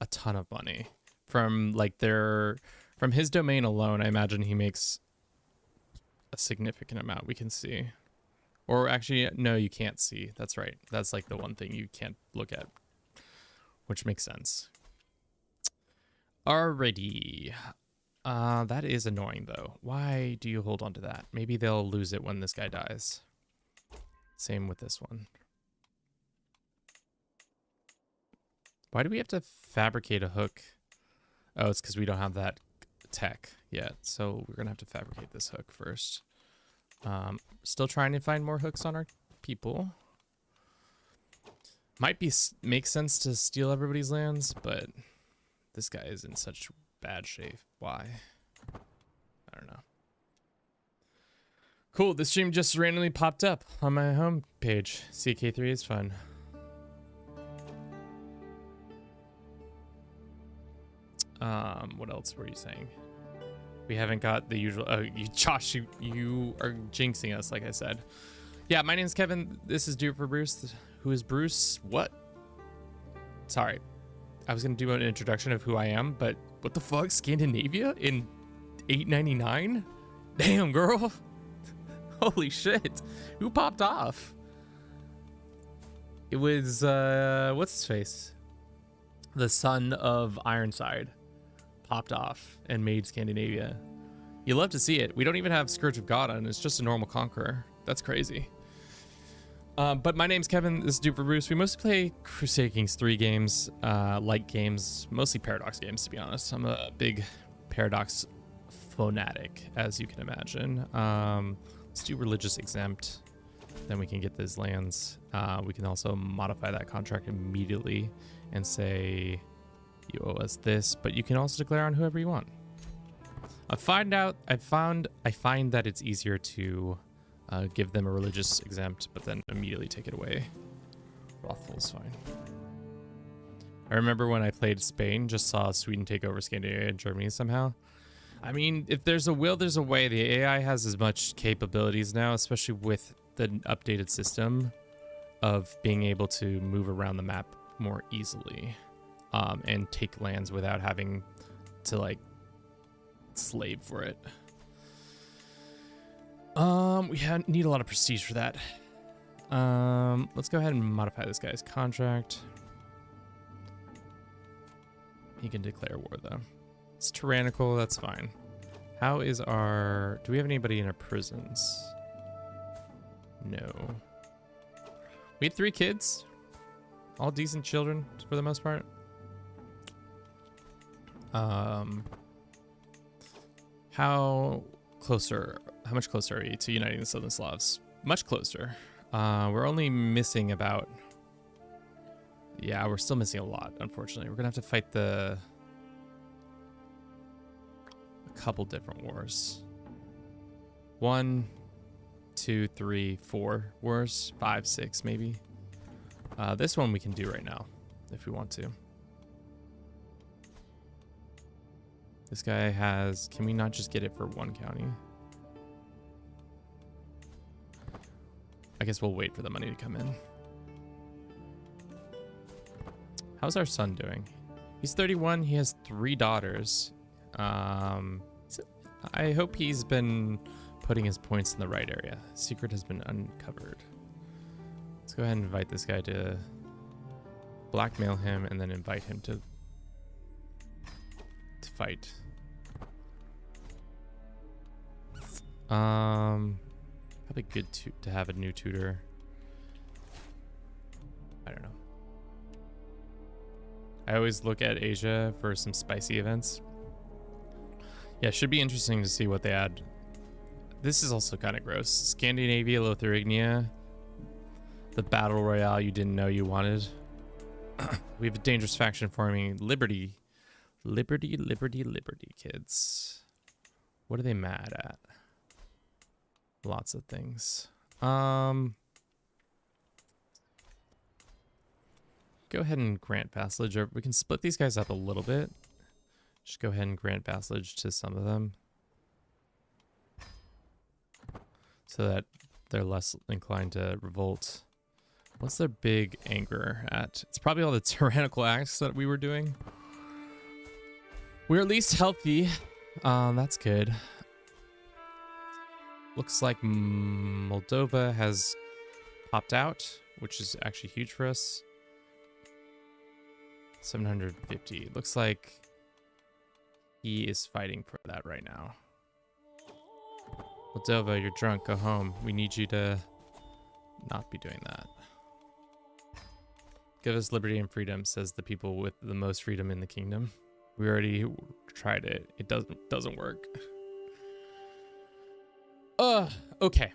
a ton of money from like from his domain alone. I imagine he makes a significant amount. We can see. Or actually, no, you can't see. That's right. That's like the one thing you can't look at, which makes sense. Alrighty. That is annoying, though. Why do you hold on to that? Maybe they'll lose it when this guy dies. Same with this one. Why do we have to fabricate a hook? Oh, it's because we don't have that tech yet. So we're going to have to fabricate this hook first. Still trying to find more hooks on our people. Might make sense to steal everybody's lands, but this guy is in such bad shape. Why? I don't know. Cool. This stream just randomly popped up on my home page. CK3 is fun. What else were you saying? We haven't got the usual. Oh, Josh, you are jinxing us, like I said. Yeah, my name's Kevin. This is Do It for Bruce. Who is Bruce? What? Sorry. I was going to do an introduction of who I am, but what the fuck? Scandinavia in 899? Damn, girl. Holy shit. Who popped off? It was, what's his face? The son of Ironside popped off and made Scandinavia. You love to see it. We don't even have Scourge of God on. It's just a normal conqueror. That's crazy. But my name's Kevin. This is Do It for Bruce. We mostly play Crusader Kings 3 games, light games, mostly Paradox games, to be honest. I'm a big Paradox fanatic, as you can imagine. Let's do religious exempt. Then we can get those lands. We can also modify that contract immediately and say, you owe us this, but you can also declare on whoever you want. I find that it's easier to give them a religious exempt, but then immediately take it away. Wrathful is fine. I remember when I played Spain, just saw Sweden take over Scandinavia and Germany somehow. I mean, if there's a will, there's a way. The AI has as much capabilities now, especially with the updated system of being able to move around the map more easily and take lands without having to like slave for it. We need a lot of prestige for that. Let's go ahead and modify this guy's contract. He can declare war though. It's tyrannical, that's fine. How is our... Do we have anybody in our prisons? No. We had 3 kids. All decent children for the most part. How much closer are you to uniting the Southern Slavs? Much closer. We're only missing about... Yeah, we're still missing a lot, unfortunately. We're gonna have to fight a couple different wars. 1, 2, 3, 4 wars. 5, 6 maybe. This one we can do right now if we want to. This guy has... Can we not just get it for one county? I guess we'll wait for the money to come in. How's our son doing? He's 31. He has 3 daughters. I hope he's been putting his points in the right area. Secret has been uncovered. Let's go ahead and invite this guy to blackmail him and then invite him to fight. Probably good to have a new tutor. I don't know. I always look at Asia for some spicy events. Yeah, it should be interesting to see what they add. This is also kind of gross. Scandinavia, Lithuania, the battle royale you didn't know you wanted. We have a dangerous faction forming. Liberty. Liberty, liberty, liberty, kids. What are they mad at? Lots of things. Go ahead and grant vassalage. Or we can split these guys up a little bit. Just go ahead and grant vassalage to some of them, so that they're less inclined to revolt. What's their big anger at? It's probably all the tyrannical acts that we were doing. We're at least healthy. That's good. Looks like Moldova has popped out, which is actually huge for us. 750. Looks like he is fighting for that right now. Moldova, you're drunk. Go home. We need you to not be doing that. Give us liberty and freedom, says the people with the most freedom in the kingdom. We already tried it. It doesn't work. Okay.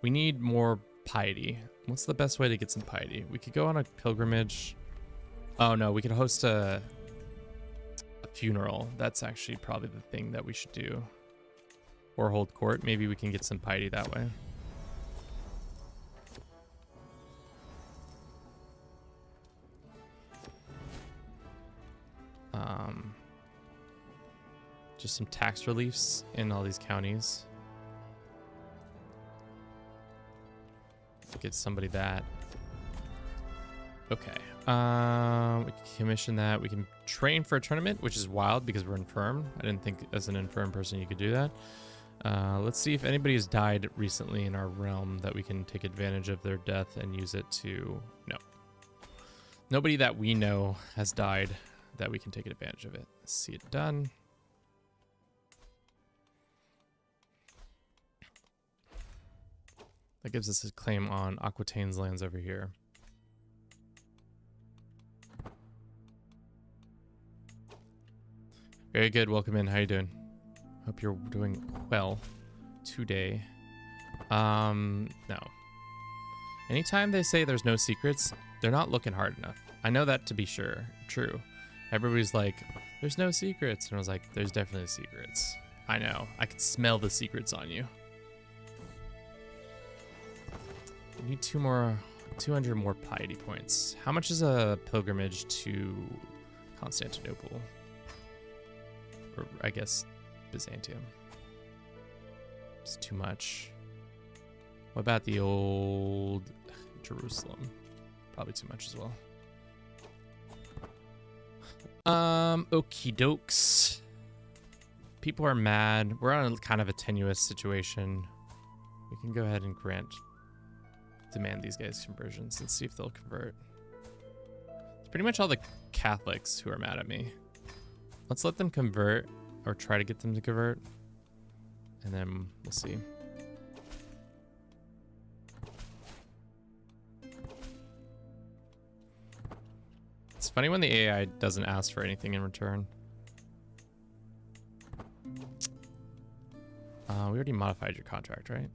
We need more piety. What's the best way to get some piety? We could go on a pilgrimage. Oh no, we could host a funeral. That's actually probably the thing that we should do. Or hold court. Maybe we can get some piety that way. Just some tax reliefs in all these counties. Get somebody that. Okay. We can commission that. We can train for a tournament, which is wild because we're infirm. I didn't think as an infirm person you could do that. Let's see if anybody has died recently in our realm that we can take advantage of their death and use it to... No. Nobody that we know has died that we can take advantage of it. Let's see it done. That gives us a claim on Aquitaine's lands over here. Very good. Welcome in. How you doing? Hope you're doing well today. No. Anytime they say there's no secrets, they're not looking hard enough. I know that to be sure. True. Everybody's like, there's no secrets. And I was like, there's definitely secrets. I know. I can smell the secrets on you. We need 200 more piety points. How much is a pilgrimage to Constantinople? Or I guess Byzantium. It's too much. What about the old Jerusalem? Probably too much as well. Okie dokes. People are mad. We're on a kind of a tenuous situation. We can go ahead and demand these guys conversions. Let's see if they'll convert. It's pretty much all the Catholics who are mad at me. Let's let them convert, or try to get them to convert, and then we'll see. It's funny when the AI doesn't ask for anything in return. We already modified your contract, right?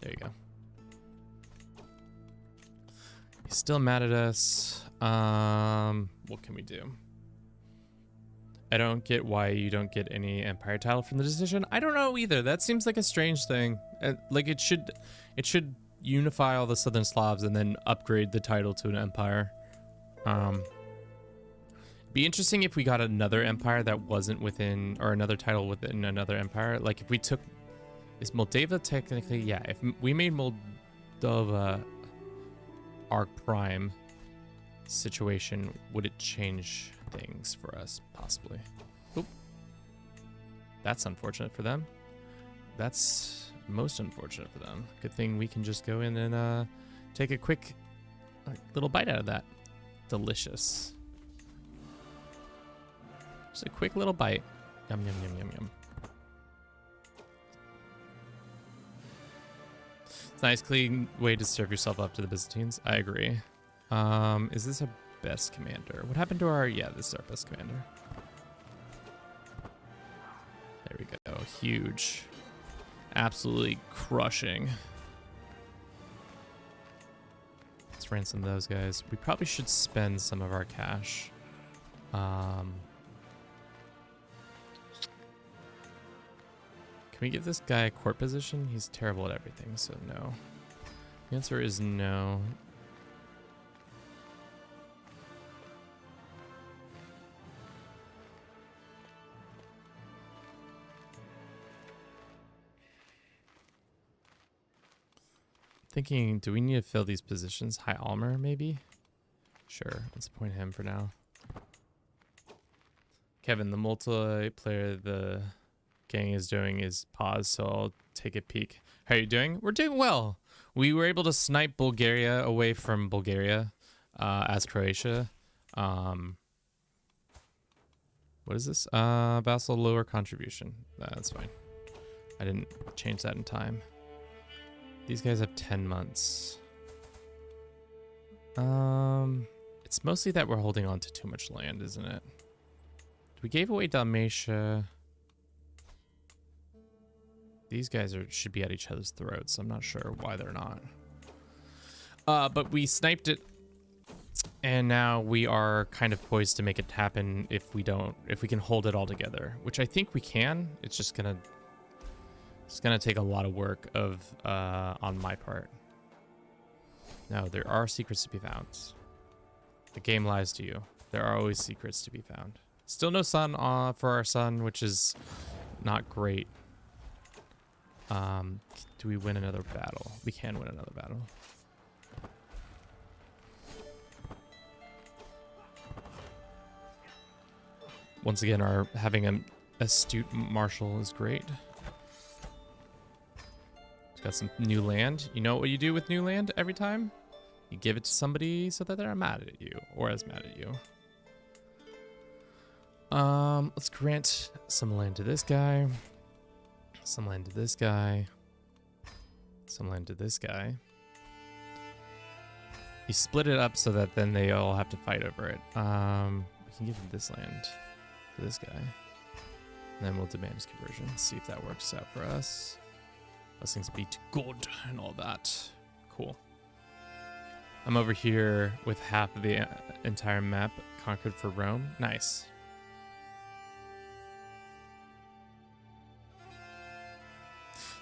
There you go. He's still mad at us. What can we do? I don't get why you don't get any empire title from the decision. I don't know either. That seems like a strange thing. Like it should unify all the Southern Slavs and then upgrade the title to an empire. Be interesting if we got another empire that wasn't within, or another title within another empire. Like if we took, is Moldava technically? Yeah, if we made Moldova our prime situation, would it change things for us? Possibly. Oop. That's unfortunate for them. That's most unfortunate for them. Good thing we can just go in and take a quick little bite out of that. Delicious. Just a quick little bite. Yum, yum, yum, yum, yum. It's a nice, clean way to serve yourself up to the Byzantines. I agree. Is this a best commander? What happened to our... Yeah, this is our best commander. There we go. Huge. Absolutely crushing. Let's ransom those guys. We probably should spend some of our cash. Can we give this guy a court position? He's terrible at everything, so no. The answer is no. Thinking, do we need to fill these positions? High Almer, maybe? Sure, let's appoint him for now. Kevin, the multiplayer the gang is doing is paused, so I'll take a peek. How are you doing? We're doing well. We were able to snipe Bulgaria away from Bulgaria as Croatia. What is this? Vassal lower contribution. That's fine. I didn't change that in time. These guys have 10 months. It's mostly that we're holding on to too much land, isn't it? We gave away Dalmatia. These guys should be at each other's throats. I'm not sure why they're not. But we sniped it, and now we are kind of poised to make it happen if we can hold it all together, which I think we can. It's just gonna take a lot of work on my part. No, there are secrets to be found. The game lies to you. There are always secrets to be found. Still no sun for our son, which is not great. Do we win another battle? We can win another battle. Once again, having an astute marshal is great. Got some new land. You know what you do with new land every time? You give it to somebody so that they're mad at you, or as mad at you. Let's grant some land to this guy. Some land to this guy. Some land to this guy. You split it up so that then they all have to fight over it. We can give him this land to this guy. And then we'll demand his conversion. See if that works out for us. Blessings be to God and all that. Cool. I'm over here with half of the entire map conquered for Rome. Nice.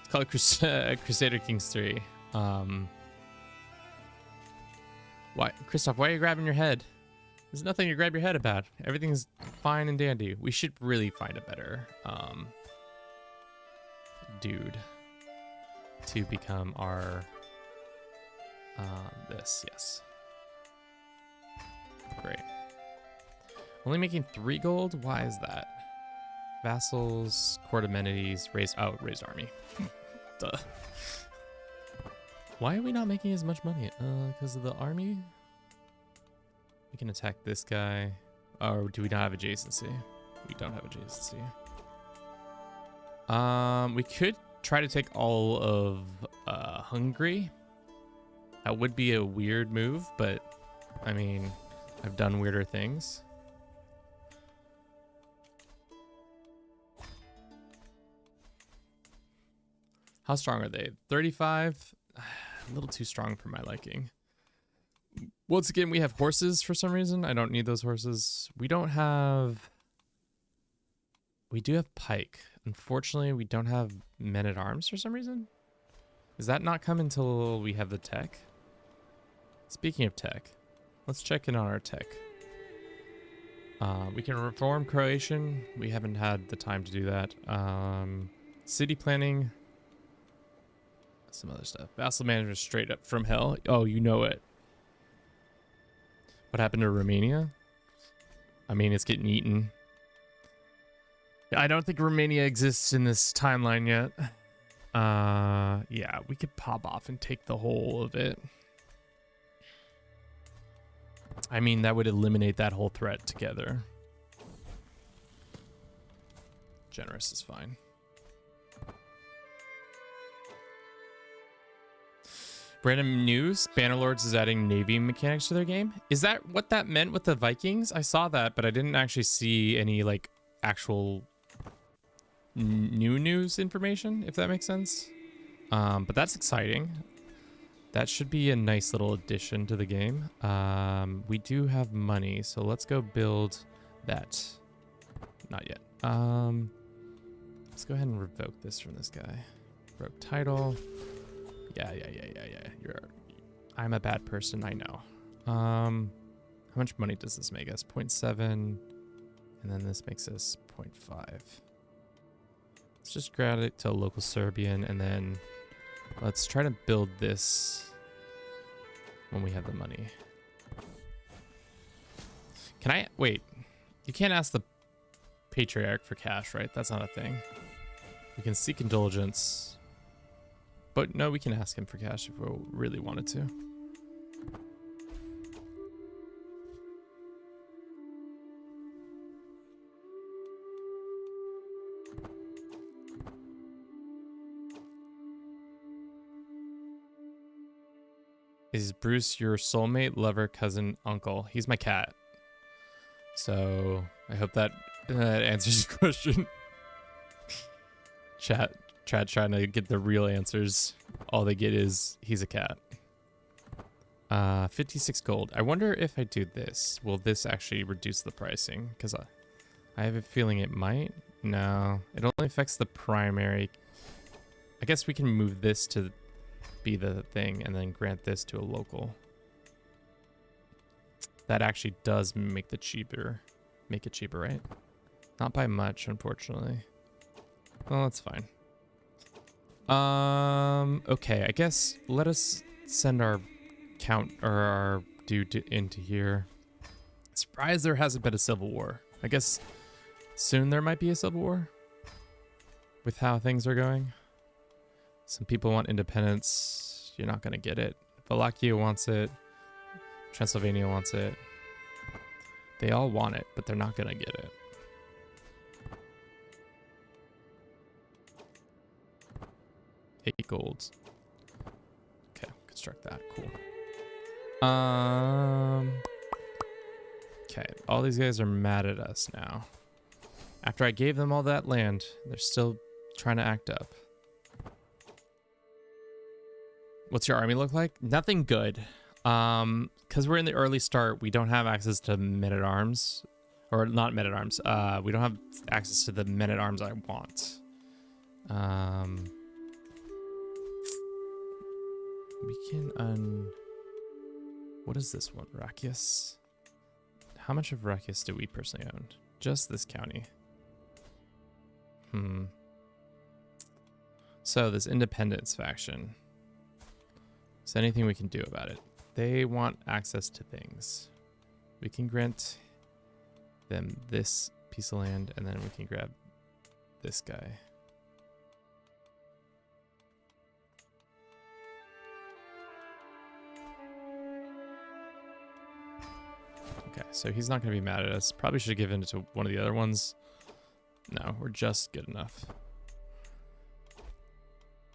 It's called Crusader Kings 3. Why, Christoph, why are you grabbing your head? There's nothing to grab your head about. Everything's fine and dandy. We should really find a better dude to become our this. Yes, great. Only making 3 gold. Why is that? Vassals, court amenities, raised army. Duh. Why are we not making as much money? Because of the army. We can attack this guy. Or do we not have adjacency? We don't have adjacency. We could try to take all of Hungary. That would be a weird move, but I mean, I've done weirder things. How strong are they? 35? A little too strong for my liking. Once again, we have horses for some reason. I don't need those horses. We don't have We do have pike. Unfortunately, we don't have men at arms for some reason. Does that not come until we have the tech? Speaking of tech, let's check in on our tech. We can reform Croatian. We haven't had the time to do that. City planning. Some other stuff. Vassal management straight up from hell. Oh, you know it. What happened to Romania? I mean, it's getting eaten. I don't think Romania exists in this timeline yet. Yeah, we could pop off and take the whole of it. I mean, that would eliminate that whole threat together. Generous is fine. Random news, Bannerlords is adding navy mechanics to their game. Is that what that meant with the Vikings? I saw that, but I didn't actually see any like actual new news information, if that makes sense. But that's exciting. That should be a nice little addition to the game. We do have money, so let's go build that. Not yet. Let's go ahead and revoke this from this guy. Revoke title. Yeah. I'm a bad person, I know. How much money does this make us? 0.7, and then this makes us 0.5. Let's just grab it to local Serbian, and then let's try to build this when we have the money. Can I wait? You can't ask the patriarch for cash, right? That's not a thing. We can seek indulgence. But no, we can ask him for cash if we really wanted to. Is Bruce your soulmate, lover, cousin, uncle? He's my cat. So I hope that answers your question. Chat trying to get the real answers. All they get is he's a cat. 56 gold. I wonder if I do this, will this actually reduce the pricing? Because I have a feeling it might. No, it only affects the primary. I guess we can move this to be the thing and then grant this to a local. That actually does make it cheaper, right? Not by much, unfortunately. Well, that's fine. Okay, I guess let us send our count or our dude into here. Surprised there hasn't been a civil war. I guess soon there might be a civil war with how things are going. Some people want independence. You're not gonna get it. Wallachia wants it. Transylvania wants it. They all want it, but they're not gonna get it. $8 gold. Okay, construct that. Cool. Okay, all these guys are mad at us now. After I gave them all that land, they're still trying to act up. What's your army look like? Nothing good. Because we're in the early start, we don't have access to men-at-arms. Or not men-at-arms. We don't have access to the men-at-arms I want. We can what is this one? Rakias? How much of Rakias do we personally own? Just this county. So this independence faction. Is there anything we can do about it? They want access to things. We can grant them this piece of land, and then we can grab this guy. Okay, so he's not going to be mad at us. Probably should have given it to one of the other ones. No, we're just good enough.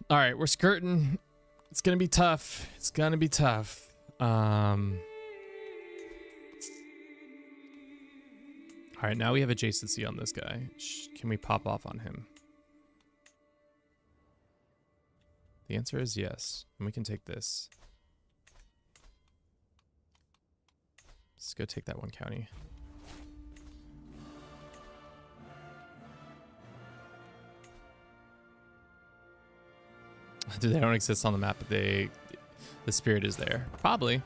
All right, we're skirting. It's going to be tough. It's going to be tough. All right, now we have adjacency on this guy. Can we pop off on him? The answer is yes. And we can take this. Let's go take that one county. They don't exist on the map, but the spirit is there. Probably.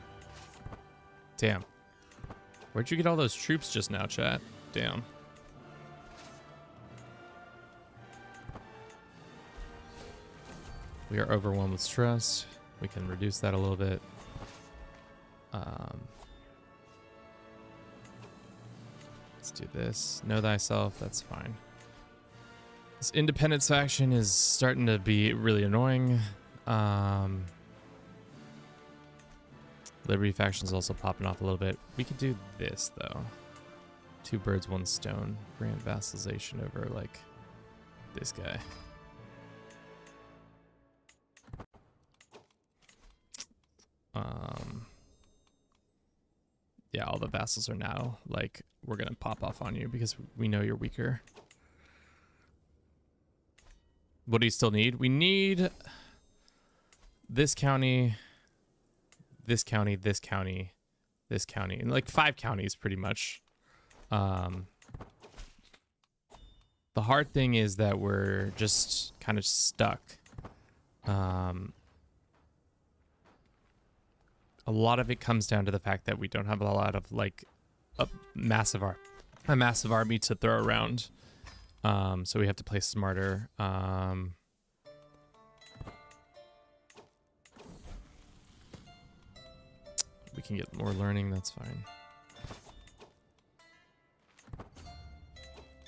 Damn. Where'd you get all those troops just now, chat? Damn. We are overwhelmed with stress. We can reduce that a little bit. Let's do this. Know thyself. That's fine. This independence faction is starting to be really annoying. Liberty faction is also popping off a little bit. We could do this though. 2 birds, 1 stone. Grant vassalization over like this guy. Yeah, all the vassals are now like, we're gonna pop off on you because we know you're weaker. What do you still need? We need this county, this county, this county, this county, and like 5 counties pretty much. The hard thing is that we're just kind of stuck. A lot of it comes down to the fact that we don't have a lot of like a massive army to throw around. So we have to play smarter. We can get more learning, that's fine.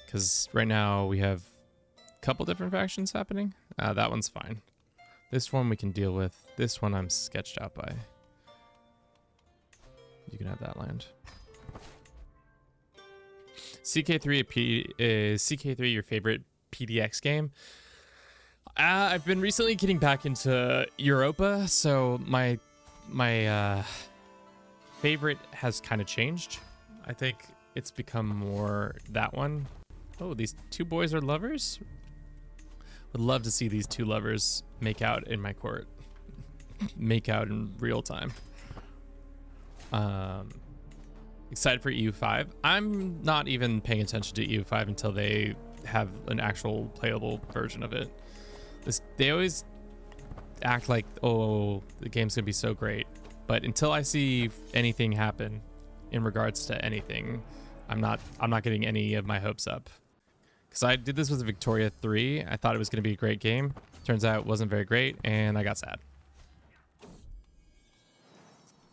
Because right now we have a couple different factions happening. That one's fine. This one we can deal with. This one I'm sketched out by. You can have that land. CK3 is CK3 your favorite PDX game? I've been recently getting back into Europa, so my favorite has kind of changed. I think it's become more that one. Oh, these 2 boys are lovers? Would love to see these 2 lovers make out in my court. Make out in real time. Excited for EU5. I'm not even paying attention to EU5 until they have an actual playable version of it. They always act like, oh, the game's gonna be so great, but until I see anything happen in regards to anything, I'm not getting any of my hopes up. Because I did this with Victoria 3. I thought it was gonna be a great game. Turns out it wasn't very great, and I got sad.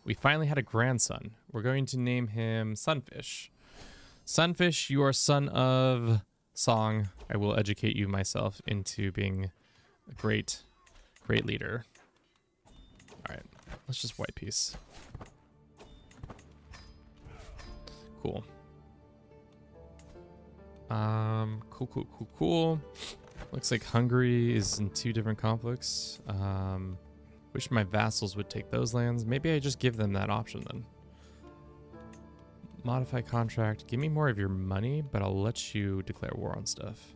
We finally had a grandson. We're going to name him Sunfish. Sunfish, you are son of Song. I will educate you myself into being a great leader. All right, let's just white piece. Cool. Cool. Looks like Hungary is in 2 different conflicts. Wish my vassals would take those lands. Maybe I just give them that option then. Modify contract. Give me more of your money, but I'll let you declare war on stuff.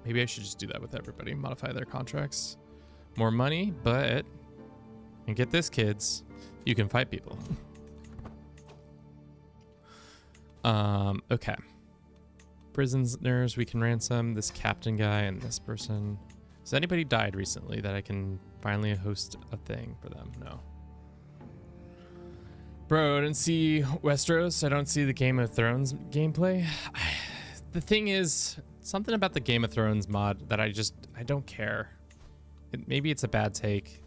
Maybe I should just do that with everybody. Modify their contracts. More money, but... And get this, kids. You can fight people. Okay. Prisoners we can ransom, this captain guy and this person. Has anybody died recently that I can finally host a thing for them? No. Bro, I don't see Westeros. I don't see the Game of Thrones gameplay. The thing is, something about the Game of Thrones mod that I don't care. Maybe it's a bad take.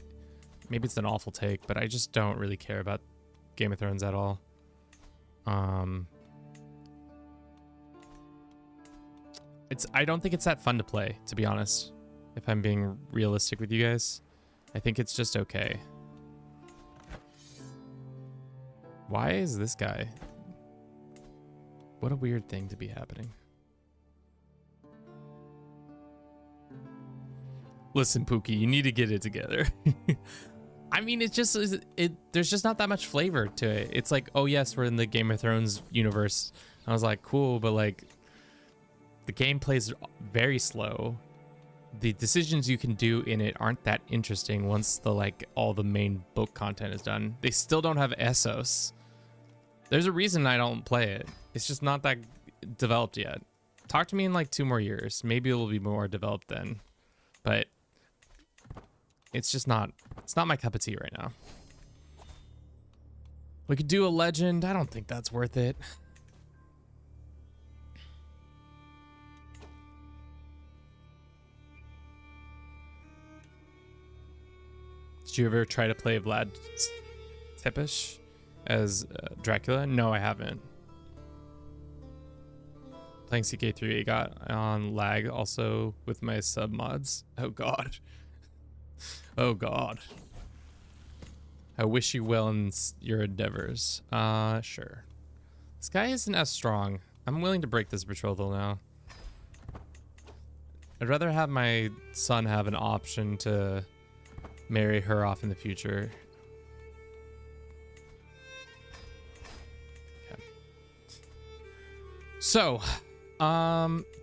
Maybe it's an awful take, but I just don't really care about Game of Thrones at all. I don't think it's that fun to play, to be honest. If I'm being realistic with you guys, I think it's just okay. Why is this guy? What a weird thing to be happening. Listen, Pookie, you need to get it together. I mean, it's just there's just not that much flavor to it. It's like, oh yes, we're in the Game of Thrones universe. I was like, cool, but like the gameplay is very slow. The decisions you can do in it aren't that interesting once all the main book content is done. They still don't have Essos. There's a reason I don't play it. It's just not that developed yet. Talk to me in like 2 more years. Maybe it will be more developed then. But it's just not, it's not my cup of tea right now. We could do a legend. I don't think that's worth it. Did you ever try to play Vlad Tepes as Dracula? No, I haven't. Playing CK3 got on lag also with my sub mods. Oh god. Oh god. I wish you well in your endeavors. Sure. This guy isn't as strong. I'm willing to break this betrothal now. I'd rather have my son have an option to marry her off in the future. Okay. So,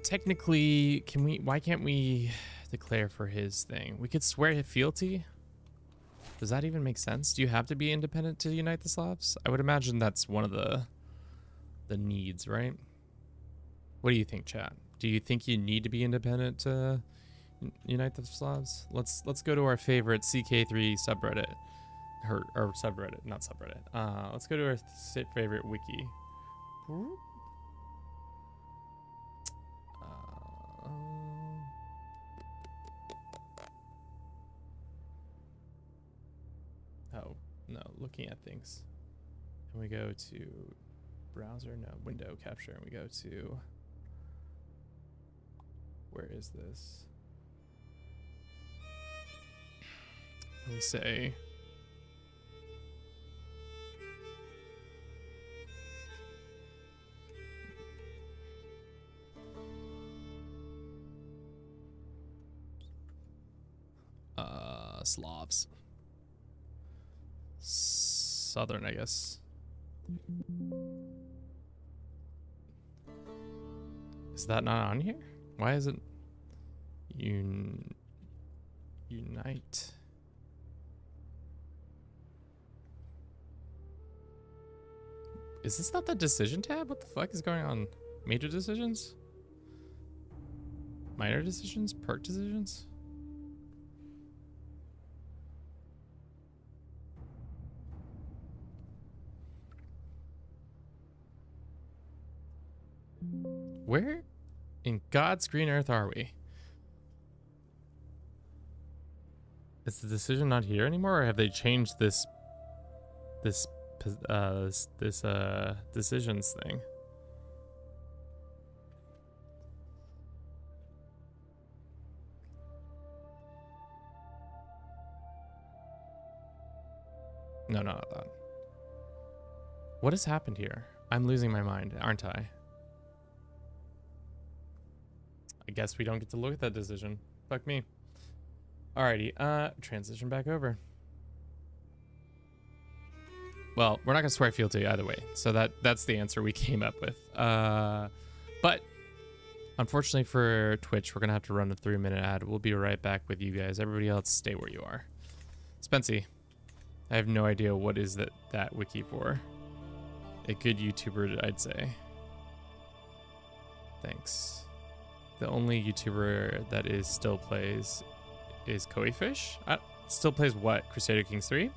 technically, why can't we declare for his thing? We could swear fealty. Does that even make sense? Do you have to be independent to unite the Slavs? I would imagine that's one of the needs, right? What do you think, chat? Do you think you need to be independent to unite the Slavs? Let's go to our favorite CK3 subreddit, or subreddit, not subreddit. Let's go to our favorite wiki. Oh no, looking at things. And we go to browser, no, window capture, and we go to, where is this? We say Slavs. Southern, I guess. Is that not on here? Why is it unite? Is this not the decision tab? What the fuck is going on? Major decisions? Minor decisions? Perk decisions? Where in God's green earth are we? Is the decision not here anymore, or have they changed this decisions thing? No, not that. What has happened here? I'm losing my mind, aren't I? I guess we don't get to look at that decision. Fuck me. Alrighty, transition back over. Well, we're not gonna swear fealty either way, so that's the answer we came up with. But unfortunately for Twitch, we're gonna have to run a 3-minute ad. We'll be right back with you guys. Everybody else, stay where you are. Spency, I have no idea what is that wiki for. A good YouTuber, I'd say. Thanks. The only YouTuber that still plays is Koifish. Still plays what? Crusader Kings 3?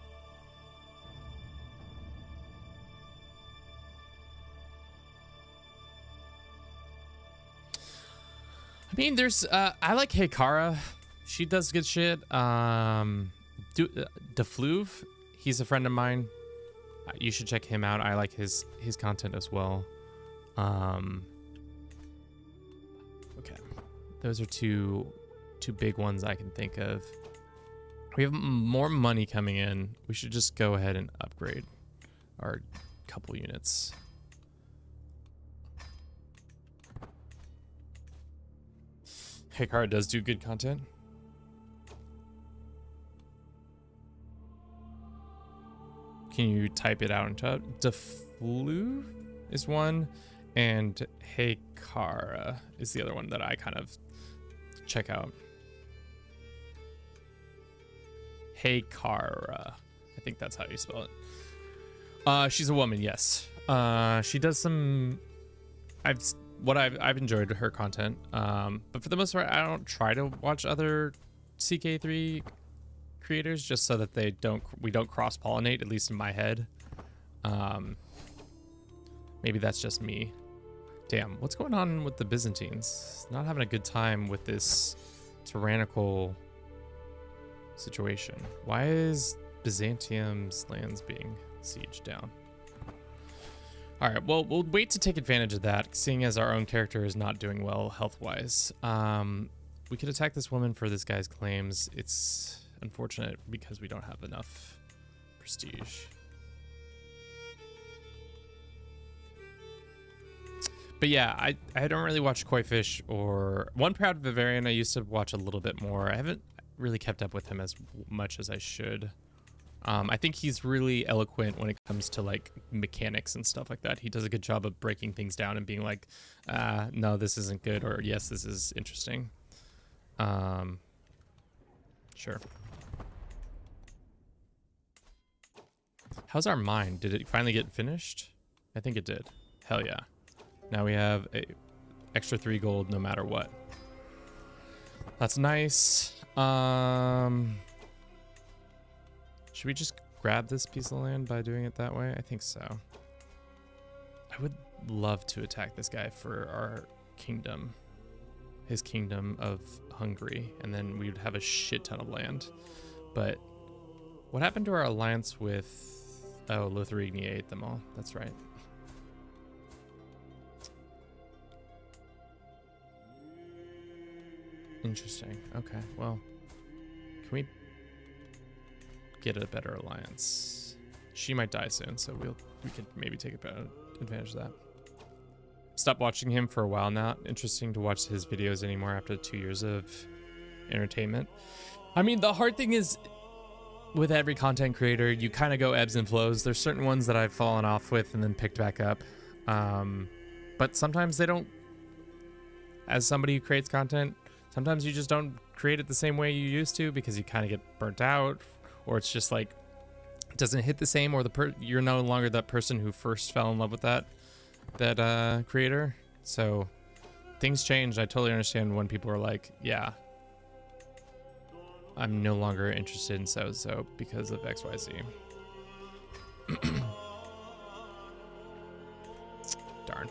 I mean, there's I like Hikara. She does good shit. Defluve, he's a friend of mine. You should check him out. I like his content as well. Okay, those are two big ones I can think of. We have more money coming in. We should just go ahead and upgrade our couple units. Hikara does do good content. Can you type it out in chat? Deflu is one, and Hikara is the other one that I kind of check out. Hikara. I think that's how you spell it. She's a woman, yes. She does some... what I've enjoyed her content. But for the most part, I don't try to watch other CK3 creators just so that we don't cross pollinate, at least in my head. Maybe that's just me. Damn, what's going on with the Byzantines? Not having a good time with this tyrannical situation. Why is Byzantium's lands being sieged down? All right, well, we'll wait to take advantage of that, seeing as our own character is not doing well health-wise. We could attack this woman for this guy's claims. It's unfortunate because we don't have enough prestige. But yeah, I don't really watch Koi Fish or One Proud Bavarian. I used to watch a little bit more. I haven't really kept up with him as much as I should. I think he's really eloquent when it comes to like mechanics and stuff like that. He does a good job of breaking things down and being like, no, this isn't good, or yes, this is interesting. Sure. How's our mine? Did it finally get finished? I think it did. Hell yeah. Now we have a extra 3 gold no matter what. That's nice. Should we just grab this piece of land by doing it that way? I think so. I would love to attack this guy for our kingdom. His kingdom of Hungary. And then we would have a shit ton of land. But what happened to our alliance with... Oh, Lithuania ate them all. That's right. Interesting. Okay, well, can we get a better alliance? She might die soon, so we could maybe take advantage of that. Stopped watching him for a while now. Interesting to watch his videos anymore after 2 years of entertainment. I mean, the hard thing is with every content creator, you kind of go ebbs and flows. There's certain ones that I've fallen off with and then picked back up. But sometimes they don't, as somebody who creates content, sometimes you just don't create it the same way you used to because you kind of get burnt out, or it's just like it doesn't hit the same, or you're no longer that person who first fell in love with that creator. So things change. I totally understand when people are like, yeah, I'm no longer interested in so because of XYZ. Darn.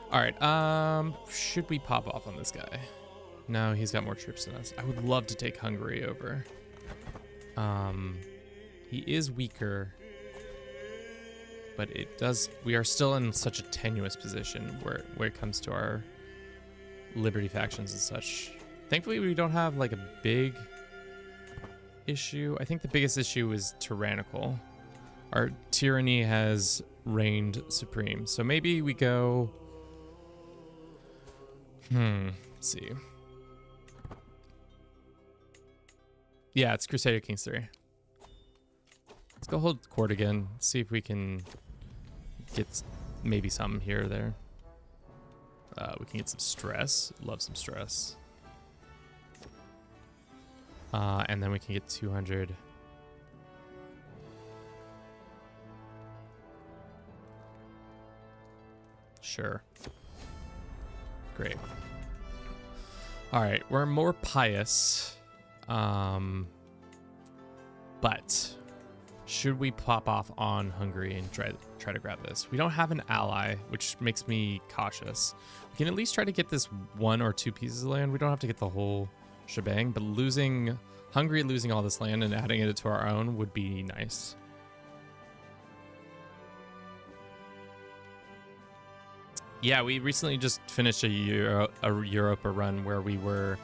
All right, should we pop off on this guy? No, he's got more troops than us. I would love to take Hungary over. He is weaker, but we are still in such a tenuous position where it comes to our liberty factions and such. Thankfully, we don't have like a big issue. I think the biggest issue is tyrannical. Our tyranny has reigned supreme. So maybe we go, let's see. Yeah, it's Crusader Kings 3. Let's go hold court again. See if we can get maybe something here or there. We can get some stress. Love some stress. And then we can get 200. Sure. Great. All right, we're more pious. But should we pop off on Hungary and try to grab this? We don't have an ally, which makes me cautious. We can at least try to get this 1 or 2 pieces of land. We don't have to get the whole shebang, but Hungary losing all this land and adding it to our own would be nice. Yeah, we recently just finished a Europa run where we were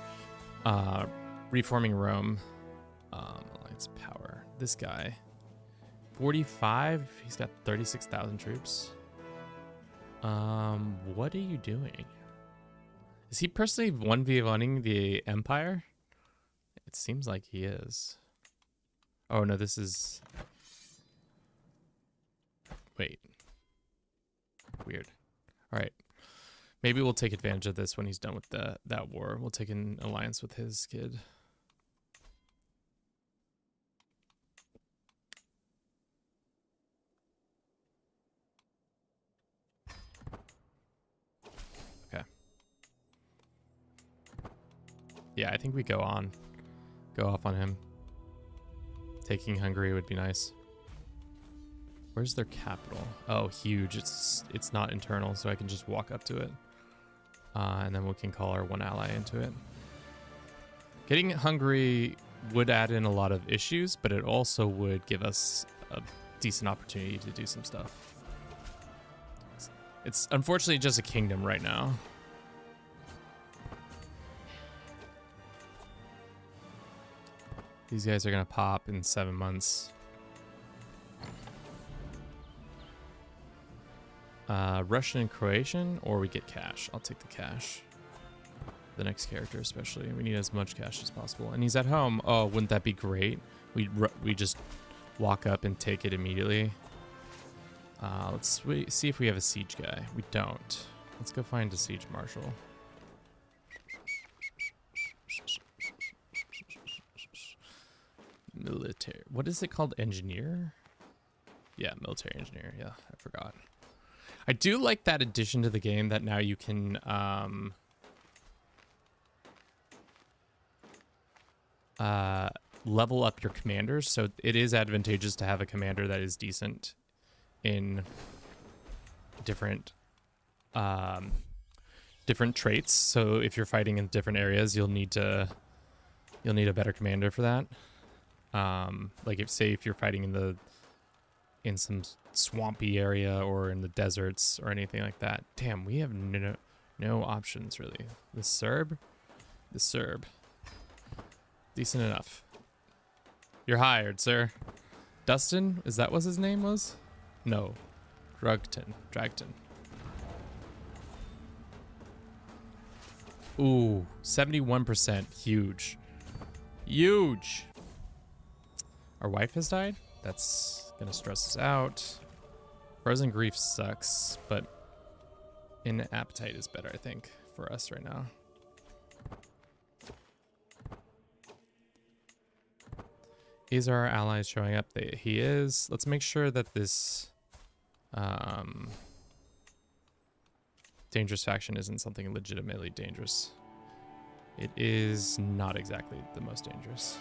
reforming Rome. Alliance power. This guy, 45. He's got 36,000 troops. What are you doing? Is he personally 1v1ing the Empire? It seems like he is. Oh no, this is. Wait. Weird. All right. Maybe we'll take advantage of this when he's done with that war. We'll take an alliance with his kid. Yeah, I think we go off on him. Taking Hungary would be nice. Where's their capital? Oh, huge. It's not internal, so I can just walk up to it. And then we can call our one ally into it. Getting Hungary would add in a lot of issues, but it also would give us a decent opportunity to do some stuff. It's unfortunately just a kingdom right now. These guys are gonna pop in 7 months. Russian and Croatian, or we get cash. I'll take the cash. The next character especially. We need as much cash as possible. And he's at home. Oh, wouldn't that be great? We just walk up and take it immediately. Let's see if we have a siege guy. We don't. Let's go find a siege marshal. Military. What is it called? Engineer? Yeah, military engineer. Yeah, I forgot. I do like that addition to the game that now you can level up your commanders. So it is advantageous to have a commander that is decent in different traits. So if you're fighting in different areas, you'll need a better commander for that. Like if you're fighting in some swampy area or in the deserts or anything like that. Damn, we have no options really. The Serb. Decent enough. You're hired, sir. Dustin, is that what his name was? No. Dragton. Ooh, 71%. Huge. Our wife has died? That's gonna stress us out. Frozen grief sucks, but in appetite is better, I think, for us right now. These are our allies showing up. He is. Let's make sure that this dangerous faction isn't something legitimately dangerous. It is not exactly the most dangerous.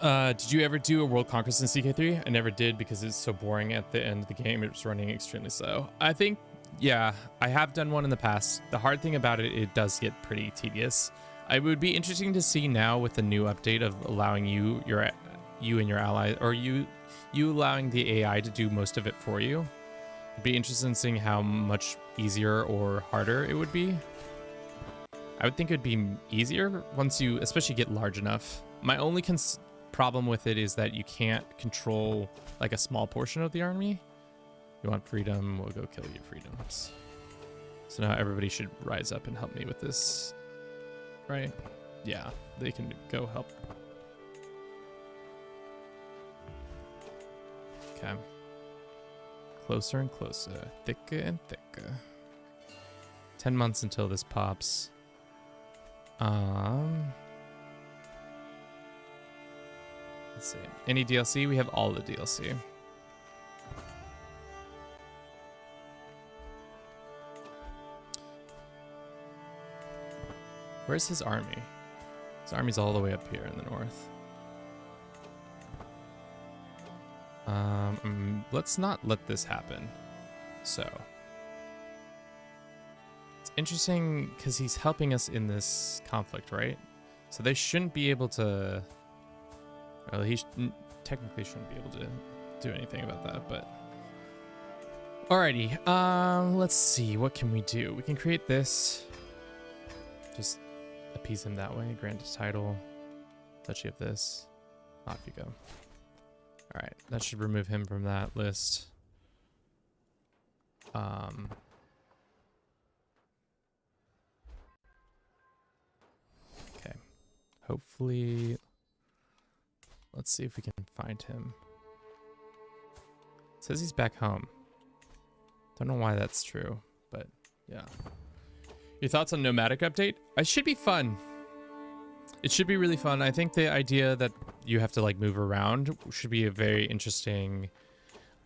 Did you ever do a world conquest in CK3? I never did because it's so boring at the end of the game. It was running extremely slow. I think, yeah, I have done one in the past. The hard thing about it, it does get pretty tedious. It would be interesting to see now with the new update of allowing you and your ally, or you allowing the AI to do most of it for you. It'd be interesting in seeing how much easier or harder it would be. I would think it'd be easier once you especially get large enough. My only problem with it is that you can't control like a small portion of the army. You want freedom, we'll go kill your freedoms. So now everybody should rise up and help me with this, right? Yeah, they can go help. Okay. Closer and closer, thicker and thicker. 10 months until this pops. Let's see. Any DLC? We have all the DLC. Where's his army? His army's all the way up here in the north. Let's not let this happen. So it's interesting because he's helping us in this conflict, right? So they shouldn't be able to. Well, he technically shouldn't be able to do anything about that, but alrighty. Let's see. What can we do? We can create this. Just appease him that way. Grant a title. Touchy of this. Off you go. All right, that should remove him from that list. Okay. Hopefully, let's see if we can find him. It says he's back home. Don't know why that's true, but yeah. Your thoughts on nomadic update? It should be fun. It should be really fun. I think the idea that you have to like move around should be a very interesting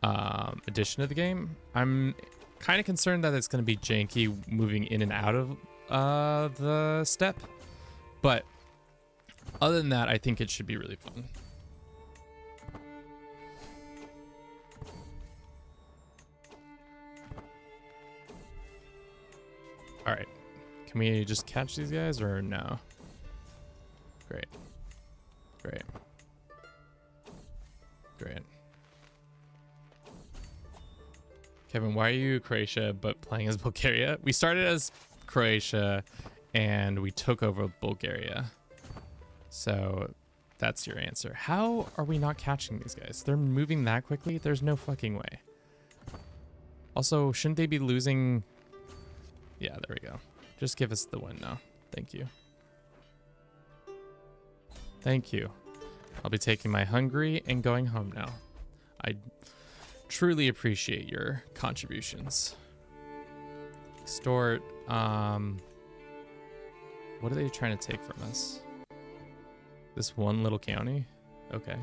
addition to the game. I'm kind of concerned that it's going to be janky moving in and out of the step. But other than that, I think it should be really fun. All right. Can we just catch these guys or no? Great. Great. Great. Kevin, why are you Croatia but playing as Bulgaria? We started as Croatia and we took over Bulgaria. So that's your answer. How are we not catching these guys? They're moving that quickly? There's no fucking way. Also, shouldn't they be losing? Yeah, there we go. Just give us the win now. Thank you. Thank you. I'll be taking my Hungary and going home now. I truly appreciate your contributions. Extort. What are they trying to take from us? This one little county? Okay.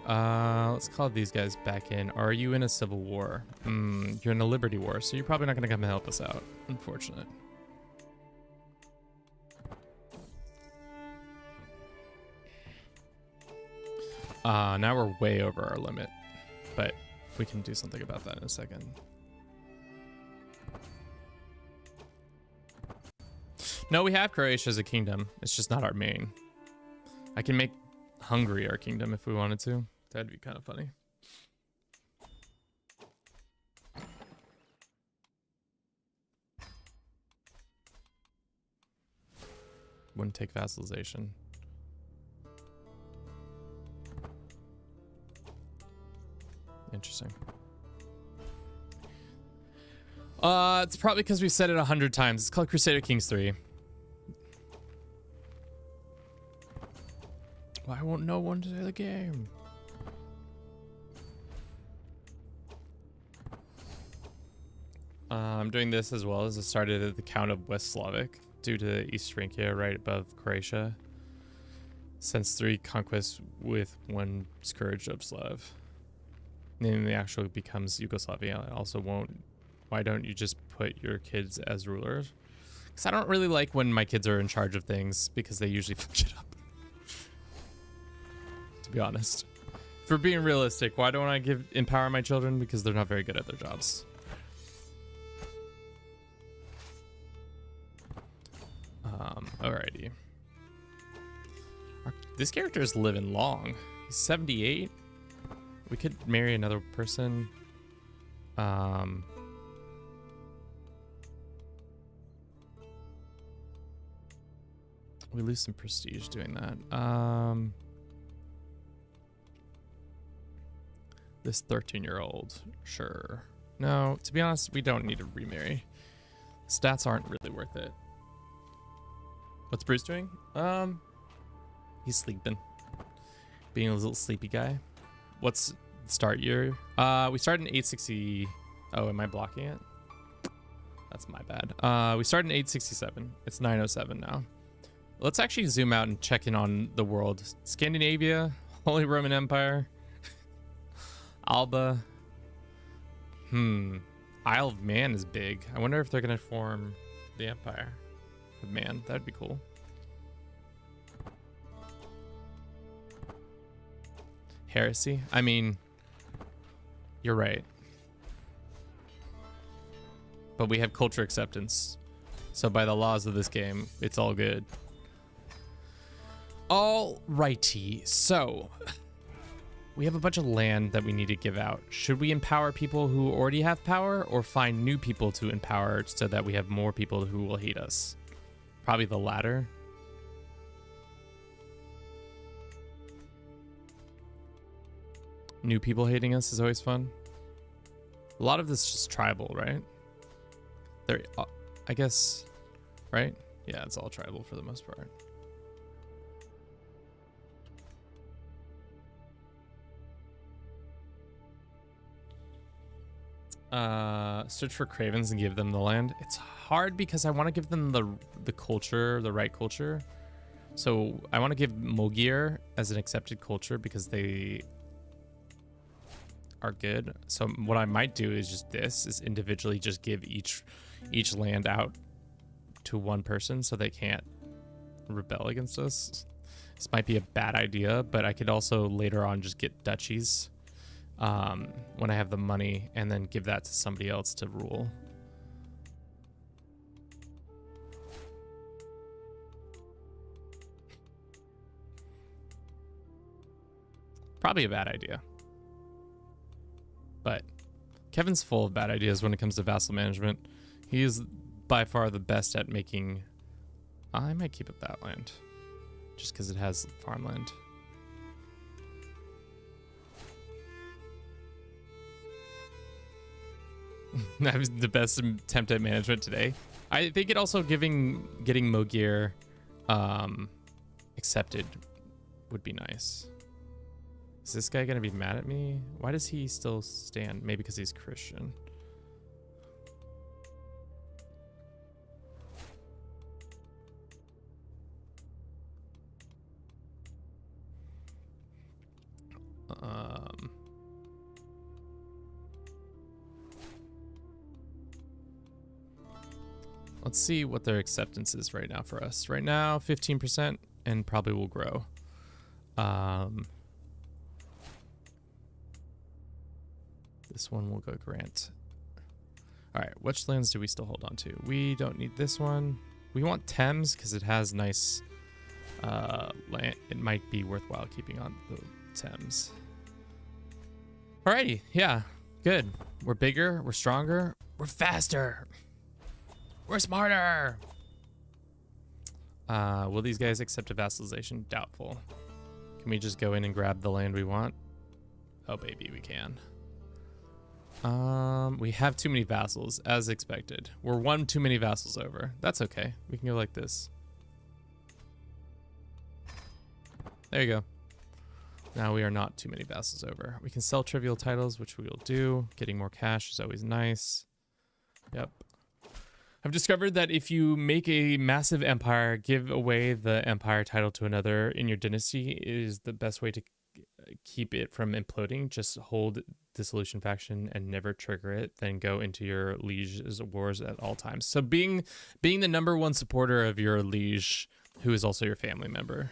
Let's call these guys back in. Are you in a civil war? You're in a liberty war, so you're probably not going to come and help us out. Unfortunate. Now we're way over our limit, but we can do something about that in a second. No, we have Croatia as a kingdom. It's just not our main. I can make Hungary our kingdom if we wanted to. That'd be kind of funny. Wouldn't take vassalization. Interesting. It's probably because we've said it 100 times. It's called Crusader Kings 3. Why won't no one say the game? I'm doing this as well as it started at the Count of West Slavic due to East Francia right above Croatia. Since 3 conquests with 1 scourge of Slav. And then it actually becomes Yugoslavia. I also won't. Why don't you just put your kids as rulers? Because I don't really like when my kids are in charge of things because they usually fuck it up. To be honest. If we're being realistic, why don't I empower my children? Because they're not very good at their jobs. Alrighty. This character is living long. He's 78. We could marry another person. We lose some prestige doing that. This 13-year-old, sure. No, to be honest, we don't need to remarry. Stats aren't really worth it. What's Bruce doing? He's sleeping. Being a little sleepy guy. What's the start year? We started in 860. Oh, am I blocking it? That's my bad. We started in 867. It's 907 now. Let's actually zoom out and check in on the world. Scandinavia, Holy Roman Empire, Alba. Isle of Man is big. I wonder if they're gonna form the Empire of Man. That'd be cool. Heresy. I mean, you're right. But we have culture acceptance. So by the laws of this game, it's all good. Alrighty. So we have a bunch of land that we need to give out. Should we empower people who already have power or find new people to empower so that we have more people who will hate us? Probably the latter. New people hating us is always fun. A lot of this is just tribal, right? There, I guess, right? Yeah, it's all tribal for the most part. Search for cravens and give them the land. It's hard because I want to give them the culture, the right culture. So I want to give Mogir as an accepted culture because they are good. So what I might do is just is individually just give each land out to one person so they can't rebel against us. This might be a bad idea, but I could also later on just get duchies when I have the money and then give that to somebody else to rule. Probably a bad idea. But Kevin's full of bad ideas when it comes to vassal management. He is by far the best at making... I might keep up that land. Just because it has farmland. That was the best attempt at management today. I think it also getting Mogir accepted would be nice. Is this guy gonna be mad at me? Why does he still stand? Maybe because he's Christian. Let's see what their acceptance is right now for us. Right now, 15%, and probably will grow. This one will go grant. All right, which lands do we still hold on to? We don't need this one. We want Thames because it has nice land. It might be worthwhile keeping on the Thames. Alrighty, yeah, good. We're bigger, we're stronger, we're faster, we're smarter. Will these guys accept a vassalization? Doubtful. Can we just go in and grab the land we want? Oh baby, we can. We have too many vassals, as expected. We're one too many vassals over. That's okay. We can go like this. There you go. Now we are not too many vassals over. We can sell trivial titles, which we will do. Getting more cash is always nice. Yep. I've discovered that if you make a massive empire, give away the empire title to another in your dynasty is the best way to keep it from imploding. Just hold dissolution faction and never trigger it, then go into your liege's wars at all times. So being the #1 supporter of your liege, who is also your family member.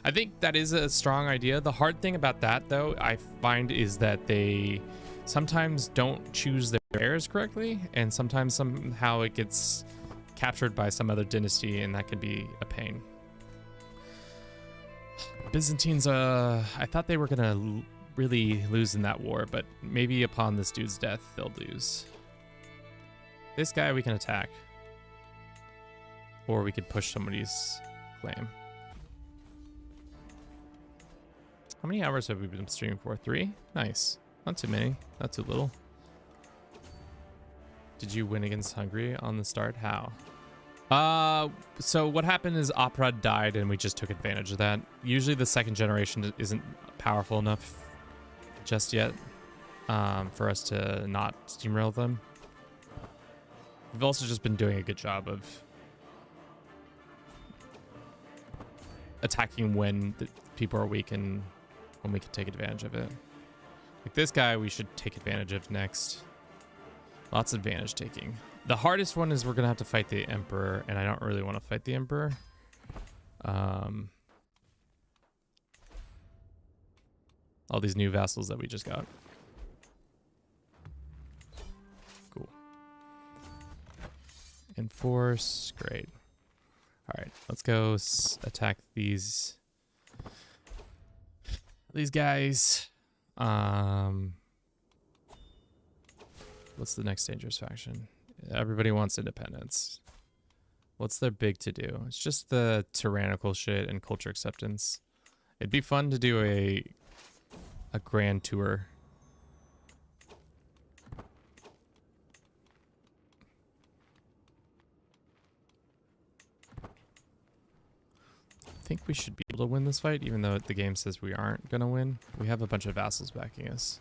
I think that is a strong idea. The hard thing about that, though, I find is that they sometimes don't choose their heirs correctly, and sometimes somehow it gets captured by some other dynasty, and that can be a pain. Byzantines, I thought they were gonna really lose in that war, but maybe upon this dude's death, they'll lose. This guy we can attack. Or we could push somebody's claim. How many hours have we been streaming for? 3? Nice. Not too many. Not too little. Did you win against Hungary on the start? How? So what happened is Opera died and we just took advantage of that. Usually the second generation isn't powerful enough just yet for us to not steamroll them. We've also just been doing a good job of attacking when the people are weak and when we can take advantage of it. Like this guy we should take advantage of next. Lots of advantage taking. The hardest one is we're gonna have to fight the Emperor, and I don't really want to fight the Emperor. All these new vassals that we just got. Cool. Enforce, great. All right, let's go attack these guys. What's the next dangerous faction? Everybody wants independence. What's their big to do? It's just the tyrannical shit and culture acceptance. It'd be fun to do a grand tour. I think we should be able to win this fight, even though the game says we aren't gonna win. We have a bunch of vassals backing us.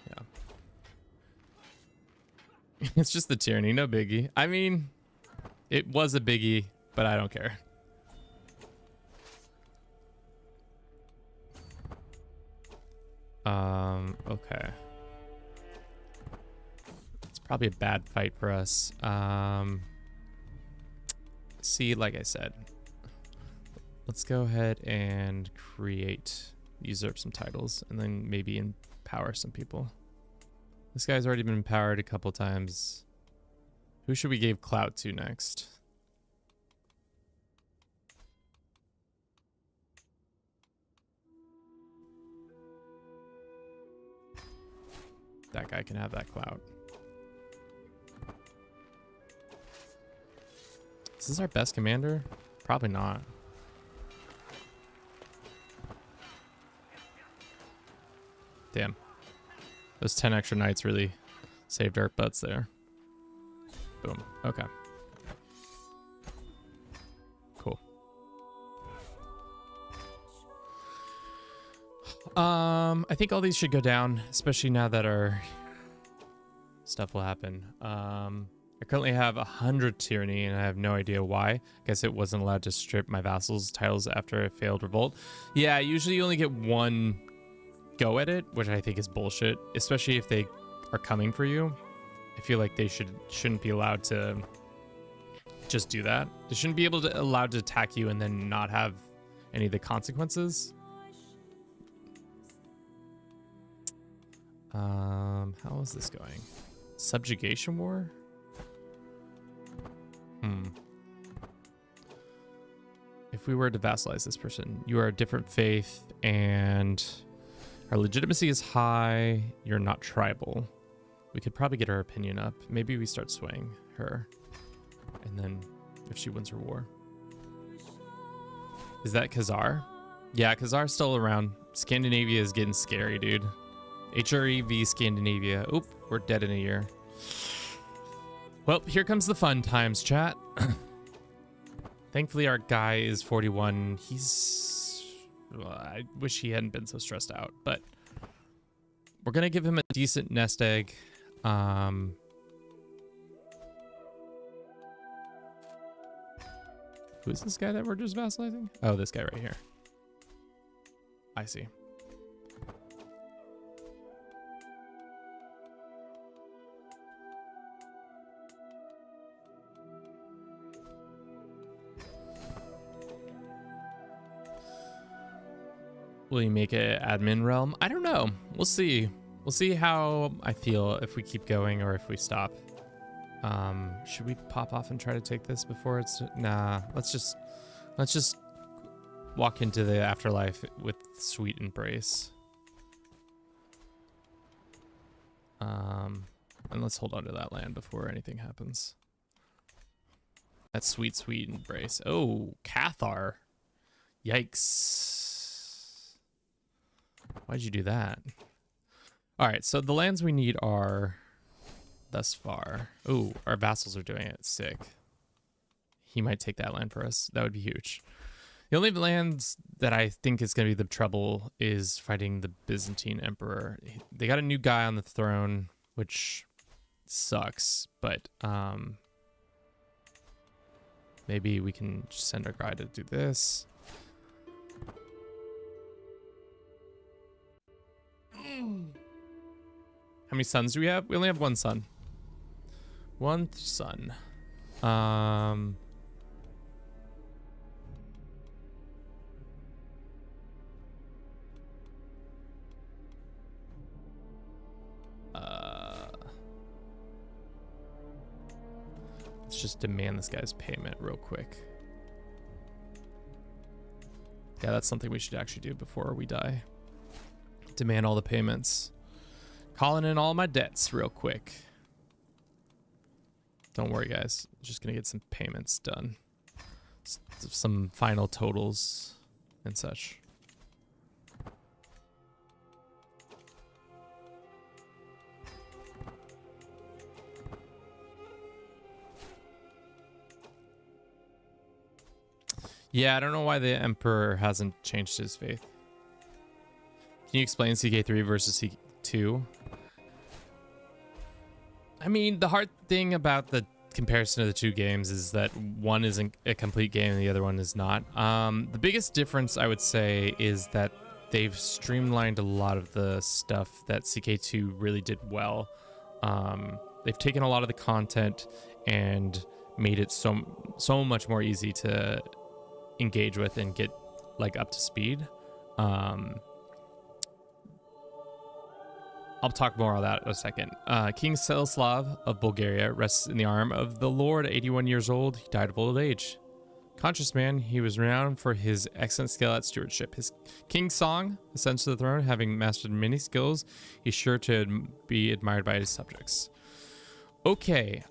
Yeah. It's just the tyranny, no biggie. I mean, it was a biggie, but I don't care. Okay. Probably a bad fight for us. See, like I said, let's go ahead and usurp some titles, and then maybe empower some people. This guy's already been empowered a couple times. Who should we give clout to next? That guy can have that clout. Is this our best commander? Probably not. Damn. Those 10 extra knights really saved our butts there. Boom. Okay. Cool. I think all these should go down, especially now that our stuff will happen. I currently have 100 tyranny, and I have no idea why. I guess it wasn't allowed to strip my vassals' titles after a failed revolt. Yeah, usually you only get one go at it, which I think is bullshit, especially if they are coming for you. I feel like they shouldn't be allowed to just do that. They shouldn't be allowed to attack you and then not have any of the consequences. How is this going? Subjugation war? If we were to vassalize this person, you are a different faith and our legitimacy is high. You're not tribal. We could probably get her opinion up. Maybe we start swaying her. And then if she wins her war. Is that Khazar? Yeah, Khazar's still around. Scandinavia is getting scary, dude. HREV Scandinavia. Oop, we're dead in a year. Well, here comes the fun times, chat. Thankfully, our guy is 41. I wish he hadn't been so stressed out, but we're going to give him a decent nest egg. Who is this guy that we're just vassalizing? Oh, this guy right here. I see. Will you make it admin realm? I don't know. We'll see. We'll see how I feel if we keep going or if we stop. Should we pop off and try to take this before it's... Nah, let's just walk into the afterlife with sweet embrace. And let's hold on to that land before anything happens. That sweet, sweet embrace. Oh, Cathar. Yikes. Why'd you do that? All right, so the lands we need are thus far. Oh, our vassals are doing it. Sick. He might take that land for us. That would be huge. The only lands that I think is going to be the trouble is fighting the Byzantine emperor. They got a new guy on the throne, which sucks, but maybe we can just send our guy to do this. How many sons do we have? We only have one son. One son. Let's just demand this guy's payment real quick. Yeah, that's something we should actually do before we die. Demand all the payments. Calling in all my debts real quick. Don't worry, guys. Just gonna get some payments done. Some final totals and such. Yeah, I don't know why the Emperor hasn't changed his faith. Can you explain CK3 versus CK2? I mean, the hard thing about the comparison of the two games is that one isn't a complete game and the other one is not. The biggest difference, I would say, is that they've streamlined a lot of the stuff that CK2 really did well. They've taken a lot of the content and made it so much more easy to engage with and get like up to speed. I'll talk more on that in a second. King Selislav of Bulgaria rests in the arm of the Lord, 81 years old. He died of old age. Conscious man, he was renowned for his excellent skill at stewardship. His king's song ascends to the throne, having mastered many skills. He's sure to be admired by his subjects. Okay,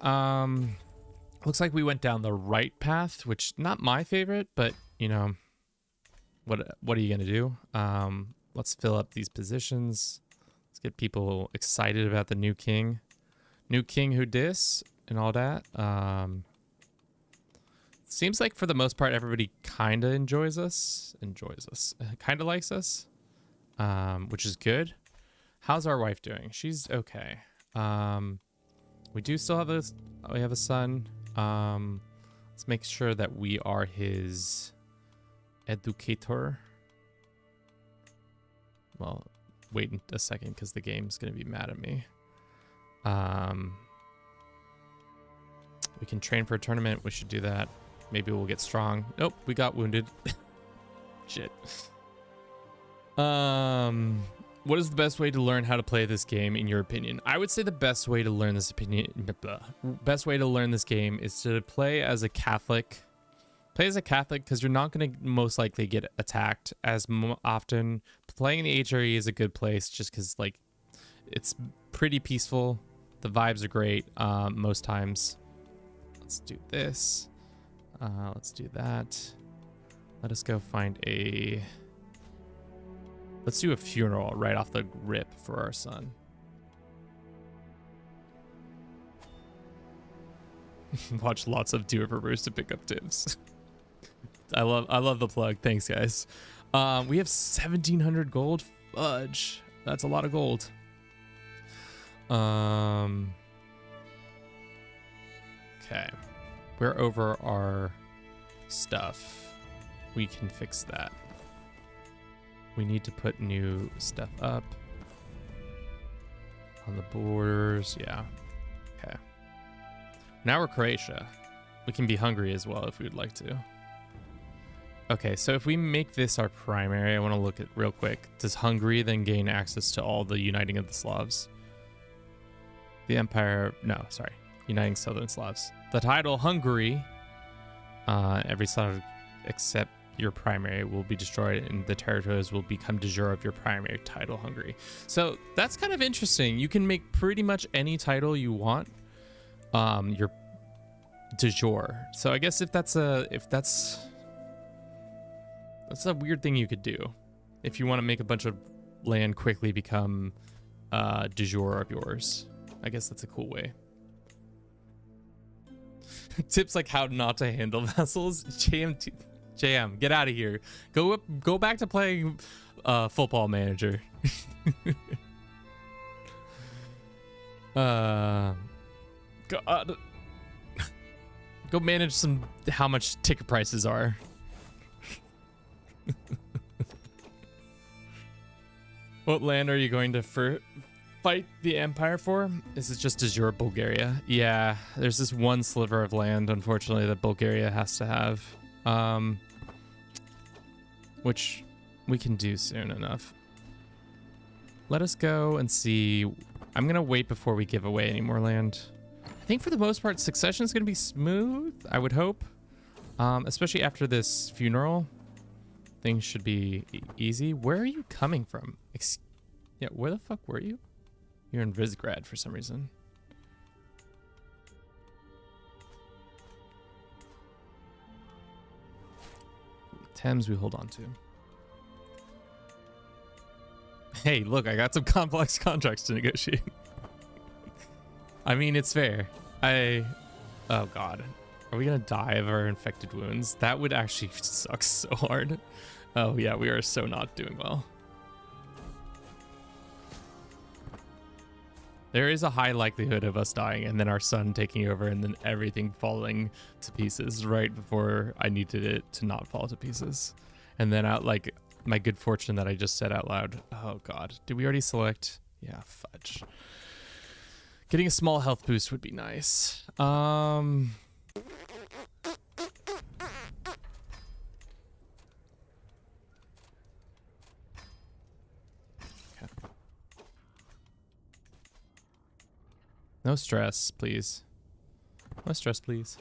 looks like we went down the right path, which not my favorite, but you know, what are you gonna do? Let's fill up these positions. Let's get people excited about the new king who dis and all that. Seems like for the most part, everybody kind of enjoys us, kind of likes us, which is good. How's our wife doing? She's okay. We do still have a son. Let's make sure that we are his educator. Well, wait a second because the game's going to be mad at me. We can train for a tournament. We should do that. Maybe we'll get strong. Nope, we got wounded. Shit. What is the best way to learn how to play this game in your opinion? I would say the best way to learn this game is to play as a Catholic. Play as a Catholic because you're not going to most likely get attacked as often. Playing in the HRE is a good place just because like it's pretty peaceful. The vibes are great most times. Let's do this. Let's do that. Let us go find let's do a funeral right off the rip for our son. Watch lots of Do It For Bruce to pick up tips. I love the plug. Thanks, guys. We have 1,700 gold. Fudge. That's a lot of gold. Okay. We're over our stuff. We can fix that. We need to put new stuff up on the borders. Yeah. Okay. Now we're Croatia. We can be Hungary as well if we would like to. Okay, so if we make this our primary, I want to look at real quick. Does Hungary then gain access to all the uniting of the Slavs? The Empire, no, sorry. Uniting Southern Slavs. The title Hungary, every Slav except your primary will be destroyed and the territories will become de jure of your primary title, Hungary. So that's kind of interesting. You can make pretty much any title you want your de jure. So I guess if that's a weird thing you could do. If you want to make a bunch of land quickly become de jure of yours. I guess that's a cool way. Tips like how not to handle vassals. JM, get out of here. Go back to playing Football Manager. God. Go manage how much ticket prices are. What land are you going to fight the Empire for? This is just de jure Bulgaria. Yeah, there's this one sliver of land, unfortunately, that Bulgaria has to have. Which we can do soon enough. Let us go and see. I'm going to wait before we give away any more land. I think for the most part, succession is going to be smooth, I would hope. Especially after this funeral. Things should be easy. Where are you coming from? Yeah, where the fuck were you? You're in Visegrad for some reason. Thames we hold on to. Hey, look, I got some complex contracts to negotiate. I mean, it's fair. Oh God. Are we gonna die of our infected wounds? That would actually suck so hard. Oh yeah, we are so not doing well. There is a high likelihood of us dying and then our son taking over and then everything falling to pieces right before I needed it to not fall to pieces. And then like my good fortune that I just said out loud. Oh God, did we already select? Yeah, fudge. Getting a small health boost would be nice. No stress, please. No stress, please.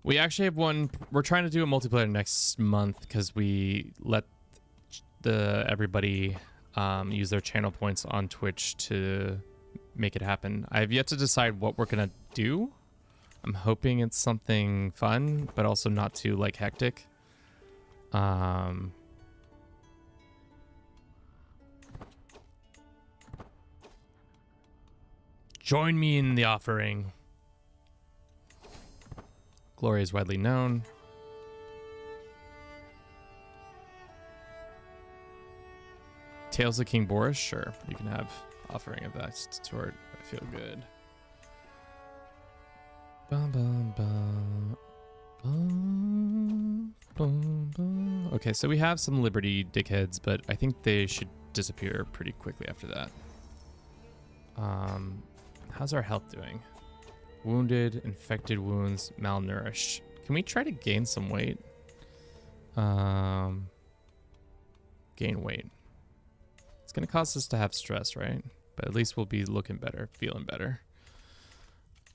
We actually have one. We're trying to do a multiplayer next month because we let everybody use their channel points on Twitch to make it happen. I have yet to decide what we're gonna do. I'm hoping it's something fun, but also not too like hectic. Join me in the offering. Glory is widely known. Tales of King Boris? Sure. You can have offering of that sort. I feel good. Bum, bum, bum. Bum, bum, bum. Okay, so we have some Liberty dickheads, but I think they should disappear pretty quickly after that. How's our health doing? Wounded, infected wounds, malnourished. Can we try to gain some weight? Gain weight. It's gonna cause us to have stress, right? But at least we'll be looking better, feeling better.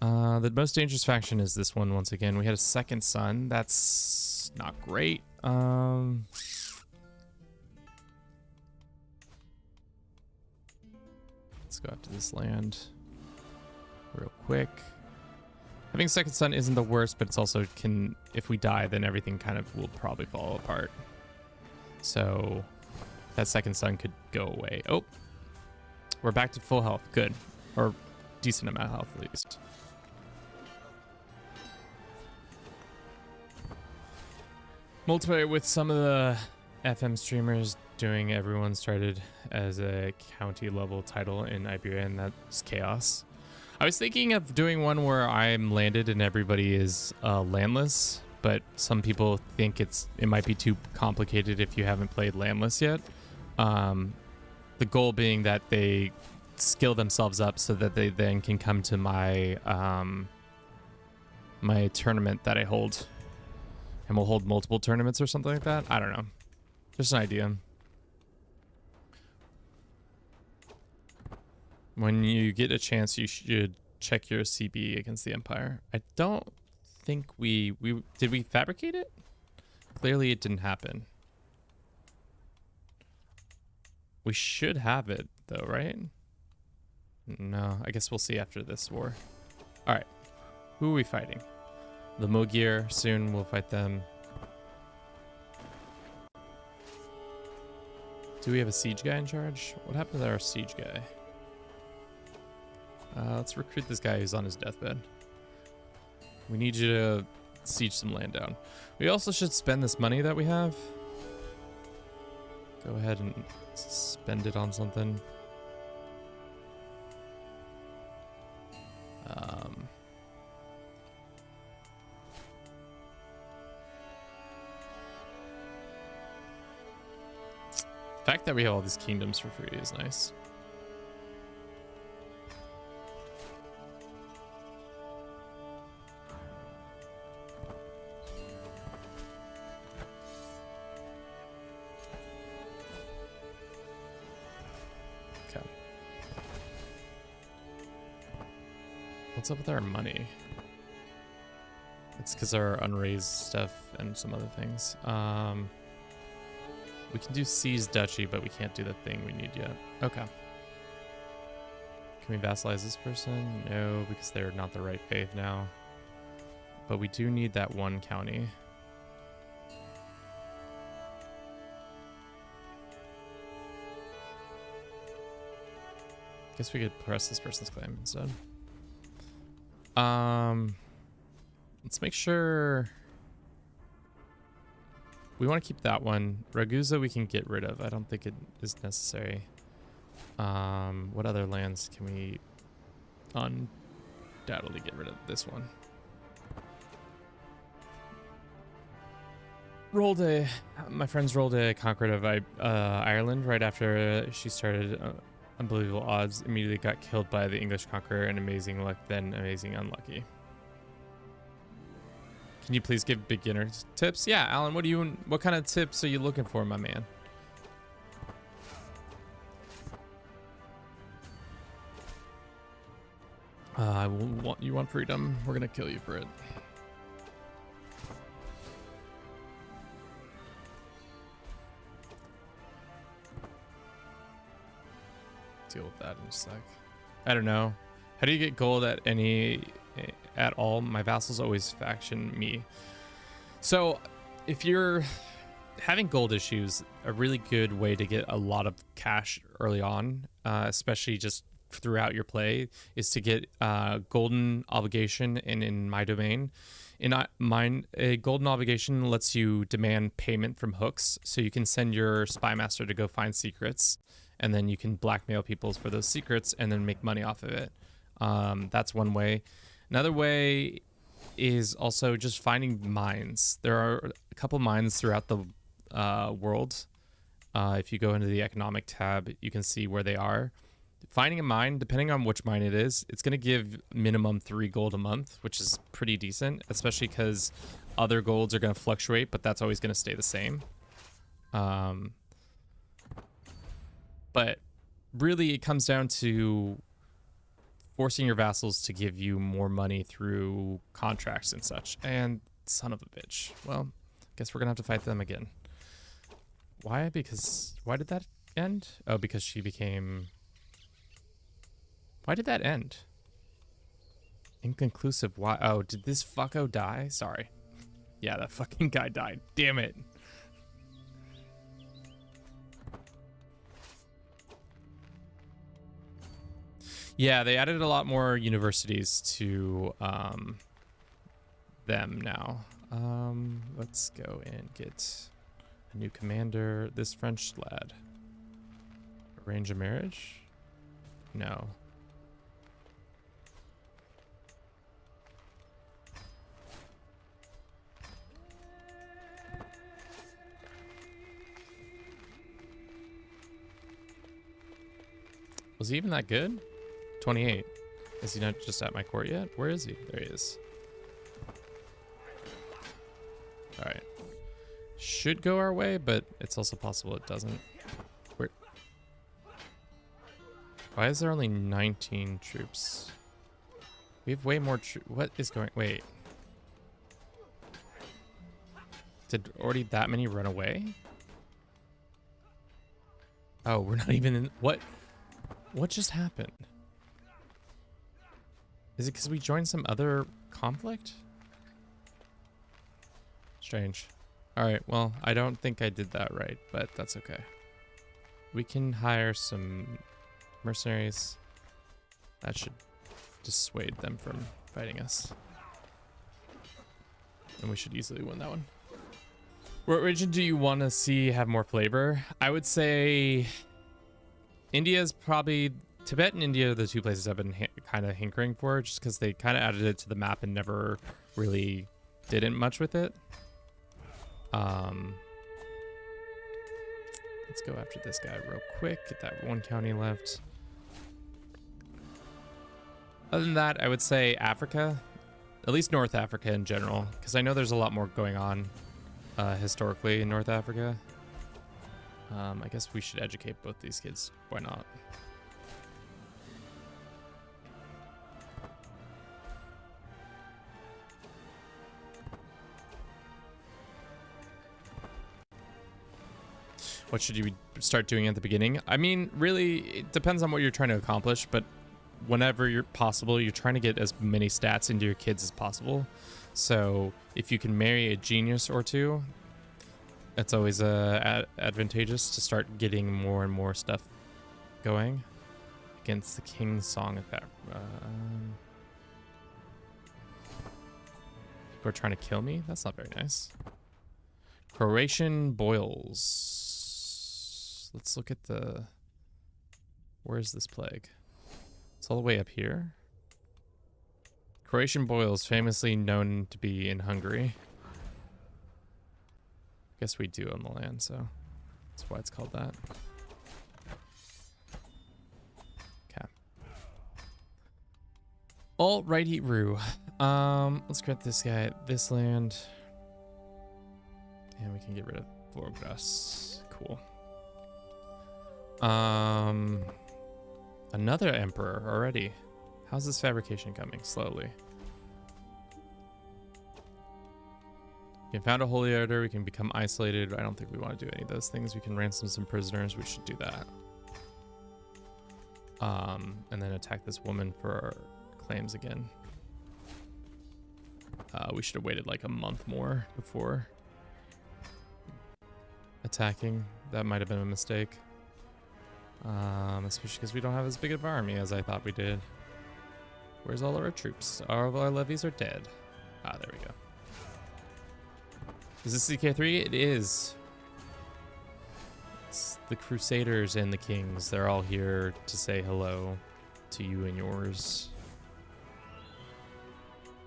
The most dangerous faction is this one once again. We had a second son. That's not great. Let's go after this land real quick. Having second son isn't the worst, but it's also if we die, then everything kind of will probably fall apart. So that second son could go away. Oh, we're back to full health. Good. Or decent amount of health at least. Multiplayer with some of the FM streamers doing everyone started as a county level title in Iberia, and that's chaos. I was thinking of doing one where I'm landed and everybody is landless, but some people think it might be too complicated if you haven't played landless yet. The goal being that they skill themselves up so that they then can come to my my tournament that I hold, and we'll hold multiple tournaments or something like that. I don't know, just an idea. When you get a chance, you should check your CB against the Empire. I don't think we did we fabricate it? Clearly it didn't happen. We should have it though, right? No, I guess we'll see after this war. All right, who are we fighting? The Mogir. Soon we'll fight them. Do we have a siege guy in charge? What happened to our siege guy? Let's recruit this guy who's on his deathbed. We need you to siege some land down. We also should spend this money that we have. Go ahead and spend it on something. The fact that we have all these kingdoms for free is nice. Okay. What's up with our money? It's because our unraised stuff and some other things. We can do seize duchy, but we can't do the thing we need yet. Okay. Can we vassalize this person? No, because they're not the right faith now. But we do need that one county. Guess we could press this person's claim instead. Let's make sure we want to keep that one. Ragusa we can get rid of. I don't think it is necessary. What other lands can we undoubtedly get rid of? This one. My friends rolled a conqueror of Ireland right after she started Unbelievable odds. Immediately got killed by the English conqueror, and amazing luck, then amazing unlucky. Can you please give beginners tips? Yeah, Alan, what kind of tips are you looking for, my man? You want freedom? We're gonna kill you for it. Deal with that in a sec. I don't know. How do you get gold at all? My vassals always faction me. So if you're having gold issues, a really good way to get a lot of cash early on, especially just throughout your play, is to get golden obligation in my domain. In mine, a golden obligation lets you demand payment from hooks, so you can send your spy master to go find secrets, and then you can blackmail people for those secrets and then make money off of it. That's one way. Another way is also just finding mines. There are a couple mines throughout the world. If you go into the economic tab, you can see where they are. Finding a mine, depending on which mine it is, it's going to give minimum 3 gold a month, which is pretty decent, especially because other golds are going to fluctuate, but that's always going to stay the same. But really, it comes down to forcing your vassals to give you more money through contracts and such. And son of a bitch. Well, guess we're going to have to fight them again. Why? Why did that end? Oh, because she became... Why did that end? Inconclusive. Why? Oh, did this fucko die? Sorry. Yeah, that fucking guy died. Damn it. Yeah, they added a lot more universities to them now. Let's go and get a new commander. This French lad. Arrange a marriage? No. Was he even that good? 28. Is he not just at my court yet? Where is he? There he is. All right. Should go our way, but it's also possible it doesn't. Why is there only 19 troops? We have way more troops. What is going... Wait. Did already that many run away? Oh, we're not even in... What just happened? Is it because we joined some other conflict? Strange. Alright, well, I don't think I did that right, but that's okay. We can hire some mercenaries. That should dissuade them from fighting us. And we should easily win that one. What region do you want to see have more flavor? I would say India's probably... Tibet and India are the two places I've been kind of hankering for, just because they kind of added it to the map and never really did much with it. Let's go after this guy real quick. Get that one county left. Other than that, I would say Africa, at least North Africa in general, because I know there's a lot more going on historically in North Africa. I guess we should educate both these kids. Why not? What should you start doing at the beginning? I mean, really, it depends on what you're trying to accomplish, but whenever you're possible, you're trying to get as many stats into your kids as possible. So if you can marry a genius or two, it's always advantageous to start getting more and more stuff going against the King's Song of that. People are trying to kill me? That's not very nice. Croatian boils. Let's look at the... Where's this plague? It's all the way up here. Croatian boils, famously known to be in Hungary. Guess we do own the land, so that's why it's called that. Alrighty, Roo. Let's grant this guy this land. And we can get rid of Vorgras. Cool. Another emperor already. How's this fabrication coming? Slowly. We can found a holy order. We can become isolated. I don't think we want to do any of those things. We can ransom some prisoners. We should do that. And then attack this woman for our claims again. We should have waited like a month more before attacking. That might have been a mistake. Especially because we don't have as big of an army as I thought we did. Where's all of our troops? All of our levies are dead. Ah, there we go. Is this CK3? It is. It's the Crusaders and the Kings. They're all here to say hello to you and yours.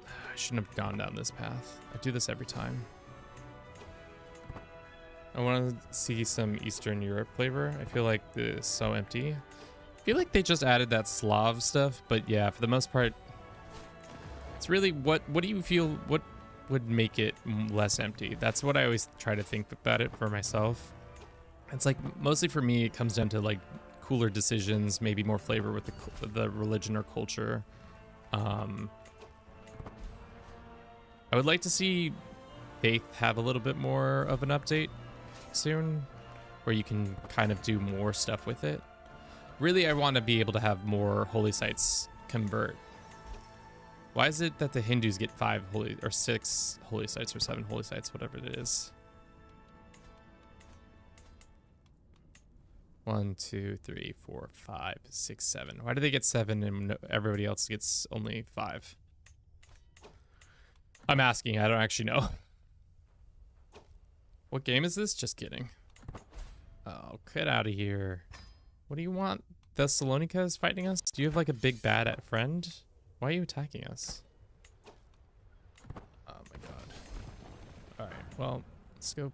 I shouldn't have gone down this path. I do this every time. I want to see some Eastern Europe flavor. I feel like this is so empty. I feel like they just added that Slav stuff, but yeah, for the most part, it's really what do you feel, what would make it less empty? That's what I always try to think about it for myself. It's like, mostly for me, it comes down to like cooler decisions, maybe more flavor with the religion or culture. I would like to see Faith have a little bit more of an update soon, where you can kind of do more stuff with it. Really, I want to be able to have more holy sites convert. Why is it that the Hindus get 5 holy or 6 holy sites or 7 holy sites, whatever it is? 1, 2, 3, 4, 5, 6, 7. Why do they get 7 and everybody else gets only 5? I'm asking. I don't actually know. What game is this? Just kidding. Oh, get out of here. What do you want? Thessalonica is fighting us? Do you have like a big bad at friend? Why are you attacking us? Oh my god. Alright, well, let's go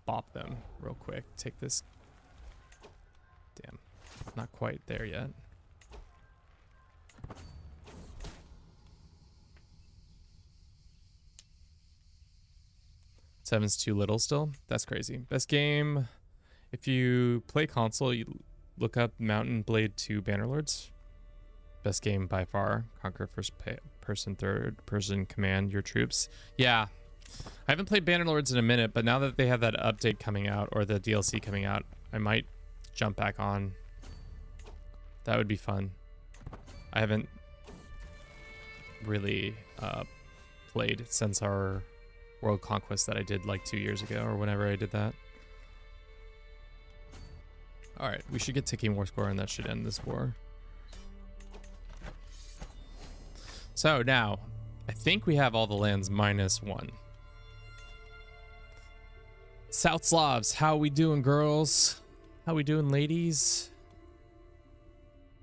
bop them real quick. Take this. Damn. Not quite there yet. Seven's too little still. That's crazy. Best game. If you play console, you look up Mountain Blade 2 Bannerlords. Best game by far. Conquer first person, third person, command your troops. Yeah. I haven't played Bannerlords in a minute, but now that they have that update coming out, or the DLC coming out, I might jump back on. That would be fun. I haven't really played since our World Conquest that I did like 2 years ago, or whenever I did that. Alright, we should get ticking war score, and that should end this war. So now, I think we have all the lands -1. South Slavs, how we doing, girls? How we doing, ladies?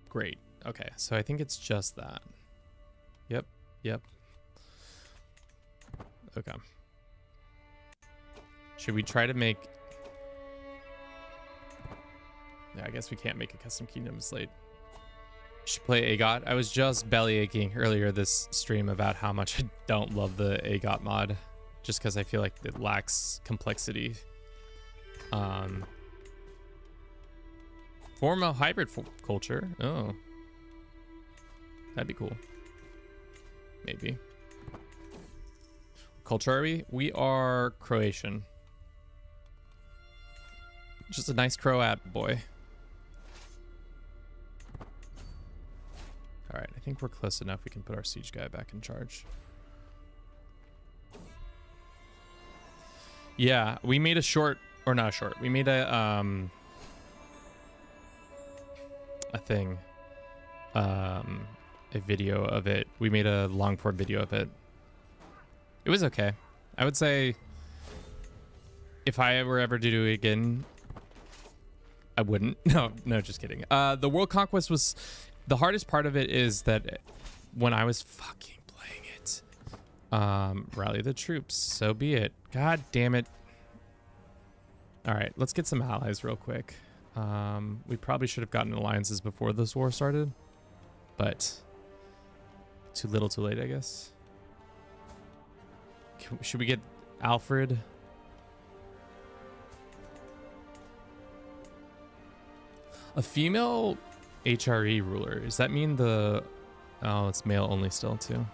Great. Okay, so I think it's just that. Yep. Okay. Should we try to make... Yeah, I guess we can't make a custom kingdom slate. Should play AGOT. I was just belly aching earlier this stream about how much I don't love the AGOT mod, just because I feel like it lacks complexity. Form a hybrid culture. Oh, that'd be cool. Maybe. Culture are we? We are Croatian. Just a nice Croat boy. All right, I think we're close enough. We can put our siege guy back in charge. Yeah, we made a short, or not a short. We made a thing, a video of it. We made a long form video of it. It was okay. I would say if I were ever to do it again, I wouldn't. No, just kidding. The World Conquest was... The hardest part of it is that when I was fucking playing it, rally the troops, so be it. God damn it. All right, let's get some allies real quick. We probably should have gotten alliances before this war started, but Too little, too late, I guess. Should we get Alfred? A female HRE ruler. Does that mean the... Oh, it's male only still, too.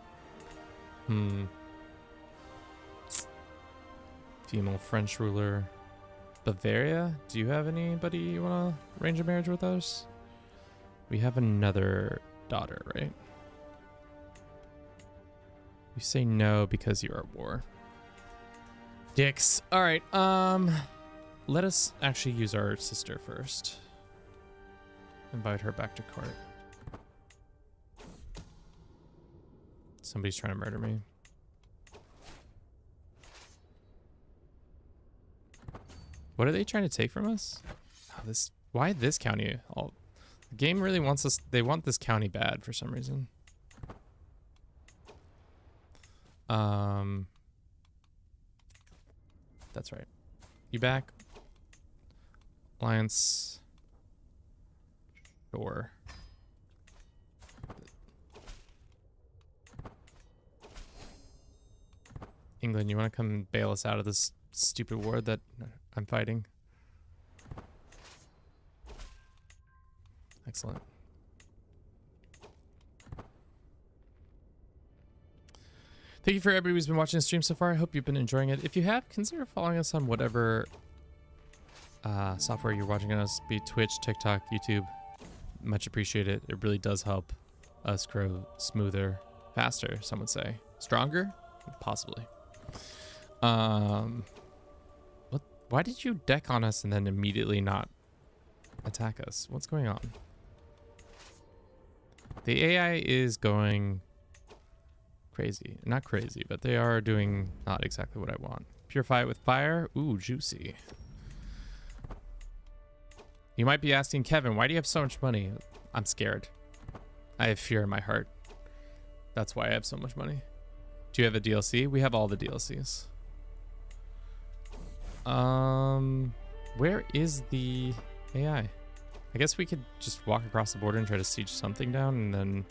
Female French ruler. Bavaria? Do you have anybody you want to arrange a marriage with us? We have another daughter, right? You say no because you are at war. Dicks. All right. Let us actually use our sister first. Invite her back to court. Somebody's trying to murder me. What are they trying to take from us? Oh, this. Why this county? Oh, the game really wants us. They want this county bad for some reason. That's right. You back? Alliance. Sure. England, you want to come bail us out of this stupid war that I'm fighting? Excellent. Thank you for everybody who's been watching the stream so far. I hope you've been enjoying it. If you have, consider following us on whatever software you're watching us, be it Twitch, TikTok, YouTube. Much appreciated. It really does help us grow smoother, faster, some would say. Stronger? Possibly. What? Why did you deck on us and then immediately not attack us? What's going on? The AI is going crazy. Not crazy, but they are doing not exactly what I want. Purify it with fire. Ooh, juicy. You might be asking, Kevin, why do you have so much money? I'm scared. I have fear in my heart. That's why I have so much money. Do you have a DLC? We have all the DLCs. Where is the AI? I guess we could just walk across the border and try to siege something down, and then...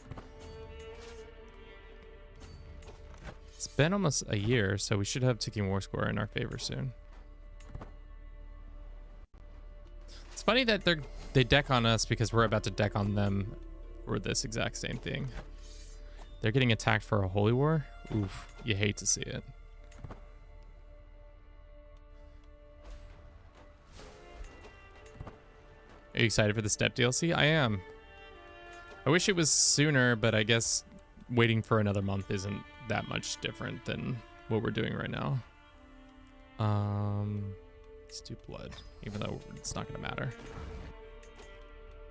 It's been almost a year, so we should have ticking war score in our favor soon. It's funny that they deck on us because we're about to deck on them for this exact same thing. They're getting attacked for a holy war. Oof, you hate to see it. Are you excited for the Step DLC? I am. I wish it was sooner, but I guess waiting for another month isn't that much different than what we're doing right now. Let's do blood, even though it's not gonna matter.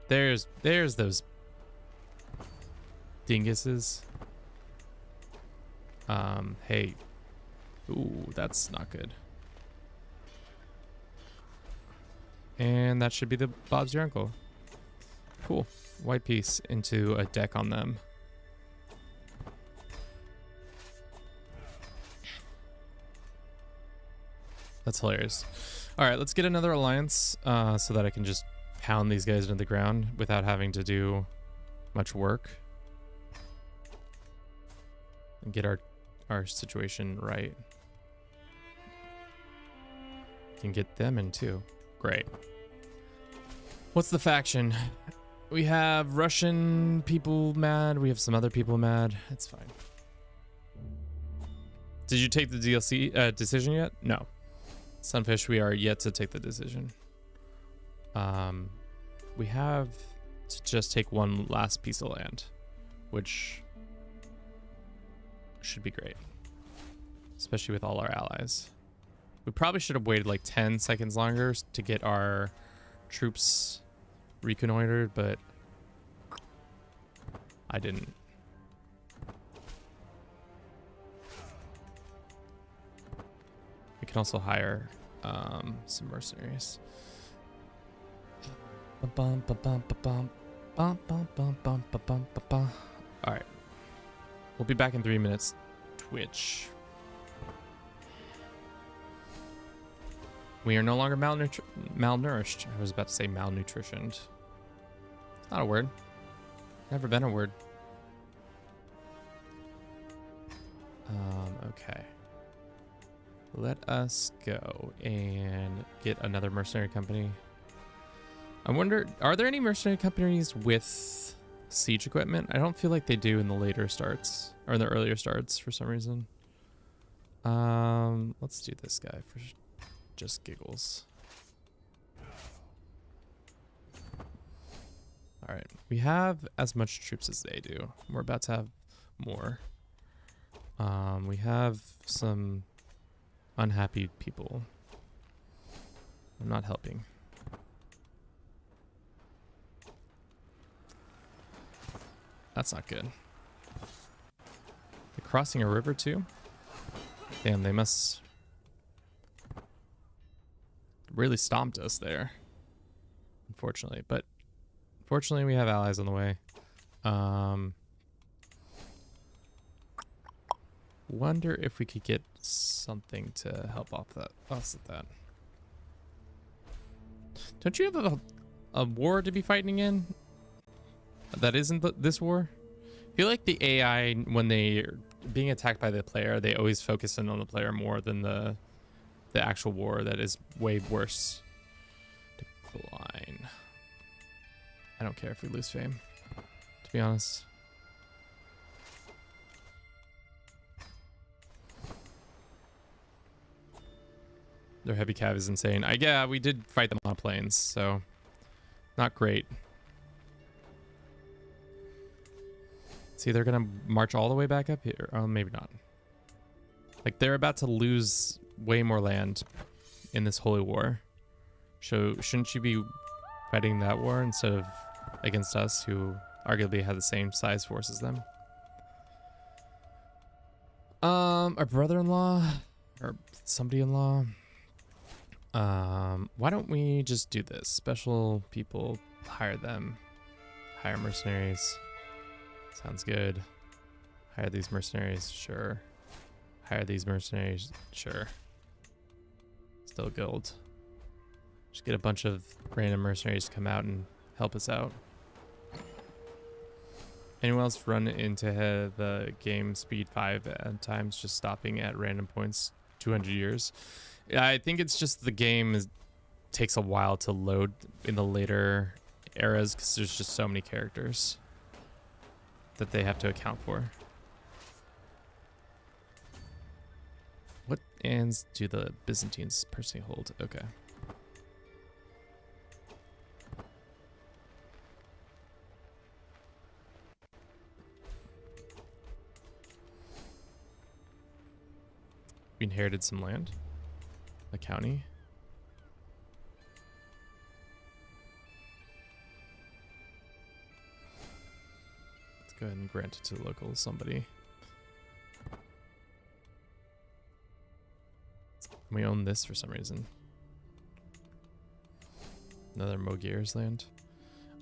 There's those dinguses. Hey. Ooh, that's not good. And that should be the Bob's your uncle. Cool. White piece into a deck on them. That's hilarious. All right, let's get another alliance so that I can just pound these guys into the ground without having to do much work. And get our situation right. Can get them in too. Great. What's the faction? We have Russian people mad. We have some other people mad. It's fine. Did you take the DLC decision yet? No. Sunfish, we are yet to take the decision. We have to just take one last piece of land, which should be great, especially with all our allies. We probably should have waited like 10 seconds longer to get our troops reconnoitered, but I didn't. We can also hire some mercenaries. All right. We'll be back in 3 minutes. Twitch. We are no longer malnourished. I was about to say malnutritioned. Not a word. Never been a word. Okay. Let us go and get another mercenary company. I wonder, are there any mercenary companies with siege equipment? I don't feel like they do in the later starts or in the earlier starts for some reason. Let's do this guy for just giggles. All right, we have as much troops as they do. We're about to have more. We have some unhappy people. I'm not helping. That's not good. They're crossing a river too? Damn, they must really stomped us there. Unfortunately, but fortunately we have allies on the way. Wonder if we could get something to help off that us at that. Don't you have a war to be fighting in? That isn't this war? I feel like the AI, when they're being attacked by the player, they always focus in on the player more than the actual war that is way worse. Decline. I don't care if we lose fame, to be honest. Their heavy cav is insane. Yeah, we did fight them on planes, so not great. See, they're gonna march all the way back up here. Oh, maybe not. Like, they're about to lose way more land in this holy war. So shouldn't you be fighting that war instead of against us, who arguably have the same size force as them? Our brother-in-law or somebody-in-law. Why don't we just do this? Special people, hire them. Hire mercenaries. Sounds good. Hire these mercenaries, sure. Hire these mercenaries, sure. Still gold. Just get a bunch of random mercenaries to come out and help us out. Anyone else run into the game speed 5 at times, just stopping at random points, 200 years? I think it's just the game takes a while to load in the later eras because there's just so many characters that they have to account for. What lands do the Byzantines personally hold? Okay. We inherited some land. A county. Let's go ahead and grant it to the local somebody. We own this for some reason. Another Mogiers land.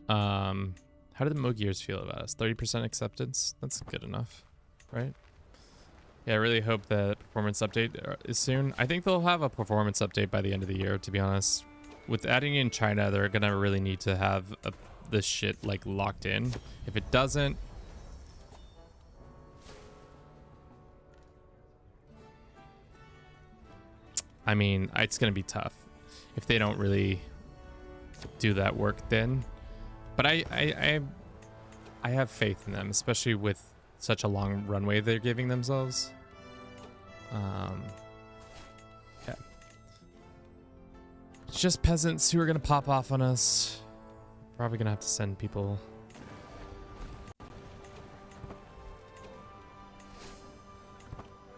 How do the Mogiers feel about us? 30% acceptance? That's good enough, right? Yeah, I really hope the performance update is soon. I think they'll have a performance update by the end of the year, to be honest. With adding in China, they're gonna really need to have this shit like locked in. If it doesn't, I mean, it's gonna be tough if they don't really do that work then. But I have faith in them, especially with such a long runway they're giving themselves. Yeah. It's just peasants who are gonna pop off on us. Probably gonna have to send people.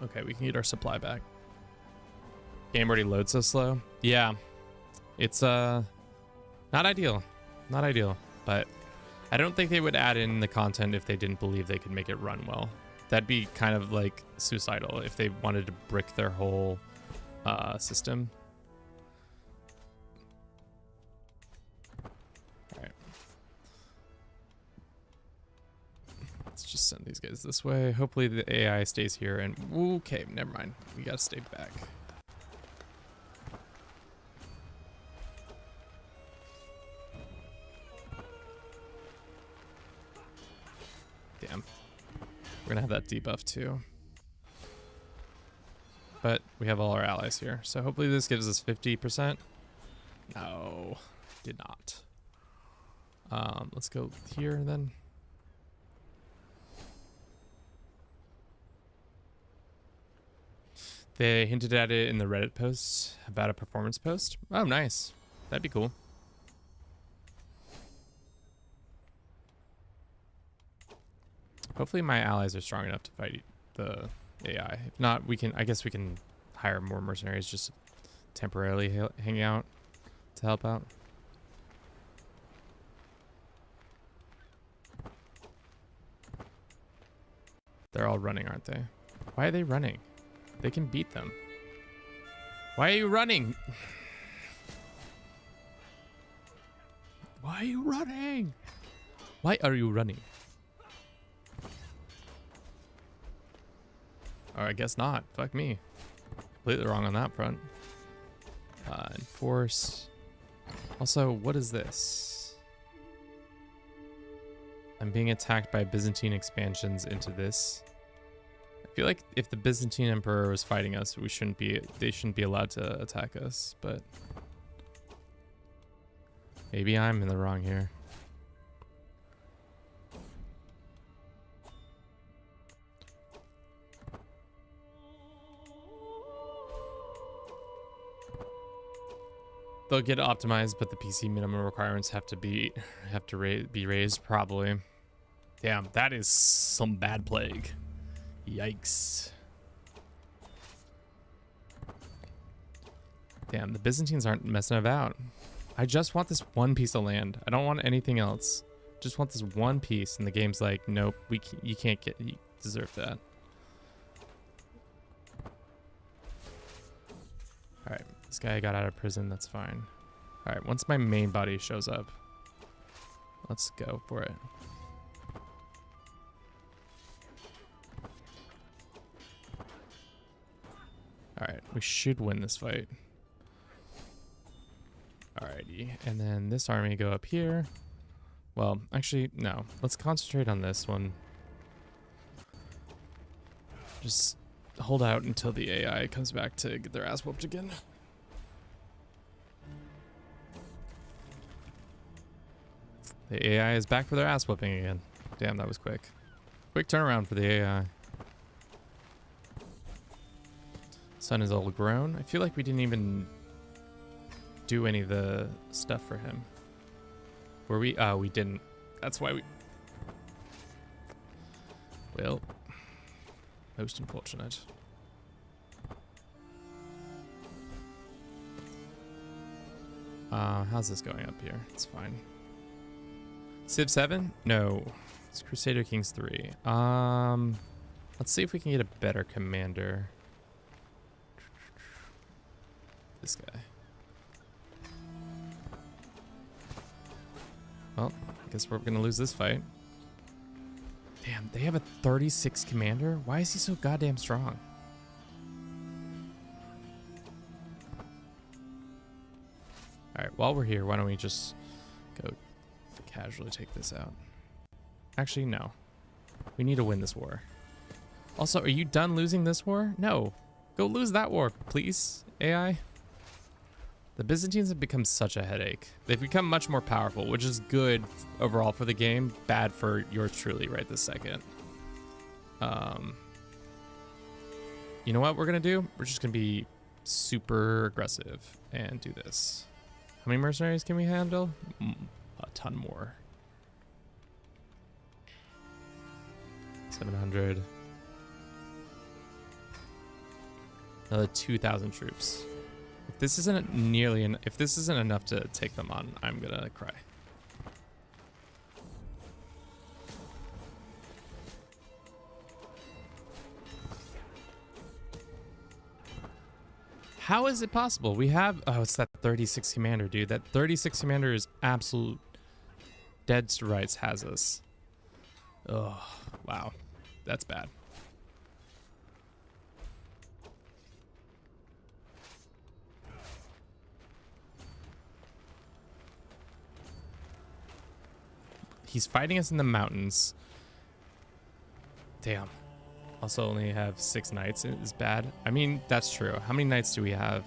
Okay, we can get our supply back. Game already loads so slow. Yeah, it's not ideal, not ideal, but I don't think they would add in the content if they didn't believe they could make it run well. That'd be kind of like suicidal if they wanted to brick their whole system. All right, let's just send these guys this way. Hopefully the AI stays here. And okay, never mind. We gotta stay back. Damn. We're gonna have that debuff too. but we have all our allies here. So hopefully this gives us 50%. No, did not. Let's go here then. They hinted at it in the Reddit post about a performance post. Oh, nice. That'd be cool. Hopefully my allies are strong enough to fight the AI. If not, I guess we can hire more mercenaries just temporarily hang out to help out. They're all running, aren't they? Why are they running? They can beat them. Why are you running? Why are you running? Why are you running? Or I guess not. Fuck me. Completely wrong on that front. Enforce. Also, what is this? I'm being attacked by Byzantine expansions into this. I feel like if the Byzantine Emperor was fighting us, they shouldn't be allowed to attack us, but maybe I'm in the wrong here. They'll get optimized, but the PC minimum requirements have to be raised probably. Damn, that is some bad plague. Yikes. Damn, the Byzantines aren't messing about. I just want this one piece of land. I don't want anything else. Just want this one piece, and the game's like, nope, you can't get, you deserve that. All right, this guy got out of prison. That's fine. All right, once my main body shows up, let's go for it. All right, we should win this fight. Alrighty, and then this army go up here. Well, actually, no. Let's concentrate on this one. Just hold out until the AI comes back to get their ass whooped again. The AI is back for their ass whooping again. Damn, that was quick. Quick turnaround for the AI. Son is all grown. I feel like we didn't even do any of the stuff for him. Were we? Oh, we didn't. That's why we... Well, most unfortunate. How's this going up here? It's fine. Civ 7? No. It's Crusader Kings 3. Let's see if we can get a better commander. This guy. Well, I guess we're gonna lose this fight. Damn, they have a 36 commander? Why is he so goddamn strong? Alright, while we're here, why don't we just go casually take this out? Actually, no. We need to win this war. Also, are you done losing this war? No. Go lose that war, please, AI. The Byzantines have become such a headache. They've become much more powerful, which is good overall for the game, bad for yours truly right this second. You know what we're gonna do? We're just gonna be super aggressive and do this. How many mercenaries can we handle? A ton more. 700. Another 2,000 troops. If this isn't if this isn't enough to take them on, I'm gonna cry. How is it possible? We have, oh, it's that 36 commander, dude. That 36 commander is absolute dead to rights has us. Oh, wow. That's bad. He's fighting us in the mountains. Damn. Also only have 6 knights is bad. I mean, that's true. How many knights do we have?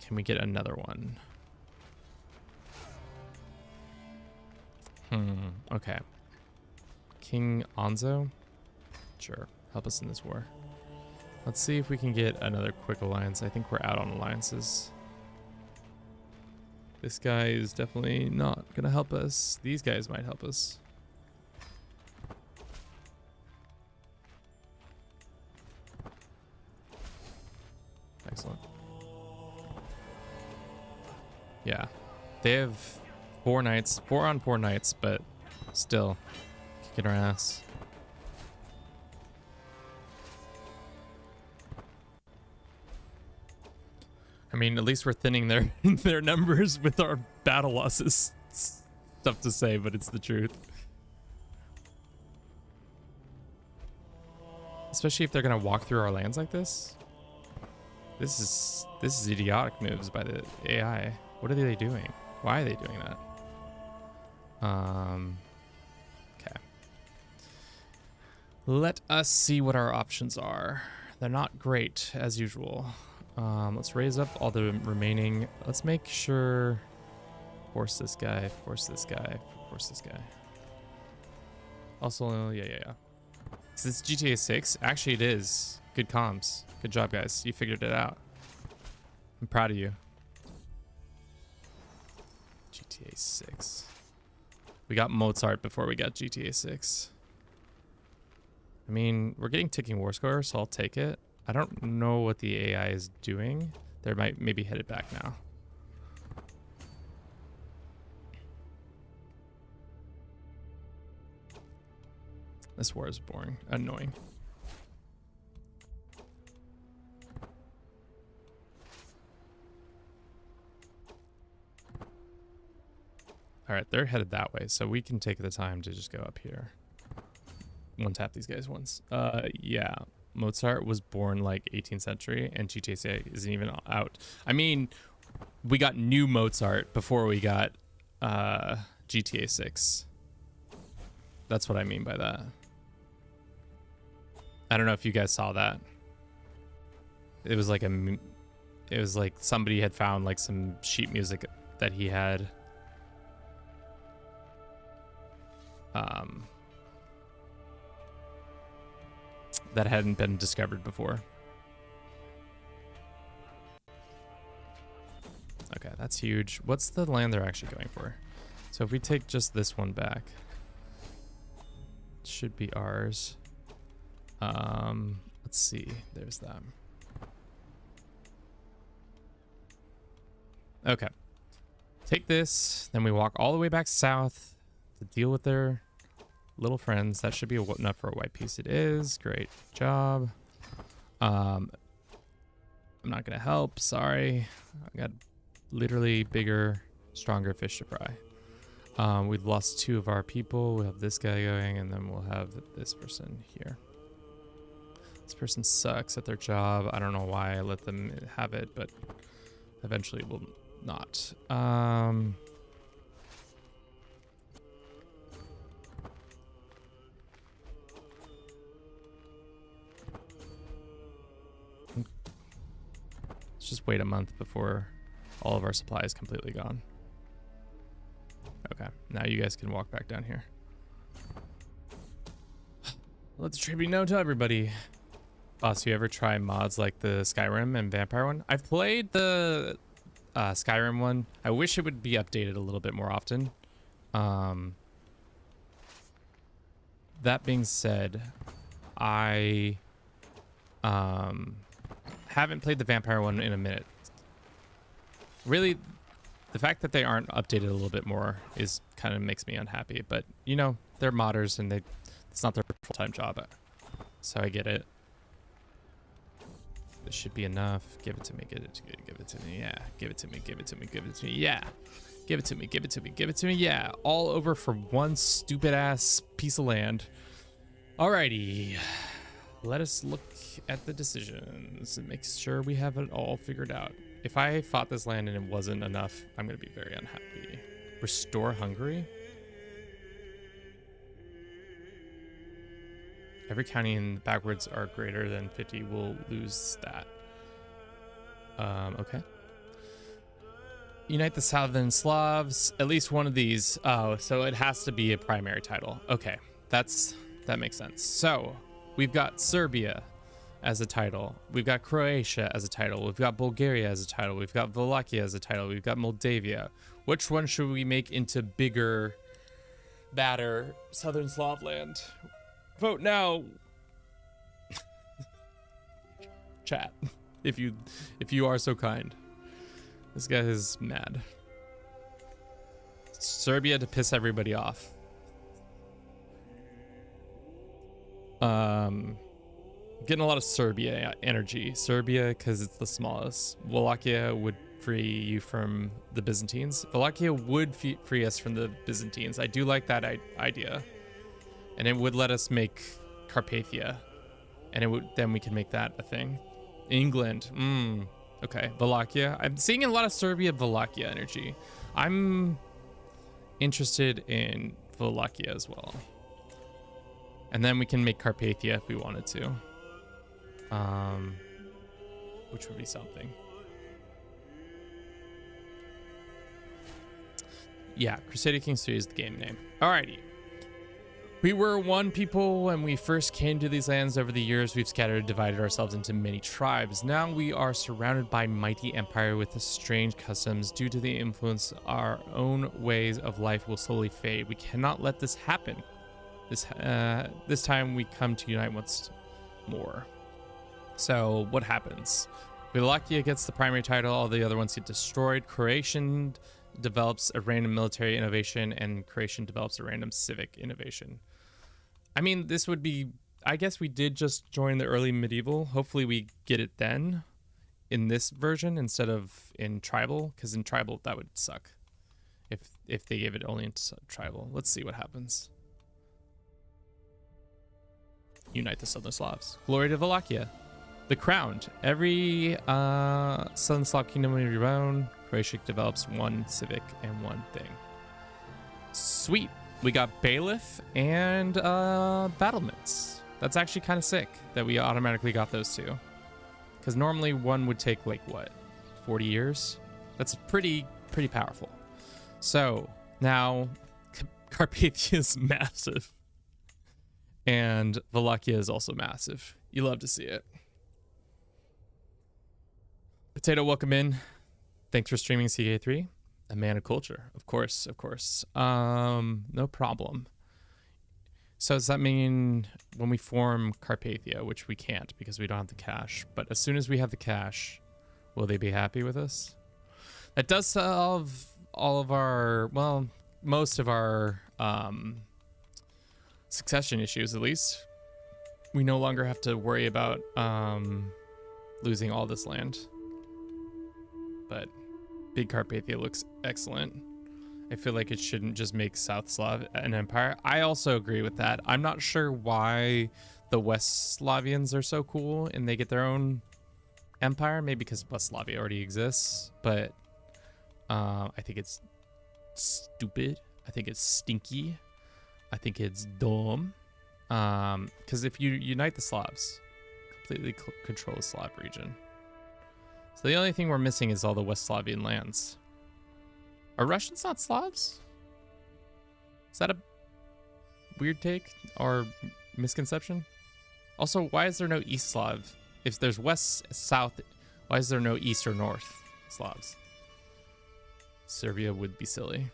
Can we get another one? Okay. King Anzo? Sure. Help us in this war. Let's see if we can get another quick alliance. I think we're out on alliances. This guy is definitely not going to help us. These guys might help us. Excellent. Yeah. They have 4 knights, 4 on 4 knights, but still kicking our ass. I mean, at least we're thinning their numbers with our battle losses. It's tough to say, but it's the truth. Especially if they're gonna walk through our lands like this. This is idiotic moves by the AI. What are they doing? Why are they doing that? Okay. Let us see what our options are. They're not great as usual. Let's raise up all the remaining. Let's make sure. Force this guy. Force this guy. Force this guy. Also, yeah. Is this GTA 6? Actually, it is. Good comms. Good job, guys. You figured it out. I'm proud of you. GTA 6. We got Mozart before we got GTA 6. I mean, we're getting ticking war score, so I'll take it. I don't know what the AI is doing. They might maybe headed back now. This war is boring, annoying. All right, they're headed that way, so we can take the time to just go up here. One tap these guys once. Yeah. Mozart was born like 18th century, and GTA isn't even out. I mean, we got new Mozart before we got GTA 6. That's what I mean by that. I don't know if you guys saw that. It was like somebody had found like some sheet music that he had. That hadn't been discovered before. Okay, that's huge. What's the land they're actually going for? So if we take just this one back, it should be ours. Let's see. There's that. Okay. Take this, then we walk all the way back south to deal with their little friends. That should be enough for a white piece. It is. Great job. I'm not gonna help. Sorry. I got literally bigger, stronger fish to fry. We've lost 2 of our people. We'll have this guy going, and then we'll have this person here. This person sucks at their job. I don't know why I let them have it, but eventually will not. Let's just wait a month before all of our supply is completely gone. Okay, now you guys can walk back down here. Let the trade be known to everybody. Boss, you ever try mods like the Skyrim and Vampire one? I've played the Skyrim one. I wish it would be updated a little bit more often. That being said, I haven't played the Vampire one in a minute. Really, the fact that they aren't updated a little bit more is kind of makes me unhappy. But you know, they're modders and it's not their full-time job, so I get it. This should be enough. Give it to me. Give it to me. Yeah. Give it to me. Give it to me. Give it to me. Yeah. Give it to me. Give it to me. Give it to me. Yeah. All over for one stupid ass piece of land. Alrighty. Let us look at the decisions and make sure we have it all figured out. If I fought this land and it wasn't enough, I'm going to be very unhappy. Restore Hungary? Every county in the backwards are greater than 50 will lose that. Okay. Unite the Southern Slavs. At least one of these. Oh, so it has to be a primary title. Okay, that makes sense. So we've got Serbia as a title. We've got Croatia as a title. We've got Bulgaria as a title. We've got Wallachia as a title. We've got Moldavia. Which one should we make into bigger, badder Southern Slav land? Vote now. Chat, if you are so kind. This guy is mad. Serbia to piss everybody off. Getting a lot of Serbia energy. Serbia because it's the smallest. Wallachia would free you from the Byzantines. Wallachia would free us from the Byzantines. I do like that idea. And it would let us make Carpathia. And then we can make that a thing. England. Okay. Wallachia. I'm seeing a lot of Serbia-Wallachia energy. I'm interested in Wallachia as well. And then we can make Carpathia if we wanted to. Which would be something. Yeah, Crusader Kings 3 is the game name. Alrighty. We were one people when we first came to these lands. Over the years, we've scattered and divided ourselves into many tribes. Now we are surrounded by mighty empire with strange customs. Due to the influence, our own ways of life will slowly fade. We cannot let this happen. This time we come to unite once more. So what happens? Wallachia gets the primary title. All the other ones get destroyed. Croatian develops a random military innovation, and Croatian develops a random civic innovation. I mean, this would be, I guess we did just join the early medieval. Hopefully we get it then in this version instead of in tribal, because in tribal that would suck if they gave it only in tribal. Let's see what happens. Unite the Southern Slavs. Glory to Wallachia. The Crowned. Every Southern Slav kingdom of your own. Croatia develops one civic and one thing. Sweet. We got Bailiff and Battlements. That's actually kind of sick that we automatically got those two. Because normally one would take like what? 40 years? That's pretty powerful. So now Carpathia is massive. And Wallachia is also massive. You love to see it. Potato, welcome in. Thanks for streaming CK3. A man of culture. Of course. No problem. So does that mean when we form Carpathia, which we can't because we don't have the cash, but as soon as we have the cash, will they be happy with us? That does solve all of our, well, most of our succession issues, at least. We no longer have to worry about losing all this land. But Big Carpathia looks excellent. I feel like it shouldn't just make South Slav an empire. I also agree with that. I'm not sure why the West Slavians are so cool and they get their own empire. Maybe because West Slavia already exists. But I think it's stupid. I think it's stinky. I think it's dumb. Because if you unite the Slavs, completely control the Slav region. So the only thing we're missing is all the West Slavian lands. Are Russians not Slavs? Is that a weird take or misconception? Also, why is there no East Slav? If there's West, South, why is there no East or North Slavs? Serbia would be silly.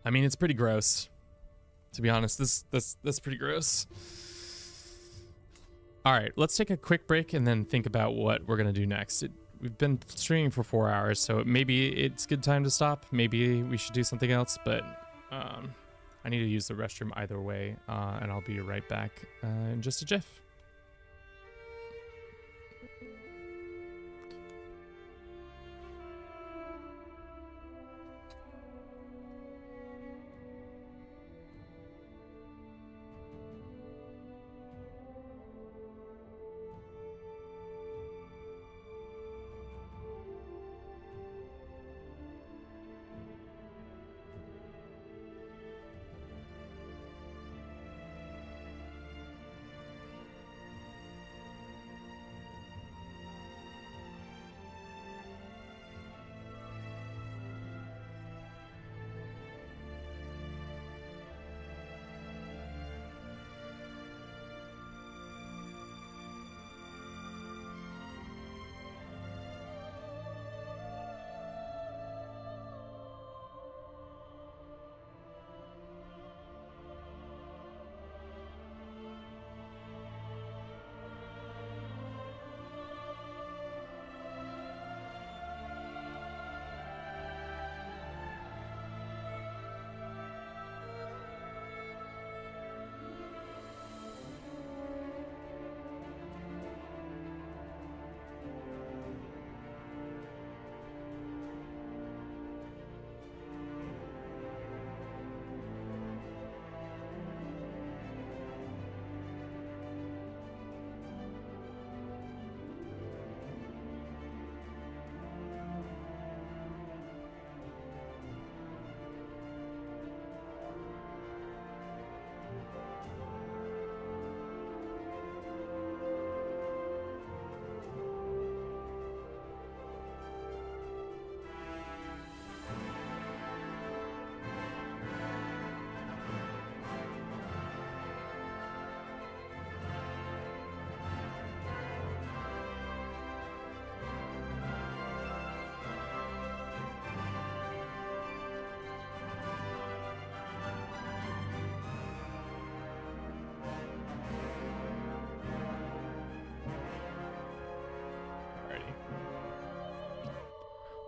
I mean, it's pretty gross. To be honest, that's pretty gross. All right, let's take a quick break and then think about what we're gonna do next. We've been streaming for 4 hours, so maybe it's a good time to stop. Maybe we should do something else, but I need to use the restroom either way, and I'll be right back in just a jiff.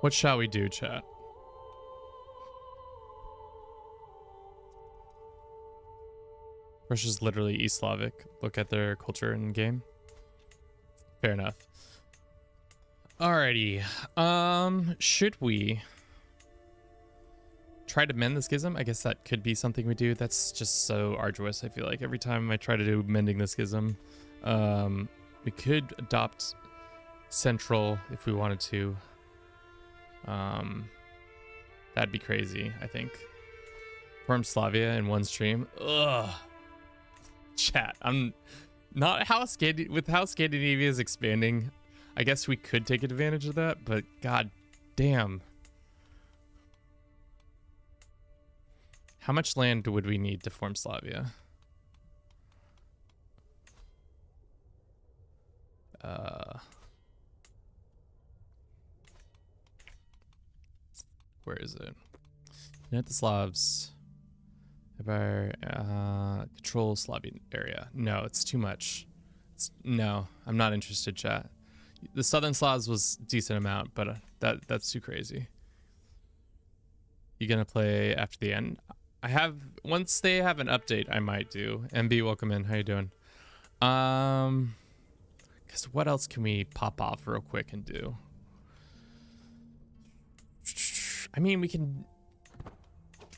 What shall we do, chat? Russia's literally East Slavic. Look at their culture in game. Fair enough. Alrighty. Should we try to mend the schism? I guess that could be something we do. That's just so arduous, I feel like. Every time I try to do mending the schism. We could adopt Central if we wanted to. That'd be crazy, I think. Form Slavia in one stream. Ugh. Chat, I'm not with how Scandinavia is expanding. I guess we could take advantage of that, but god damn. How much land would we need to form Slavia? Where is it? Unite the Slavs. Control Slavian area. No, it's too much. No, I'm not interested, chat. The Southern Slavs was a decent amount, but that's too crazy. You gonna play after the end? Once they have an update, I might do. MB, welcome in. How you doing? Because what else can we pop off real quick and do? I mean, we can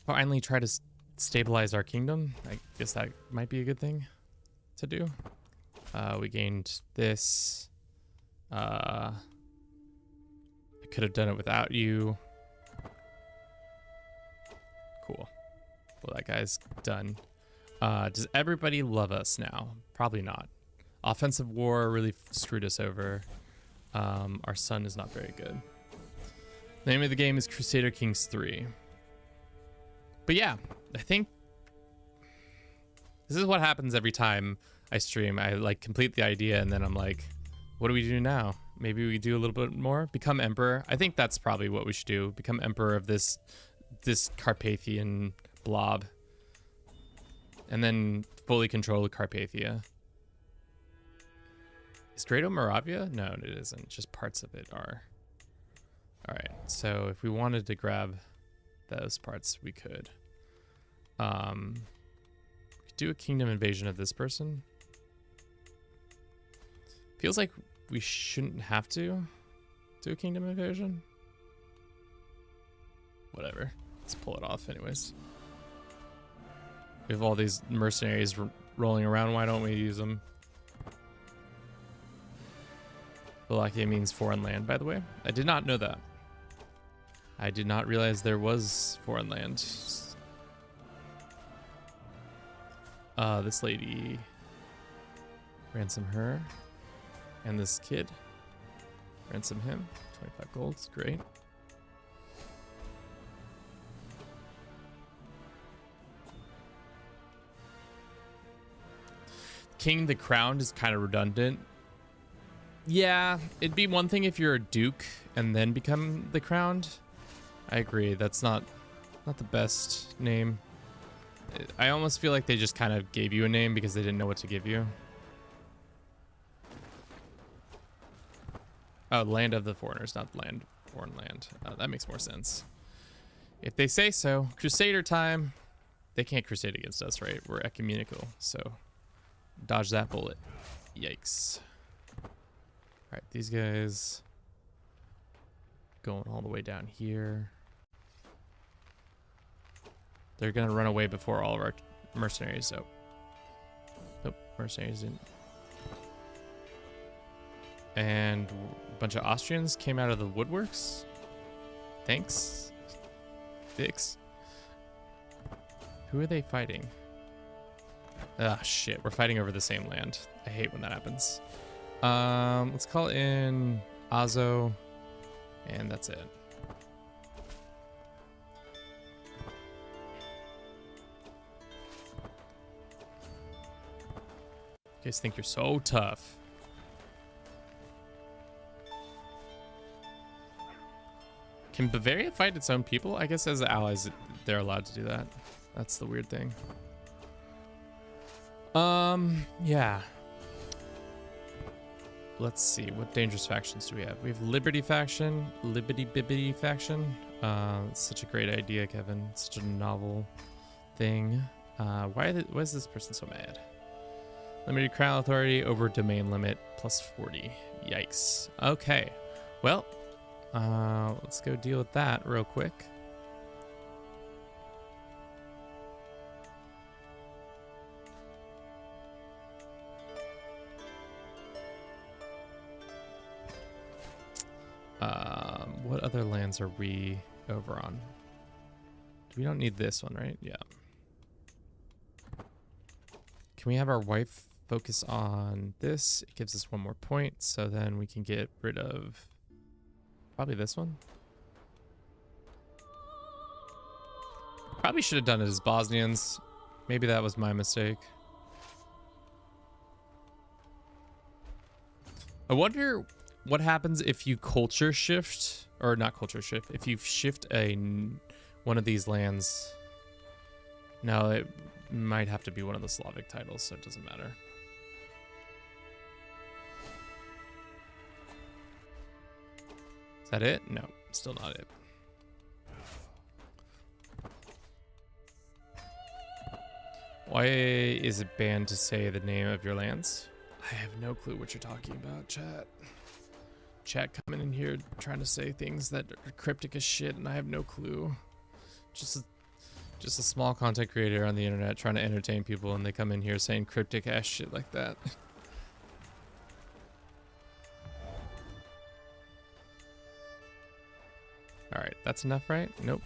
finally try to stabilize our kingdom. I guess that might be a good thing to do. We gained this. I could have done it without you. Cool. Well, that guy's done. Does everybody love us now? Probably not. Offensive war really screwed us over. Our son is not very good. The name of the game is Crusader Kings 3. But yeah, I think this is what happens every time I stream. I like complete the idea and then I'm like, what do we do now? Maybe we do a little bit more. Become emperor. I think that's probably what we should do. Become emperor of this Carpathian blob. And then fully control the Carpathia. Is Grado Moravia? No, it isn't. Just parts of it are. Alright, so if we wanted to grab those parts, we could. We could do a kingdom invasion of this person. Feels like we shouldn't have to do a kingdom invasion. Whatever. Let's pull it off anyways. We have all these mercenaries rolling around. Why don't we use them? Wallachia means foreign land, by the way. I did not know that. I did not realize there was foreign land. This lady. Ransom her. And this kid. Ransom him. 25 gold. Great. King the Crowned is kind of redundant. Yeah, it'd be one thing if you're a duke and then become the Crowned. I agree. That's not the best name. I almost feel like they just kind of gave you a name because they didn't know what to give you. Oh, land of the foreigners, not land, foreign land. That makes more sense. If they say so. Crusader time. They can't crusade against us, right? We're ecumenical, so dodge that bullet. Yikes. All right, these guys going all the way down here. They're gonna run away before all of our mercenaries. So, nope, mercenaries didn't. And a bunch of Austrians came out of the woodworks. Thanks. Dicks. Who are they fighting? Ah, shit. We're fighting over the same land. I hate when that happens. Let's call in Azo. And that's it. You guys think you're so tough. Can Bavaria fight its own people? I guess as allies, they're allowed to do that. That's the weird thing. Yeah. let's see, what dangerous factions do we have? We have Liberty faction, Liberty Bibbity faction. It's such a great idea, Kevin. It's such a novel thing. Why is this person so mad? Limited crown authority over domain limit plus 40. Yikes. Okay. Well, let's go deal with that real quick. What other lands are we over on? We don't need this one, right? Yeah. Can we have our wife focus on this? It gives us one more point, so then we can get rid of probably this one. Probably should have done it as Bosnians. Maybe that was my mistake. I wonder what happens if you culture shift, or not culture shift, if you shift one of these lands. No, it might have to be one of the Slavic titles, so it doesn't matter. Is that it? No, still not it. Why is it banned to say the name of your lands? I have no clue what you're talking about, chat. Chat coming in here trying to say things that are cryptic as shit, and I have no clue. Just a small content creator on the internet trying to entertain people, and they come in here saying cryptic ass shit like that. All right, that's enough, right? Nope,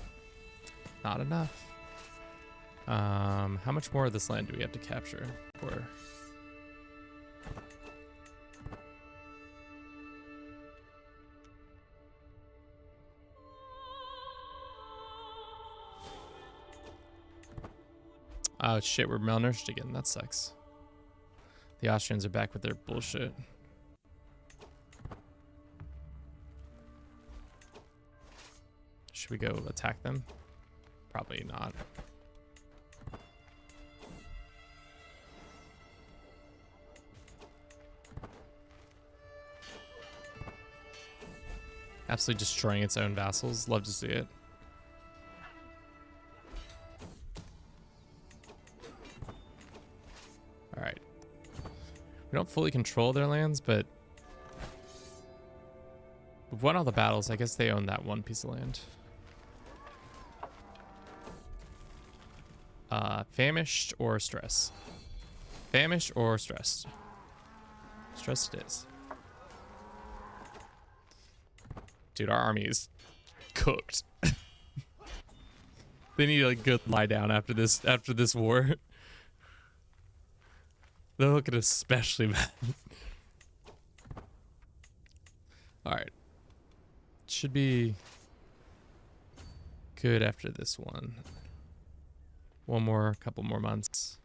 not enough. How much more of this land do we have to capture for? Oh shit, we're malnourished again. That sucks. The Austrians are back with their bullshit. Should we go attack them? Probably not. Absolutely destroying its own vassals. Love to see it. All right. We don't fully control their lands, but we've won all the battles. I guess they own that one piece of land. Famished or stress? Famished or stressed? Stressed it is. Dude, our army is cooked. They need a good lie down after this war. They're looking especially bad. All right. Should be good after this one. Couple more months.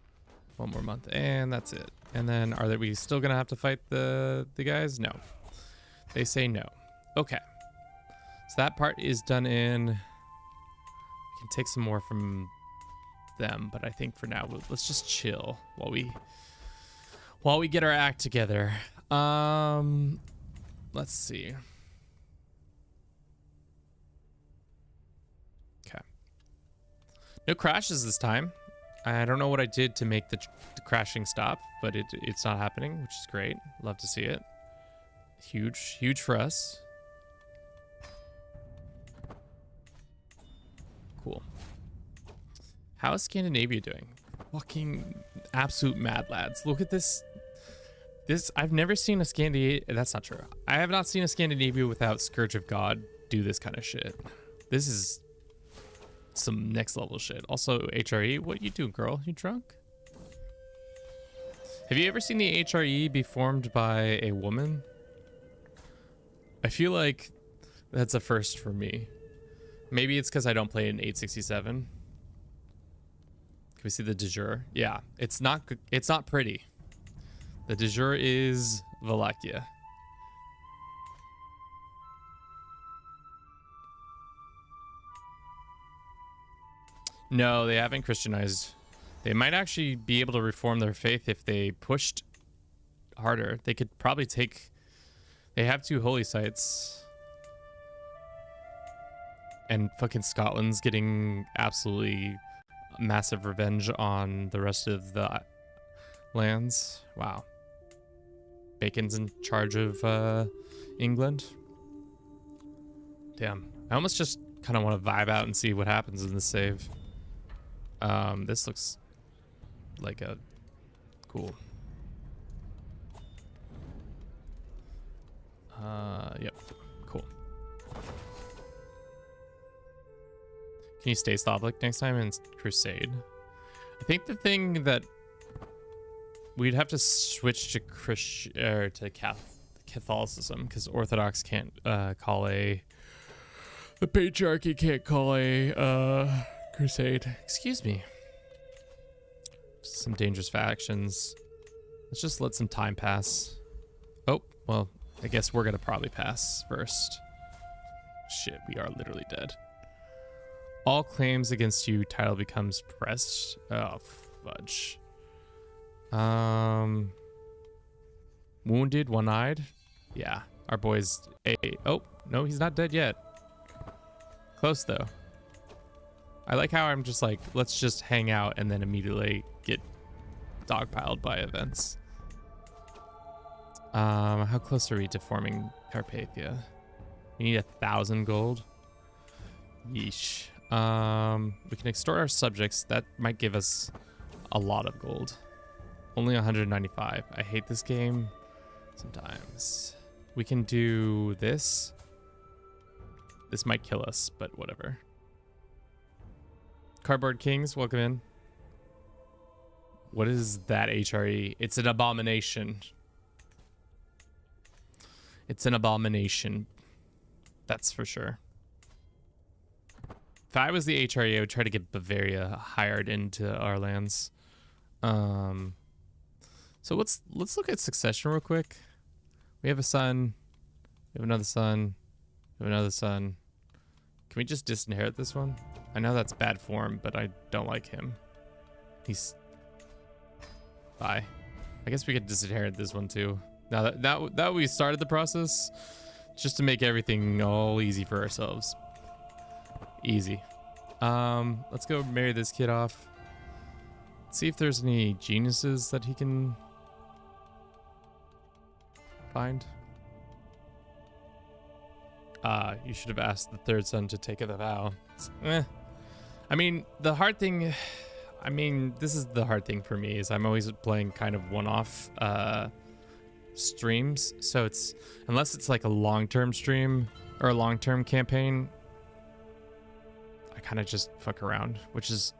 One more month, and that's it. And then are we still gonna have to fight the guys? No. They say no. Okay. So that part is done in. We can take some more from them, but I think for now let's just chill while we get our act together. Let's see. Okay. No crashes this time. I don't know what I did to make the crashing stop, but it's not happening, which is great. Love to see it. Huge for us. Cool. How is Scandinavia doing? Fucking absolute mad lads. Look at this. I've never seen a Scandinavia. That's not true. I have not seen a Scandinavia without Scourge of God do this kind of shit. This is some next level shit. Also, HRE, what you doing, girl? You drunk? Have you ever seen the HRE be formed by a woman? I feel like that's a first for me. Maybe it's because I don't play in 867. Can we see the de jure? Yeah, it's not pretty. The de jure is Wallachia. No, they haven't Christianized. They might actually be able to reform their faith if they pushed harder. They could probably take They have 2 holy sites. And fucking Scotland's getting absolutely massive revenge on the rest of the lands. Wow. Bacon's in charge of England. Damn. I almost just kind of want to vibe out and see what happens in the save. This looks like a cool. Yep. Cool. Can you stay Slavic next time in Crusade? I think the thing that we'd have to switch to Catholicism, because Orthodox can't call a... The patriarchy can't call a crusade. Excuse me. Some dangerous factions. Let's just let some time pass. Oh, well, I guess we're gonna probably pass first. Shit, we are literally dead. All claims against you, title becomes pressed. Oh, fudge. Wounded, one-eyed. Yeah, our boy's oh, no, he's not dead yet. Close though. I like how I'm just like, let's just hang out and then immediately get dogpiled by events. How close are we to forming Carpathia? We need 1,000 gold. Yeesh. We can extort our subjects. That might give us a lot of gold. Only 195. I hate this game sometimes. We can do this. This might kill us, but whatever. Cardboard Kings, welcome in. What is that HRE? It's an abomination. It's an abomination. That's for sure. If I was the HRE, I would try to get Bavaria hired into our lands. So let's look at succession real quick. We have a son. We have another son. We have another son. Can we just disinherit this one? I know that's bad form, but I don't like him. He's... Bye. I guess we could disinherit this one too. Now that we started the process, just to make everything all easy for ourselves. Easy. Let's go marry this kid off. Let's see if there's any geniuses that he can find. You should have asked the third son to take the vow. I mean, the hard thing... I mean, this is the hard thing for me, is I'm always playing kind of one-off streams. So it's... Unless it's like a long-term stream or a long-term campaign, I kind of just fuck around, which is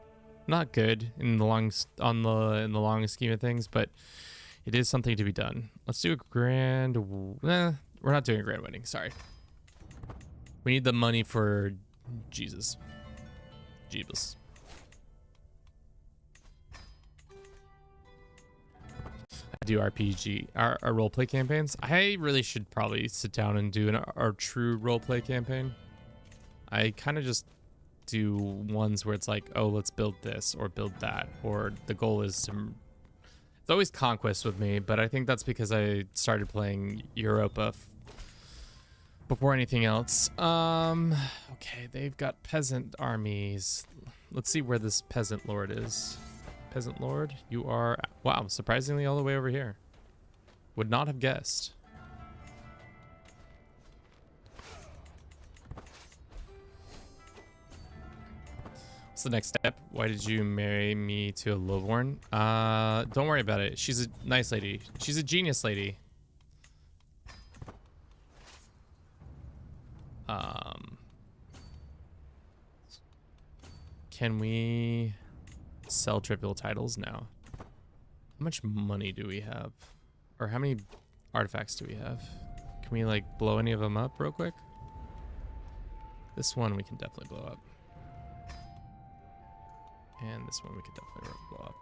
not good in the long scheme of things, but it is something to be done. Let's do a grand... we're not doing a grand wedding, sorry. We need the money for Jesus. Jeebus. I do RPG, our roleplay campaigns. I really should probably sit down and do our true roleplay campaign. I kind of just do ones where it's like, oh, let's build this or build that, or the goal is to... It's always conquest with me, but I think that's because I started playing Europa before anything else. Okay, they've got peasant armies. Let's see where this peasant lord is. Peasant lord, you are, wow, surprisingly all the way over here. Would not have guessed. What's the next step? Why did you marry me to a lowborn? Don't worry about it. She's a nice lady. She's a genius lady. Can we sell trivial titles now? How much money do we have? Or how many artifacts do we have? Can we like blow any of them up real quick? This one we can definitely blow up. And this one we could definitely blow up.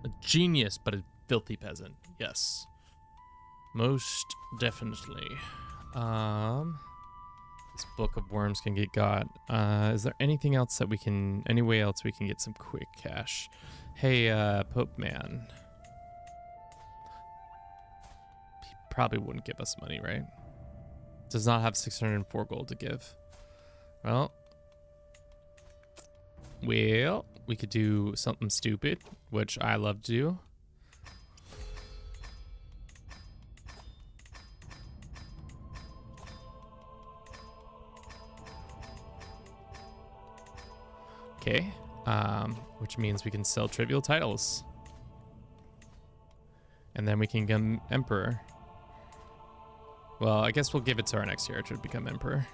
A genius, but a filthy peasant. Yes. Most definitely. This Book of Worms can get got. Is there anything else that we can, any way else we can get some quick cash? Hey, Pope Man. He probably wouldn't give us money, right? Does not have 604 gold to give. Well, we could do something stupid, which I love to do. Okay, which means we can sell trivial titles. And then we can become emperor. Well, I guess we'll give it to our next year to become emperor.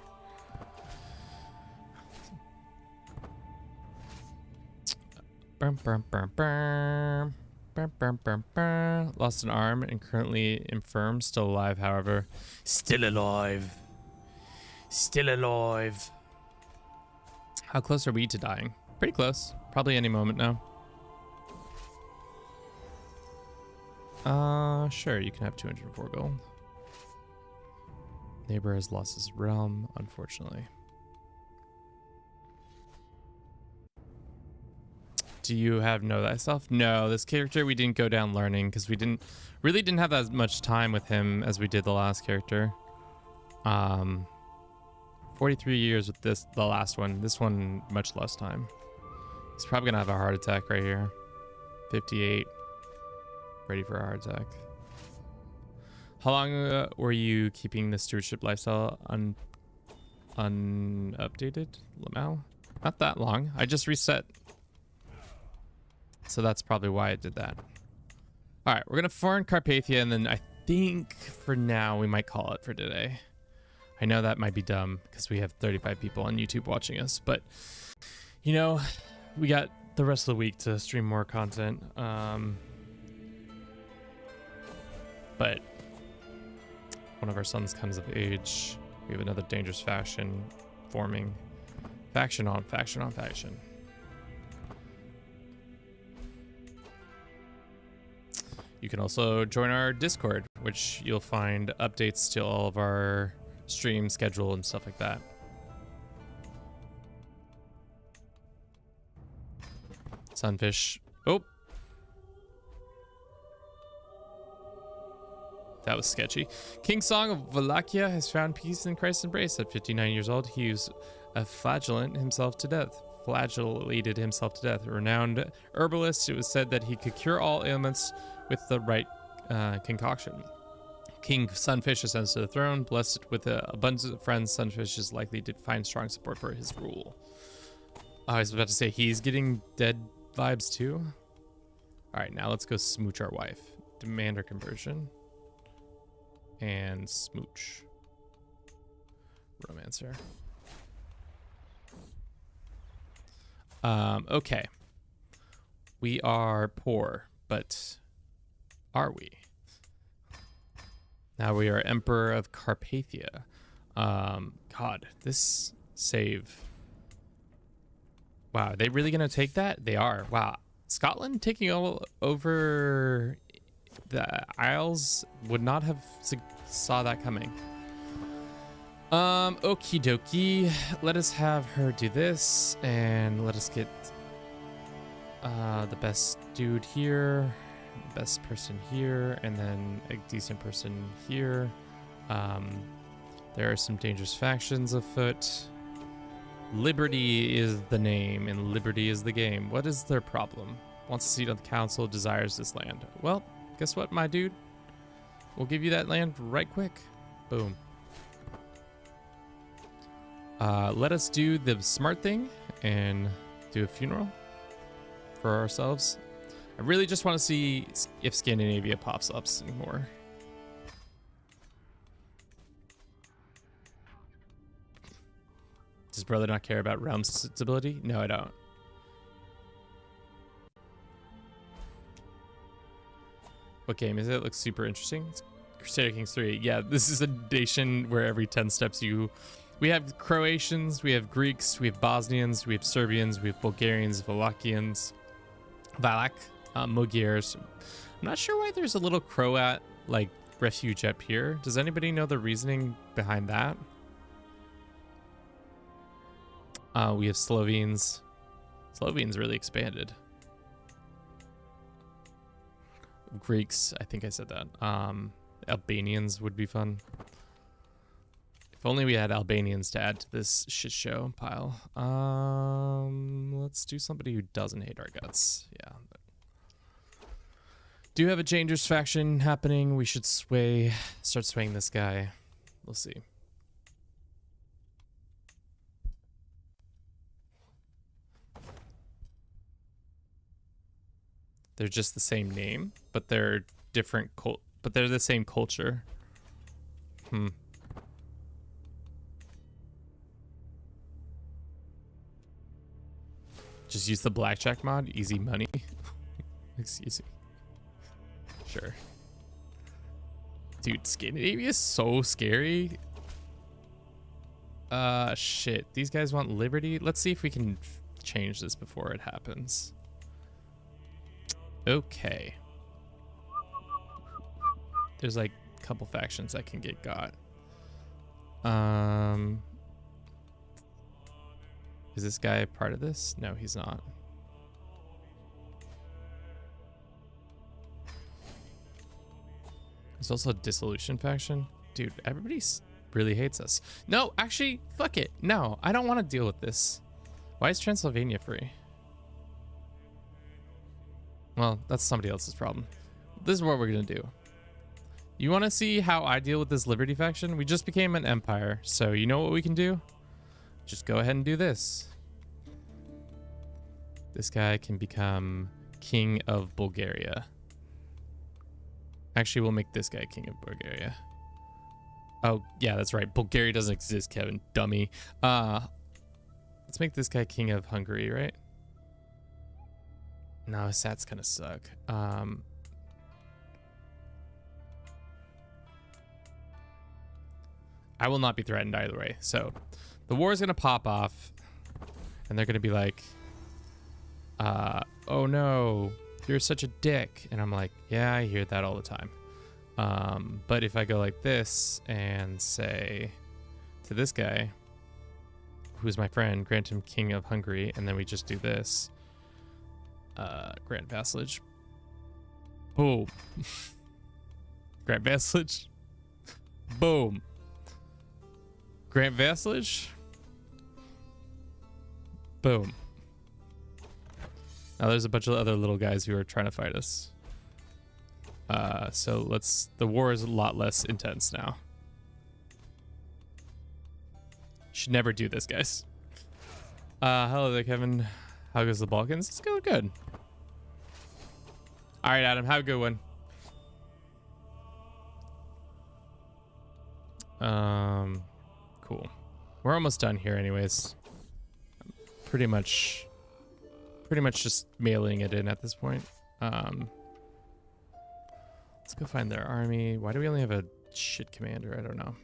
Lost an arm and currently infirm. Still alive, however. Still alive. Still alive. How close are we to dying? Pretty close. Probably any moment now. Sure, you can have 204 gold. Neighbor has lost his realm, unfortunately. Do you have Know Thyself? No, this character we didn't go down learning because we really didn't have as much time with him as we did the last character. 43 years with the last one. This one, much less time. He's probably gonna have a heart attack right here. 58. Ready for a heart attack. How long were you keeping the stewardship lifestyle unupdated? Lamau? Not that long. I just reset. So that's probably why it did that. All right, we're gonna foreign Carpathia, and then I think for now we might call it for today. I know that might be dumb because we have 35 people on YouTube watching us, but you know, we got the rest of the week to stream more content. But one of our sons comes of age. We have another dangerous faction forming. Faction on faction on faction. You can also join our Discord, which you'll find updates to all of our stream schedule and stuff like that. Sunfish. Oh. That was sketchy. King Song of Wallachia has found peace in Christ's embrace. At 59 years old, he was flagellated himself to death. A renowned herbalist, it was said that he could cure all ailments with the right concoction. King Sunfish ascends to the throne. Blessed with an abundance of friends, Sunfish is likely to find strong support for his rule. I was about to say he's getting dead vibes too. All right, now let's go smooch our wife. Demand her conversion. And smooch. Romancer. Okay. We are poor, but are we? Now we are Emperor of Carpathia. God, this save. Wow, are they really gonna take that? They are. Wow, Scotland taking over the Isles would not have saw that coming. Okie dokie. Let us have her do this, and let us get the best dude here, best person here, and then a decent person here. There are some dangerous factions afoot. Liberty is the name, and liberty is the game. What is their problem? Wants a seat on the council, desires this land. Well, guess what, my dude? We'll give you that land right quick. Boom. Let us do the smart thing and do a funeral for ourselves. I really just want to see if Scandinavia pops up anymore. Does brother not care about realm stability? No, I don't. What game is it? It looks super interesting. It's Crusader Kings 3. Yeah, this is a nation where every 10 steps we have Croatians, we have Greeks, we have Bosnians, we have Serbians, we have Bulgarians, Valachians, Mogiers. I'm not sure why there's a little Croat like refuge up here. Does anybody know the reasoning behind that? We have Slovenes. Slovenes really expanded. Greeks, I think I said that. Albanians would be fun. If only we had Albanians to add to this shit show pile. Let's do somebody who doesn't hate our guts. Yeah. Do have a Changers faction happening. We should start swaying this guy. We'll see. They're just the same name, but they're different but they're the same culture. Just use the blackjack mod, easy money. Excuse me. Sure. Dude, Scandinavia is so scary. Shit. These guys want liberty. Let's see if we can change this before it happens. Okay. There's like a couple factions that can get got. Is this guy part of this? No, he's not. There's also a dissolution faction. Dude, everybody really hates us. No, actually, fuck it. No, I don't want to deal with this. Why is Transylvania free? Well, that's somebody else's problem. This is what we're going to do. You want to see how I deal with this Liberty faction? We just became an empire, so you know what we can do? Just go ahead and do this. This guy can become king of Bulgaria. Actually, we'll make this guy king of Bulgaria. Oh, yeah, that's right. Bulgaria doesn't exist, Kevin. Dummy. Let's make this guy king of Hungary, right? No, Sats kind of suck. I will not be threatened either way. So the war is going to pop off and they're going to be like, oh no, you're such a dick. And I'm like, yeah, I hear that all the time. But if I go like this and say to this guy, who's my friend, grant him king of Hungary, and then we just do this. Grant vassalage. Boom. Grant vassalage. Boom. Grant vassalage. Boom. Now there's a bunch of other little guys who are trying to fight us. So the war is a lot less intense now. Should never do this, guys. Hello there, Kevin. How goes the Balkans? It's going good. All right, Adam, have a good one. Cool. We're almost done here anyways. Pretty much just mailing it in at this point. Let's go find their army. Why do we only have a shit commander? I don't know.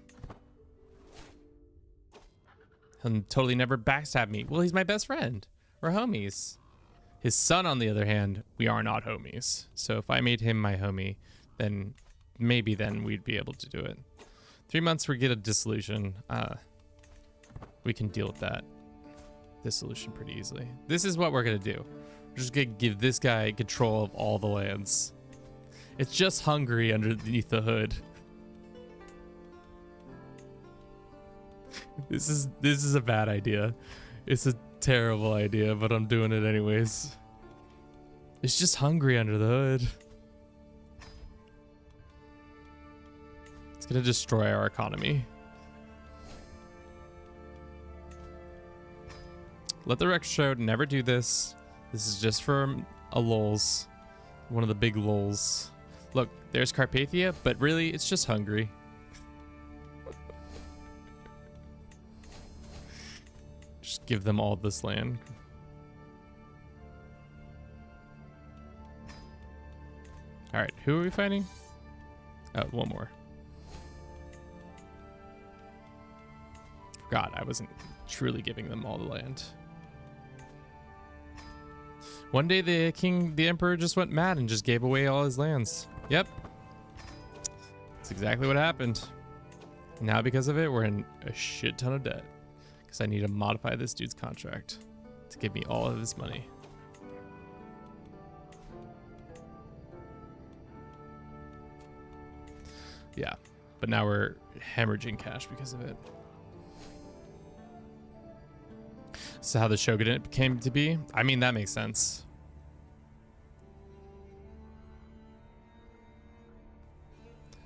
He'll totally never backstab me. Well, he's my best friend. We're homies. His son, on the other hand, we are not homies. So if I made him my homie, then maybe then we'd be able to do it. 3 months we get a dissolution. We can deal with that dissolution pretty easily. This is what we're gonna do. We're just gonna give this guy control of all the lands. It's just Hungary underneath the hood. This is a bad idea. It's a terrible idea, but I'm doing it anyways. It's just Hungary under the hood. It's gonna destroy our economy. Let the record show, never do this. This is just for a lulz. One of the big lulz. Look, there's Carpathia, but really it's just Hungary. Just give them all this land. All right, who are we fighting? Oh, one more. Forgot I wasn't truly giving them all the land. One day the emperor just went mad and just gave away all his lands. Yep. That's exactly what happened. Now because of it, we're in a shit ton of debt. because I need to modify this dude's contract to give me all of his money. Yeah, but now we're hemorrhaging cash because of it. So how the shogunate came to be? I mean, that makes sense.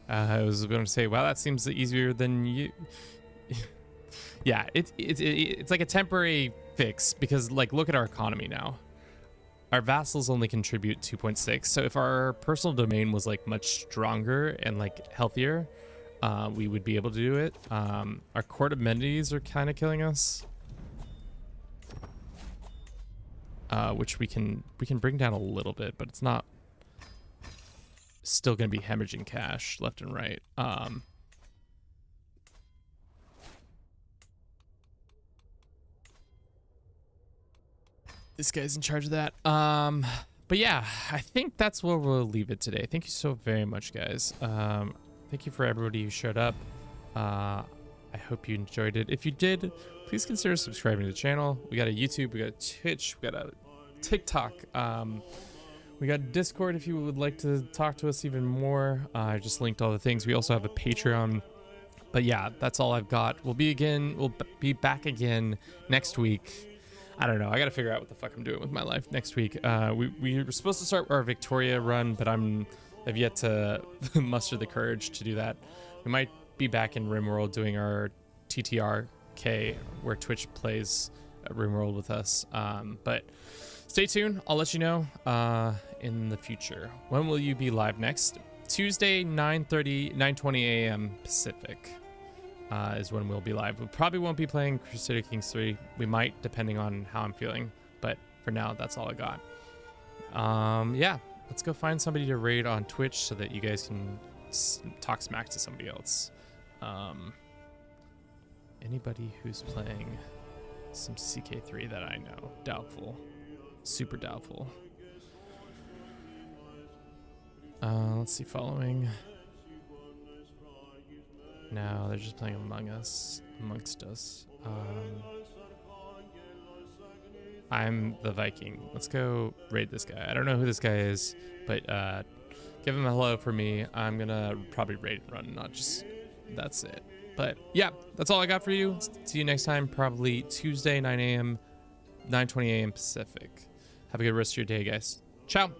I was going to say, wow, that seems easier than you. Yeah, it's like a temporary fix because, like, look at our economy now. Our vassals only contribute 2.6. So if our personal domain was like much stronger and like healthier, we would be able to do it. Our court amenities are kind of killing us, which we can bring down a little bit, but it's not still going to be hemorrhaging cash left and right. This guy's in charge of that. But yeah, I think that's where we'll leave it today. Thank you so very much, guys. Thank you for everybody who showed up. I hope you enjoyed it. If you did, please consider subscribing to the channel. We got a YouTube, we got a Twitch, we got a TikTok. We got Discord if you would like to talk to us even more. I just linked all the things. We also have a Patreon. But yeah, that's all I've got. We'll be back again next week. I don't know. I got to figure out what the fuck I'm doing with my life next week. We were supposed to start our Victoria run, but I've yet to muster the courage to do that. We might be back in RimWorld doing our TTRK, where Twitch plays RimWorld with us. But stay tuned. I'll let you know in the future. When will you be live next? Tuesday, 9:20 a.m. Pacific. Is when we'll be live. We probably won't be playing Crusader Kings 3. We might, depending on how I'm feeling. But for now, that's all I got. Yeah, let's go find somebody to raid on Twitch so that you guys can talk smack to somebody else. Anybody who's playing some CK3 that I know. Doubtful. Super doubtful. Let's see, following. No, they're just playing amongst us. I'm the Viking. Let's go raid this guy. I don't know who this guy is, but give him a hello for me. I'm gonna probably raid and run, not just, that's it. But yeah, that's all I got for you. See you next time, probably Tuesday, 9 a.m., 9:20 a.m. Pacific. Have a good rest of your day, guys. Ciao.